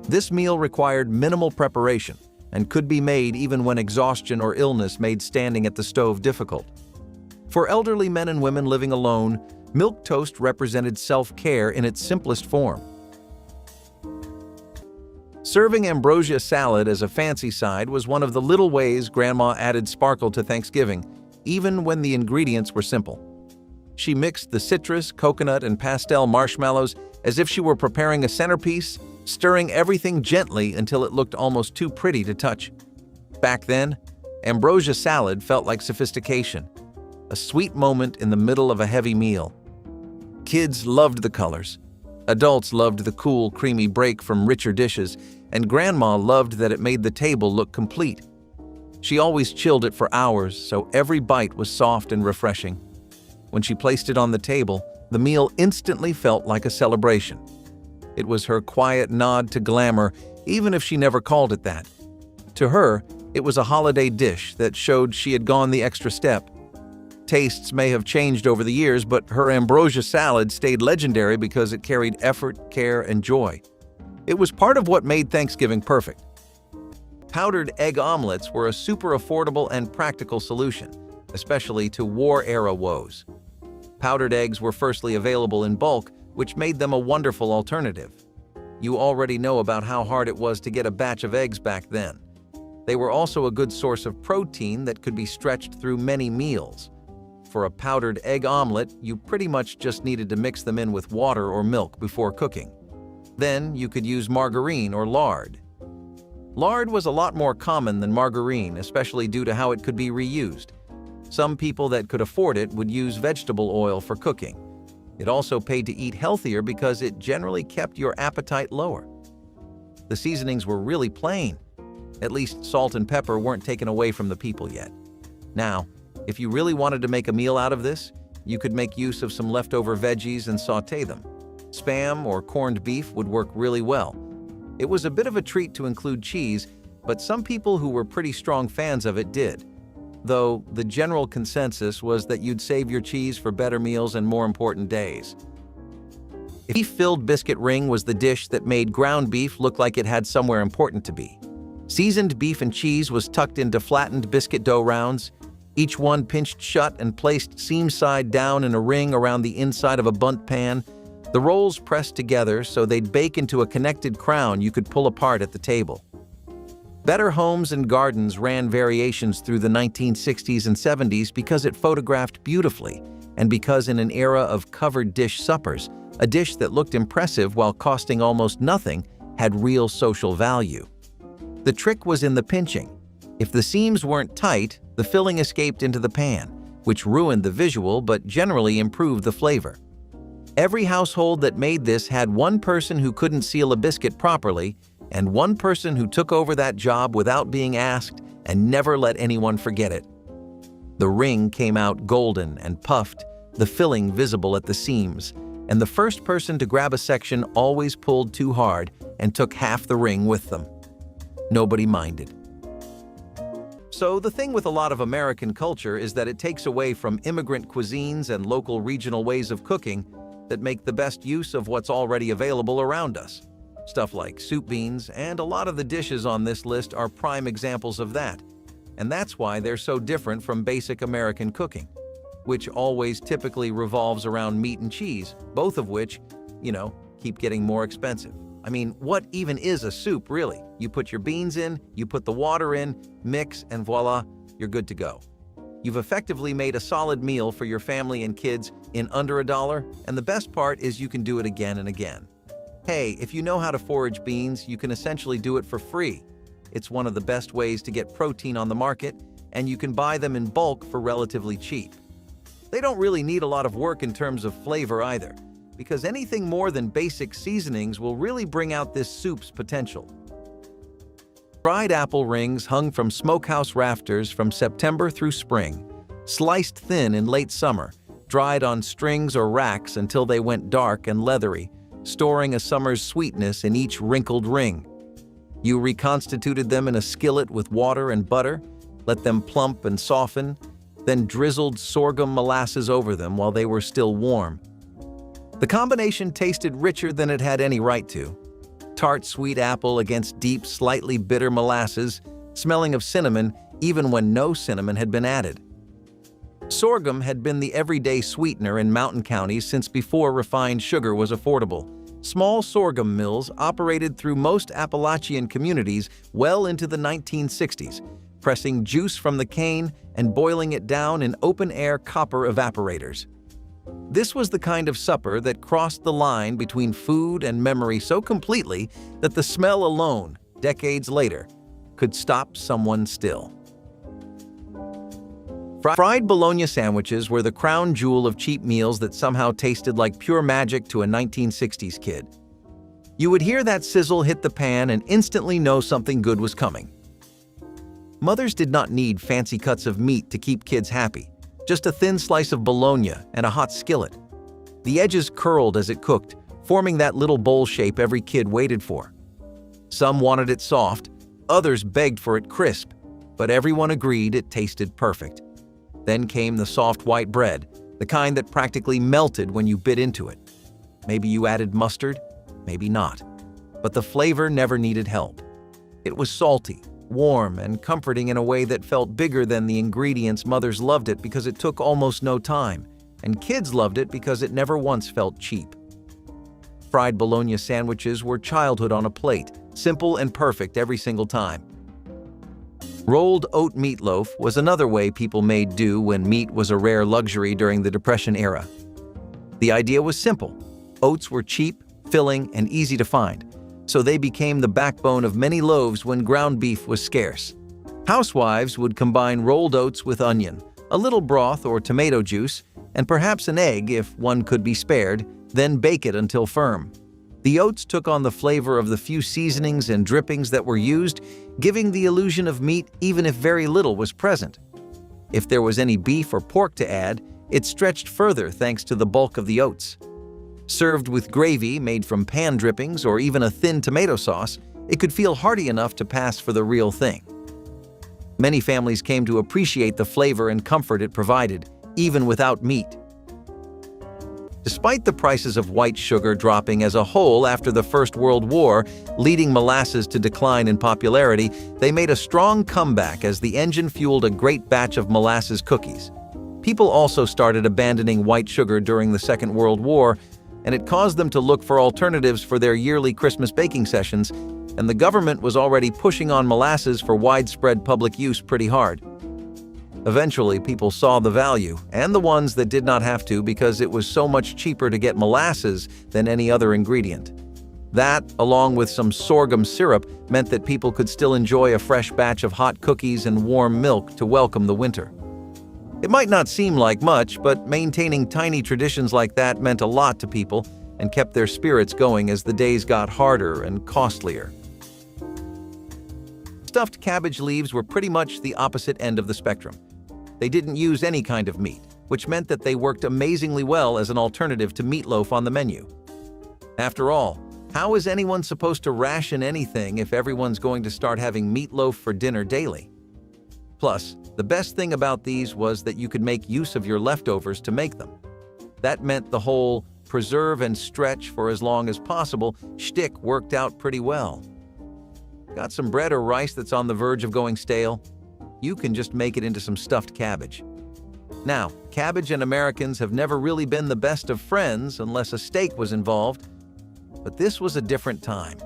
This meal required minimal preparation and could be made even when exhaustion or illness made standing at the stove difficult. For elderly men and women living alone, milk toast represented self-care in its simplest form. Serving ambrosia salad as a fancy side was one of the little ways Grandma added sparkle to Thanksgiving, even when the ingredients were simple. She mixed the citrus, coconut, and pastel marshmallows as if she were preparing a centerpiece, stirring everything gently until it looked almost too pretty to touch. Back then, ambrosia salad felt like sophistication, a sweet moment in the middle of a heavy meal. Kids loved the colors. Adults loved the cool, creamy break from richer dishes, and Grandma loved that it made the table look complete. She always chilled it for hours, so every bite was soft and refreshing. When she placed it on the table, the meal instantly felt like a celebration. It was her quiet nod to glamour, even if she never called it that. To her, it was a holiday dish that showed she had gone the extra step. Tastes may have changed over the years, but her ambrosia salad stayed legendary because it carried effort, care, and joy. It was part of what made Thanksgiving perfect. Powdered egg omelets were a super affordable and practical solution, especially to war-era woes. Powdered eggs were firstly available in bulk, which made them a wonderful alternative. You already know about how hard it was to get a batch of eggs back then. They were also a good source of protein that could be stretched through many meals. For a powdered egg omelet, you pretty much just needed to mix them in with water or milk before cooking. Then you could use margarine or lard. Lard was a lot more common than margarine, especially due to how it could be reused. Some people that could afford it would use vegetable oil for cooking. It also paid to eat healthier because it generally kept your appetite lower. The seasonings were really plain. At least salt and pepper weren't taken away from the people yet. Now, if you really wanted to make a meal out of this, you could make use of some leftover veggies and sauté them. Spam or corned beef would work really well. It was a bit of a treat to include cheese, but some people who were pretty strong fans of it did. Though the general consensus was that you'd save your cheese for better meals and more important days. A beef-filled biscuit ring was the dish that made ground beef look like it had somewhere important to be. Seasoned beef and cheese was tucked into flattened biscuit dough rounds, each one pinched shut and placed seam-side down in a ring around the inside of a bundt pan. The rolls pressed together so they'd bake into a connected crown you could pull apart at the table. Better Homes and Gardens ran variations through the 1960s and 70s because it photographed beautifully, and because in an era of covered dish suppers, a dish that looked impressive while costing almost nothing had real social value. The trick was in the pinching. If the seams weren't tight, the filling escaped into the pan, which ruined the visual but generally improved the flavor. Every household that made this had one person who couldn't seal a biscuit properly, and one person who took over that job without being asked and never let anyone forget it. The ring came out golden and puffed, the filling visible at the seams, and the first person to grab a section always pulled too hard and took half the ring with them. Nobody minded. So the thing with a lot of American culture is that it takes away from immigrant cuisines and local regional ways of cooking that make the best use of what's already available around us. Stuff like soup beans, and a lot of the dishes on this list are prime examples of that. And that's why they're so different from basic American cooking, which always typically revolves around meat and cheese, both of which, keep getting more expensive. I mean, what even is a soup, really? You put your beans in, you put the water in, mix, and voila, you're good to go. You've effectively made a solid meal for your family and kids in under $1, and the best part is you can do it again and again. Hey, if you know how to forage beans, you can essentially do it for free. It's one of the best ways to get protein on the market, and you can buy them in bulk for relatively cheap. They don't really need a lot of work in terms of flavor either, because anything more than basic seasonings will really bring out this soup's potential. Fried apple rings hung from smokehouse rafters from September through spring, sliced thin in late summer, dried on strings or racks until they went dark and leathery, storing a summer's sweetness in each wrinkled ring. You reconstituted them in a skillet with water and butter, let them plump and soften, then drizzled sorghum molasses over them while they were still warm. The combination tasted richer than it had any right to. Tart sweet apple against deep, slightly bitter molasses, smelling of cinnamon even when no cinnamon had been added. Sorghum had been the everyday sweetener in mountain counties since before refined sugar was affordable. Small sorghum mills operated through most Appalachian communities well into the 1960s, pressing juice from the cane and boiling it down in open-air copper evaporators. This was the kind of supper that crossed the line between food and memory so completely that the smell alone, decades later, could stop someone still. Fried bologna sandwiches were the crown jewel of cheap meals that somehow tasted like pure magic to a 1960s kid. You would hear that sizzle hit the pan and instantly know something good was coming. Mothers did not need fancy cuts of meat to keep kids happy, just a thin slice of bologna and a hot skillet. The edges curled as it cooked, forming that little bowl shape every kid waited for. Some wanted it soft, others begged for it crisp, but everyone agreed it tasted perfect. Then came the soft white bread, the kind that practically melted when you bit into it. Maybe you added mustard, maybe not. But the flavor never needed help. It was salty, warm, and comforting in a way that felt bigger than the ingredients. Mothers loved it because it took almost no time, and kids loved it because it never once felt cheap. Fried bologna sandwiches were childhood on a plate, simple and perfect every single time. Rolled oat meatloaf was another way people made do when meat was a rare luxury during the Depression era. The idea was simple. Oats were cheap, filling, and easy to find, so they became the backbone of many loaves when ground beef was scarce. Housewives would combine rolled oats with onion, a little broth or tomato juice, and perhaps an egg if one could be spared, then bake it until firm. The oats took on the flavor of the few seasonings and drippings that were used, giving the illusion of meat even if very little was present. If there was any beef or pork to add, it stretched further thanks to the bulk of the oats. Served with gravy made from pan drippings or even a thin tomato sauce, it could feel hearty enough to pass for the real thing. Many families came to appreciate the flavor and comfort it provided, even without meat. Despite the prices of white sugar dropping as a whole after the First World War, leading molasses to decline in popularity, they made a strong comeback as the engine fueled a great batch of molasses cookies. People also started abandoning white sugar during the Second World War, and it caused them to look for alternatives for their yearly Christmas baking sessions, and the government was already pushing on molasses for widespread public use pretty hard. Eventually, people saw the value, and the ones that did not have to because it was so much cheaper to get molasses than any other ingredient. That, along with some sorghum syrup, meant that people could still enjoy a fresh batch of hot cookies and warm milk to welcome the winter. It might not seem like much, but maintaining tiny traditions like that meant a lot to people and kept their spirits going as the days got harder and costlier. Stuffed cabbage leaves were pretty much the opposite end of the spectrum. They didn't use any kind of meat, which meant that they worked amazingly well as an alternative to meatloaf on the menu. After all, how is anyone supposed to ration anything if everyone's going to start having meatloaf for dinner daily? Plus, the best thing about these was that you could make use of your leftovers to make them. That meant the whole preserve and stretch for as long as possible shtick worked out pretty well. Got some bread or rice that's on the verge of going stale? You can just make it into some stuffed cabbage. Now, cabbage and Americans have never really been the best of friends unless a steak was involved. But this was a different time.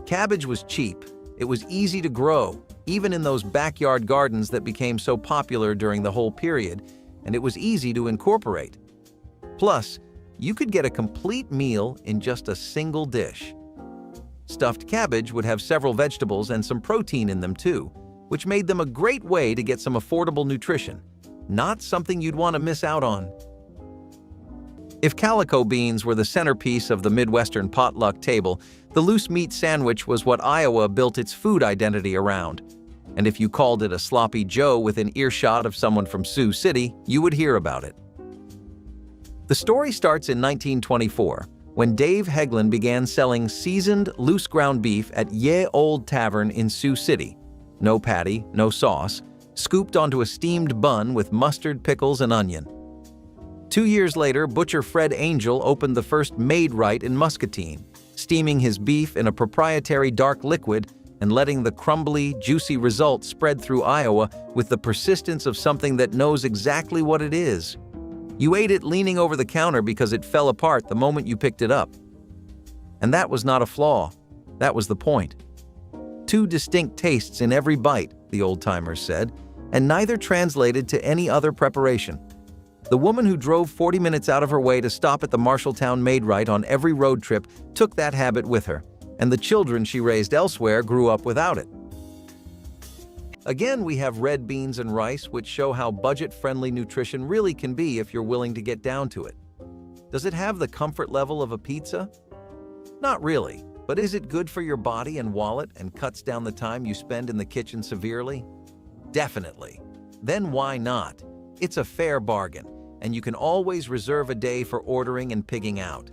Cabbage was cheap. It was easy to grow, even in those backyard gardens that became so popular during the whole period, and it was easy to incorporate. Plus, you could get a complete meal in just a single dish. Stuffed cabbage would have several vegetables and some protein in them too, which made them a great way to get some affordable nutrition. Not something you'd want to miss out on. If calico beans were the centerpiece of the Midwestern potluck table, the loose meat sandwich was what Iowa built its food identity around. And if you called it a sloppy Joe within earshot of someone from Sioux City, you would hear about it. The story starts in 1924, when Dave Heglin began selling seasoned, loose ground beef at Ye Old Tavern in Sioux City. No patty, no sauce, scooped onto a steamed bun with mustard, pickles, and onion. 2 years later, butcher Fred Angel opened the first Maid-Rite in Muscatine, steaming his beef in a proprietary dark liquid and letting the crumbly, juicy result spread through Iowa with the persistence of something that knows exactly what it is. You ate it leaning over the counter because it fell apart the moment you picked it up. And that was not a flaw. That was the point. 2 distinct tastes in every bite, the old-timers said, and neither translated to any other preparation. The woman who drove 40 minutes out of her way to stop at the Marshalltown Maid-Rite on every road trip took that habit with her, and the children she raised elsewhere grew up without it. Again, we have red beans and rice, which show how budget-friendly nutrition really can be if you're willing to get down to it. Does it have the comfort level of a pizza? Not really, but is it good for your body and wallet and cuts down the time you spend in the kitchen severely? Definitely. Then why not? It's a fair bargain, and you can always reserve a day for ordering and pigging out.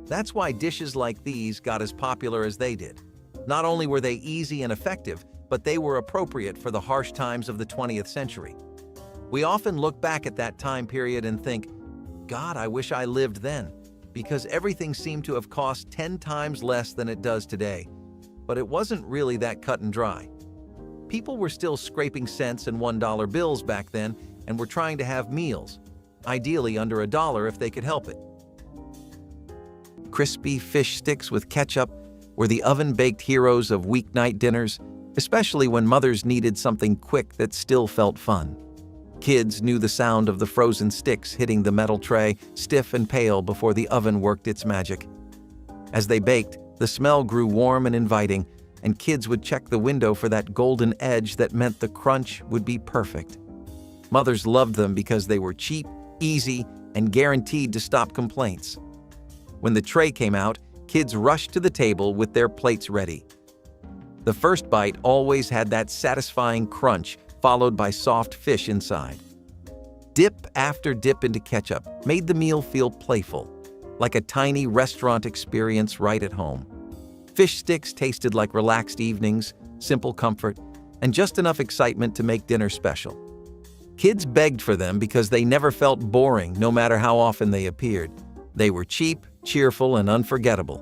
That's why dishes like these got as popular as they did. Not only were they easy and effective, but they were appropriate for the harsh times of the 20th century. We often look back at that time period and think, God, I wish I lived then, because everything seemed to have cost 10 times less than it does today. But it wasn't really that cut and dry. People were still scraping cents and $1 bills back then and were trying to have meals, ideally under $1 if they could help it. Crispy fish sticks with ketchup were the oven-baked heroes of weeknight dinners, especially when mothers needed something quick that still felt fun. Kids knew the sound of the frozen sticks hitting the metal tray, stiff and pale before the oven worked its magic. As they baked, the smell grew warm and inviting, and kids would check the window for that golden edge that meant the crunch would be perfect. Mothers loved them because they were cheap, easy, and guaranteed to stop complaints. When the tray came out, kids rushed to the table with their plates ready. The first bite always had that satisfying crunch, followed by soft fish inside. Dip after dip into ketchup made the meal feel playful, like a tiny restaurant experience right at home. Fish sticks tasted like relaxed evenings, simple comfort, and just enough excitement to make dinner special. Kids begged for them because they never felt boring no matter how often they appeared. They were cheap, cheerful, and unforgettable.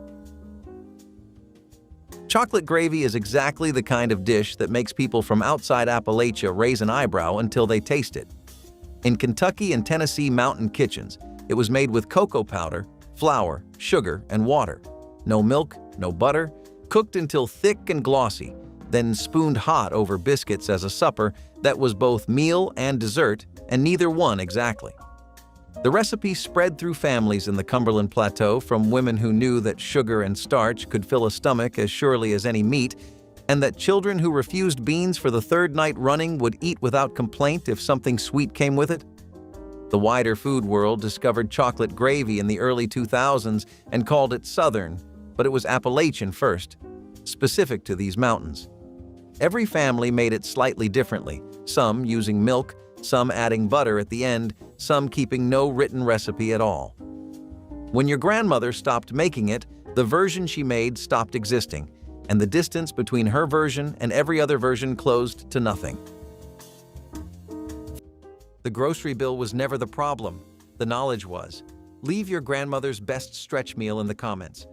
Chocolate gravy is exactly the kind of dish that makes people from outside Appalachia raise an eyebrow until they taste it. In Kentucky and Tennessee mountain kitchens, it was made with cocoa powder, flour, sugar, and water. No milk, no butter, cooked until thick and glossy, then spooned hot over biscuits as a supper that was both meal and dessert, and neither one exactly. The recipe spread through families in the Cumberland Plateau, from women who knew that sugar and starch could fill a stomach as surely as any meat, and that children who refused beans for the third night running would eat without complaint if something sweet came with it. The wider food world discovered chocolate gravy in the early 2000s and called it Southern, but it was Appalachian first, specific to these mountains. Every family made it slightly differently, some using milk, some adding butter at the end, some keeping no written recipe at all. When your grandmother stopped making it, the version she made stopped existing, and the distance between her version and every other version closed to nothing. The grocery bill was never the problem. The knowledge was. Leave your grandmother's best stretch meal in the comments.